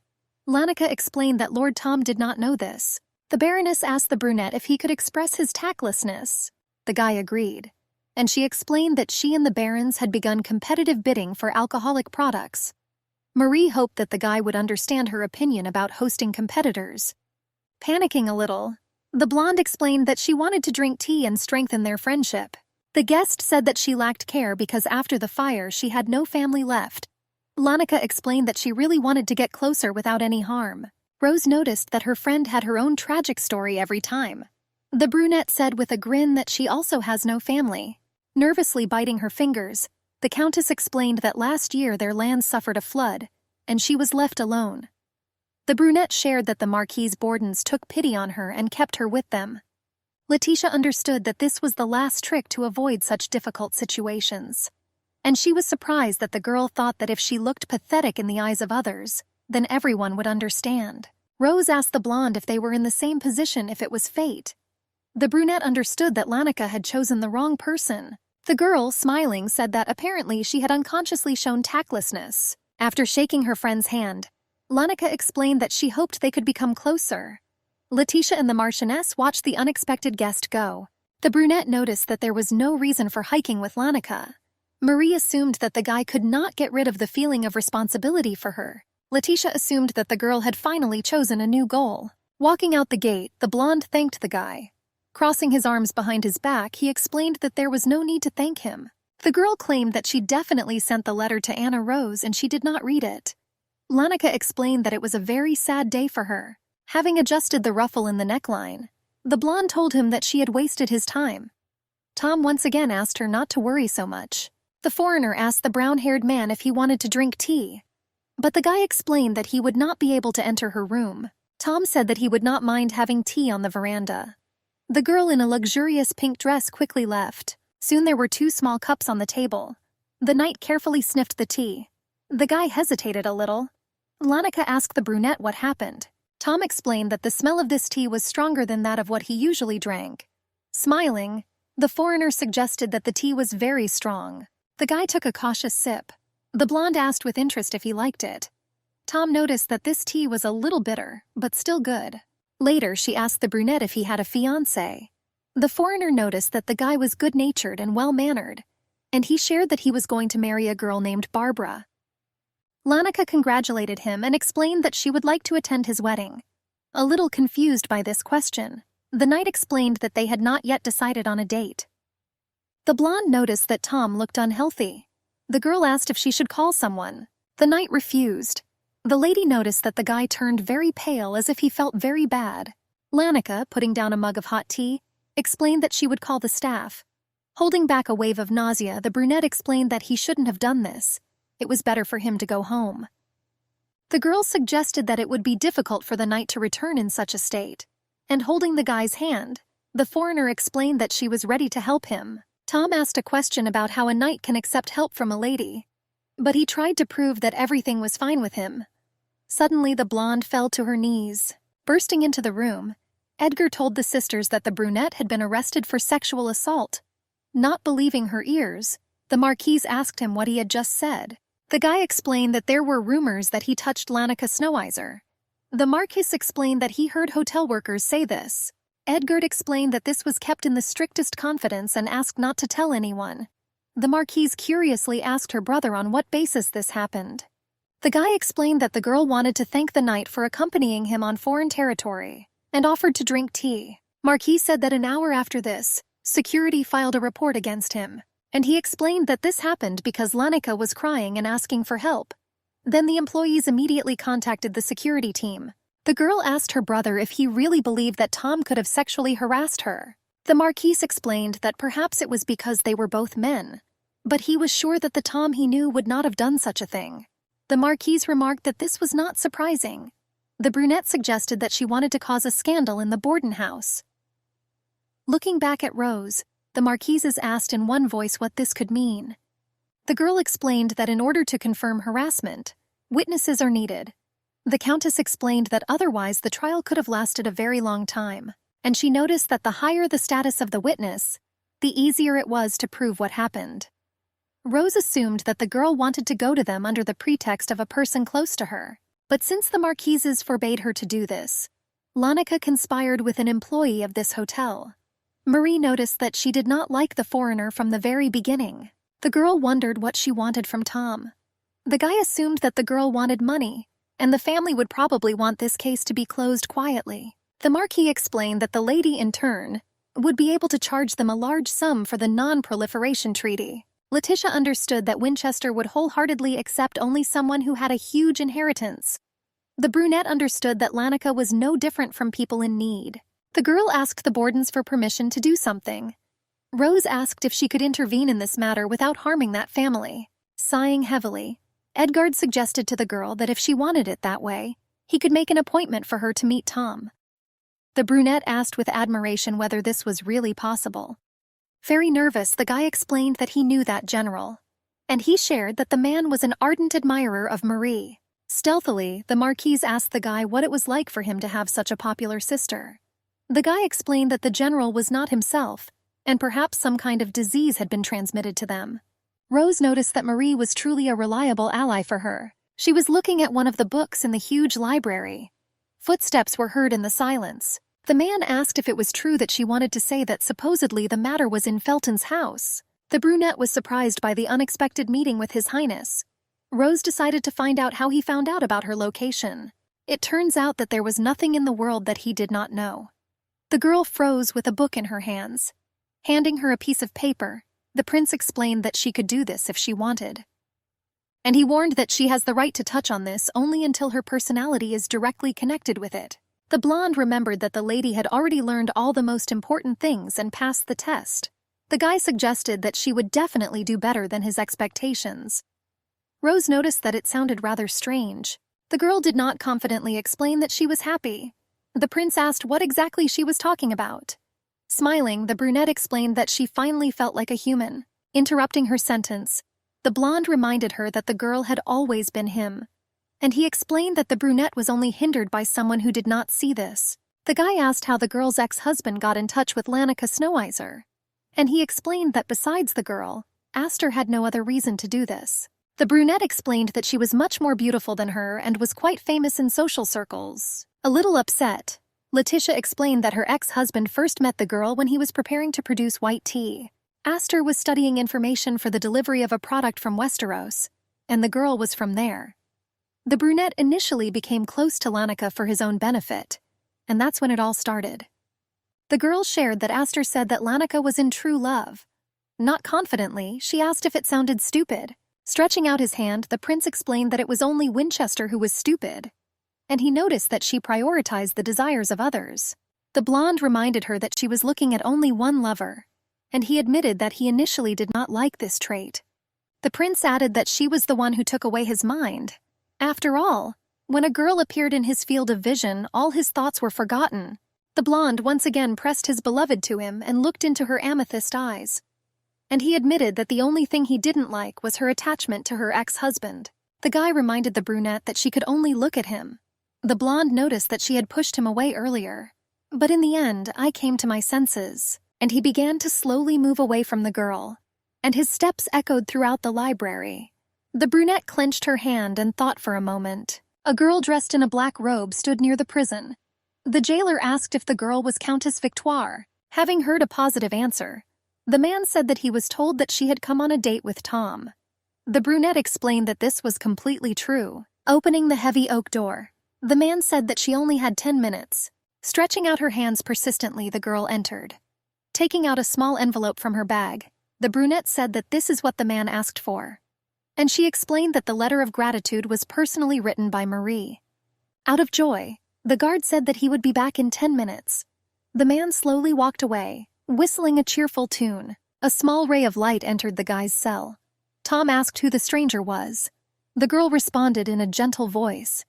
Lanika explained that Lord Tom did not know this. The Baroness asked the brunette if he could express his tactlessness. The guy agreed, and she explained that she and the barons had begun competitive bidding for alcoholic products. Marie hoped that the guy would understand her opinion about hosting competitors. Panicking a little, the blonde explained that she wanted to drink tea and strengthen their friendship. The guest said that she lacked care because after the fire she had no family left. Lanika explained that she really wanted to get closer without any harm. Rose noticed that her friend had her own tragic story every time. The brunette said with a grin that she also has no family. Nervously biting her fingers, the Countess explained that last year their land suffered a flood, and she was left alone. The brunette shared that the Marquise Bordens took pity on her and kept her with them. Letitia understood that this was the last trick to avoid such difficult situations, and she was surprised that the girl thought that if she looked pathetic in the eyes of others, then everyone would understand. Rose asked the blonde if they were in the same position if it was fate. The brunette understood that Lanika had chosen the wrong person. The girl, smiling, said that apparently she had unconsciously shown tactlessness. After shaking her friend's hand, Lanika explained that she hoped they could become closer. Letitia and the Marchioness watched the unexpected guest go. The brunette noticed that there was no reason for hiking with Lanika. Marie assumed that the guy could not get rid of the feeling of responsibility for her. Letitia assumed that the girl had finally chosen a new goal. Walking out the gate, the blonde thanked the guy. Crossing his arms behind his back, he explained that there was no need to thank him. The girl claimed that she definitely sent the letter to Anna Rose and she did not read it. Lanika explained that it was a very sad day for her. Having adjusted the ruffle in the neckline, the blonde told him that she had wasted his time. Tom once again asked her not to worry so much. The foreigner asked the brown-haired man if he wanted to drink tea, but the guy explained that he would not be able to enter her room. Tom said that he would not mind having tea on the veranda. The girl in a luxurious pink dress quickly left. Soon there were 2 small cups on the table. The knight carefully sniffed the tea. The guy hesitated a little. Lanika asked the brunette what happened. Tom explained that the smell of this tea was stronger than that of what he usually drank. Smiling, the foreigner suggested that the tea was very strong. The guy took a cautious sip. The blonde asked with interest if he liked it. Tom noticed that this tea was a little bitter, but still good. Later, she asked the brunette if he had a fiancé. The foreigner noticed that the guy was good-natured and well-mannered, and he shared that he was going to marry a girl named Barbara. Lanika congratulated him and explained that she would like to attend his wedding. A little confused by this question, the knight explained that they had not yet decided on a date. The blonde noticed that Tom looked unhealthy. The girl asked if she should call someone. The knight refused. The lady noticed that the guy turned very pale as if he felt very bad. Lanika, putting down a mug of hot tea, explained that she would call the staff. Holding back a wave of nausea, the brunette explained that he shouldn't have done this. It was better for him to go home. The girl suggested that it would be difficult for the knight to return in such a state, and holding the guy's hand, the foreigner explained that she was ready to help him. Tom asked a question about how a knight can accept help from a lady, but he tried to prove that everything was fine with him. Suddenly the blonde fell to her knees. Bursting into the room, Edgar told the sisters that the brunette had been arrested for sexual assault. Not believing her ears, the Marquise asked him what he had just said. The guy explained that there were rumors that he touched Lanika Snoweiser. The Marquis explained that he heard hotel workers say this. Edgar explained that this was kept in the strictest confidence and asked not to tell anyone. The Marquise curiously asked her brother on what basis this happened. The guy explained that the girl wanted to thank the knight for accompanying him on foreign territory and offered to drink tea. Marquis said that an hour after this, security filed a report against him, and he explained that this happened because Lanika was crying and asking for help. Then the employees immediately contacted the security team. The girl asked her brother if he really believed that Tom could have sexually harassed her. The Marquise explained that perhaps it was because they were both men, but he was sure that the Tom he knew would not have done such a thing. The Marquise remarked that this was not surprising. The brunette suggested that she wanted to cause a scandal in the Borden house. Looking back at Rose, the Marquises asked in one voice what this could mean. The girl explained that in order to confirm harassment, witnesses are needed. The Countess explained that otherwise the trial could have lasted a very long time, and she noticed that the higher the status of the witness, the easier it was to prove what happened. Rose assumed that the girl wanted to go to them under the pretext of a person close to her, but since the Marquises forbade her to do this, Lanika conspired with an employee of this hotel. Marie noticed that she did not like the foreigner from the very beginning. The girl wondered what she wanted from Tom. The guy assumed that the girl wanted money, and the family would probably want this case to be closed quietly. The Marquis explained that the lady, in turn, would be able to charge them a large sum for the non-proliferation treaty. Letitia understood that Winchester would wholeheartedly accept only someone who had a huge inheritance. The brunette understood that Lanika was no different from people in need. The girl asked the Bordens for permission to do something. Rose asked if she could intervene in this matter without harming that family. Sighing heavily, Edgard suggested to the girl that if she wanted it that way, he could make an appointment for her to meet Tom. The brunette asked with admiration whether this was really possible. Very nervous, the guy explained that he knew that general, and he shared that the man was an ardent admirer of Marie. Stealthily, the Marquise asked the guy what it was like for him to have such a popular sister. The guy explained that the general was not himself, and perhaps some kind of disease had been transmitted to them. Rose noticed that Marie was truly a reliable ally for her. She was looking at one of the books in the huge library. Footsteps were heard in the silence. The man asked if it was true that she wanted to say that supposedly the matter was in Felton's house. The brunette was surprised by the unexpected meeting with His Highness. Rose decided to find out how he found out about her location. It turns out that there was nothing in the world that he did not know. The girl froze with a book in her hands. Handing her a piece of paper, the prince explained that she could do this if she wanted. And he warned that she has the right to touch on this only until her personality is directly connected with it. The blonde remembered that the lady had already learned all the most important things and passed the test. The guy suggested that she would definitely do better than his expectations. Rose noticed that it sounded rather strange. The girl did not confidently explain that she was happy. The prince asked what exactly she was talking about. Smiling, the brunette explained that she finally felt like a human. Interrupting her sentence, the blonde reminded her that the girl had always been him, and he explained that the brunette was only hindered by someone who did not see this. The guy asked how the girl's ex-husband got in touch with Lanika Snoweiser, and he explained that besides the girl, Astor had no other reason to do this. The brunette explained that she was much more beautiful than her and was quite famous in social circles. A little upset, Letitia explained that her ex-husband first met the girl when he was preparing to produce white tea. Astor was studying information for the delivery of a product from Westeros, and the girl was from there. The brunette initially became close to Lanika for his own benefit, and that's when it all started. The girl shared that Astor said that Lanika was in true love. Not confidently, she asked if it sounded stupid. Stretching out his hand, the prince explained that it was only Winchester who was stupid, and he noticed that she prioritized the desires of others. The blonde reminded her that she was looking at only one lover, and he admitted that he initially did not like this trait. The prince added that she was the one who took away his mind. After all, when a girl appeared in his field of vision, all his thoughts were forgotten. The blonde once again pressed his beloved to him and looked into her amethyst eyes. And he admitted that the only thing he didn't like was her attachment to her ex-husband. The guy reminded the brunette that she could only look at him. The blonde noticed that she had pushed him away earlier, But in the end, I came to my senses, and he began to slowly move away from the girl, and his steps echoed throughout the library. The brunette clenched her hand and thought for a moment. A girl dressed in a black robe stood near the prison. The jailer asked if the girl was Countess Victoire. Having heard a positive answer, the man said that he was told that she had come on a date with Tom. The brunette explained that this was completely true. Opening the heavy oak door, the man said that she only had 10 minutes. Stretching out her hands persistently, the girl entered. Taking out a small envelope from her bag, the brunette said that this is what the man asked for. And she explained that the letter of gratitude was personally written by Marie. Out of joy, the guard said that he would be back in 10 minutes. The man slowly walked away, whistling a cheerful tune. A small ray of light entered the guy's cell. Tom asked who the stranger was. The girl responded in a gentle voice.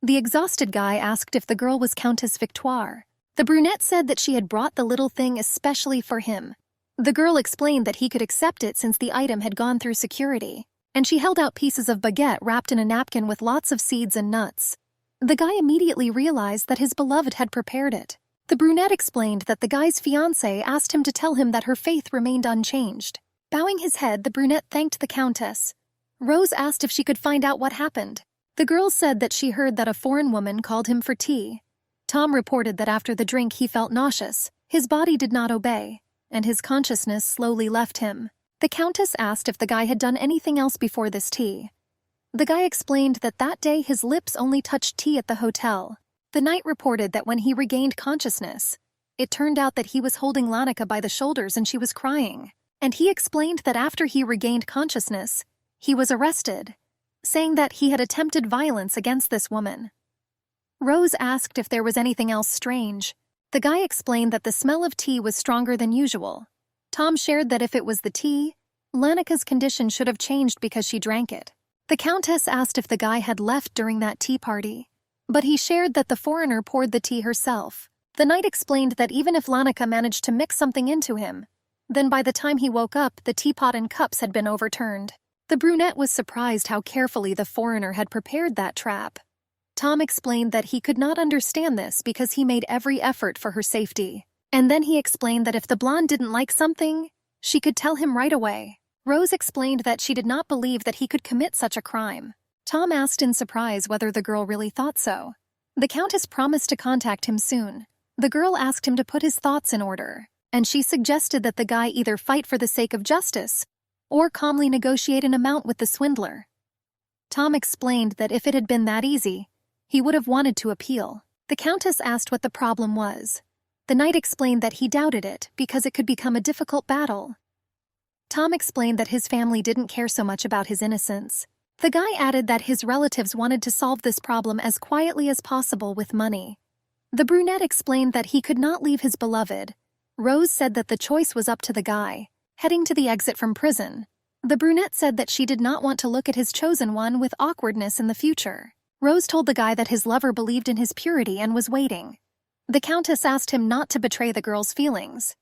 The exhausted guy asked if the girl was Countess Victoire. The brunette said that she had brought the little thing especially for him. The girl explained that he could accept it since the item had gone through security, and she held out pieces of baguette wrapped in a napkin with lots of seeds and nuts. The guy immediately realized that his beloved had prepared it. The brunette explained that the guy's fiancé asked him to tell him that her faith remained unchanged. Bowing his head, the brunette thanked the countess. Rose asked if she could find out what happened. The girl said that she heard that a foreign woman called him for tea. Tom reported that after the drink he felt nauseous, his body did not obey, and his consciousness slowly left him. The countess asked if the guy had done anything else before this tea. The guy explained that that day his lips only touched tea at the hotel. The knight reported that when he regained consciousness, it turned out that he was holding Lanika by the shoulders and she was crying. And he explained that after he regained consciousness, he was arrested, saying that he had attempted violence against this woman. Rose asked if there was anything else strange. The guy explained that the smell of tea was stronger than usual. Tom shared that if it was the tea, Lanika's condition should have changed because she drank it. The countess asked if the guy had left during that tea party, but he shared that the foreigner poured the tea herself. The knight explained that even if Lanika managed to mix something into him, then by the time he woke up, the teapot and cups had been overturned. The brunette was surprised how carefully the foreigner had prepared that trap. Tom explained that he could not understand this because he made every effort for her safety. And then he explained that if the blonde didn't like something, she could tell him right away. Rose explained that she did not believe that he could commit such a crime. Tom asked in surprise whether the girl really thought so. The countess promised to contact him soon. The girl asked him to put his thoughts in order, and she suggested that the guy either fight for the sake of justice or calmly negotiate an amount with the swindler. Tom explained that if it had been that easy, he would have wanted to appeal. The countess asked what the problem was. The knight explained that he doubted it because it could become a difficult battle. Tom explained that his family didn't care so much about his innocence. The guy added that his relatives wanted to solve this problem as quietly as possible with money. The brunette explained that he could not leave his beloved. Rose said that the choice was up to the guy. Heading to the exit from prison, the brunette said that she did not want to look at his chosen one with awkwardness in the future. Rose told the guy that his lover believed in his purity and was waiting. The countess asked him not to betray the girl's feelings.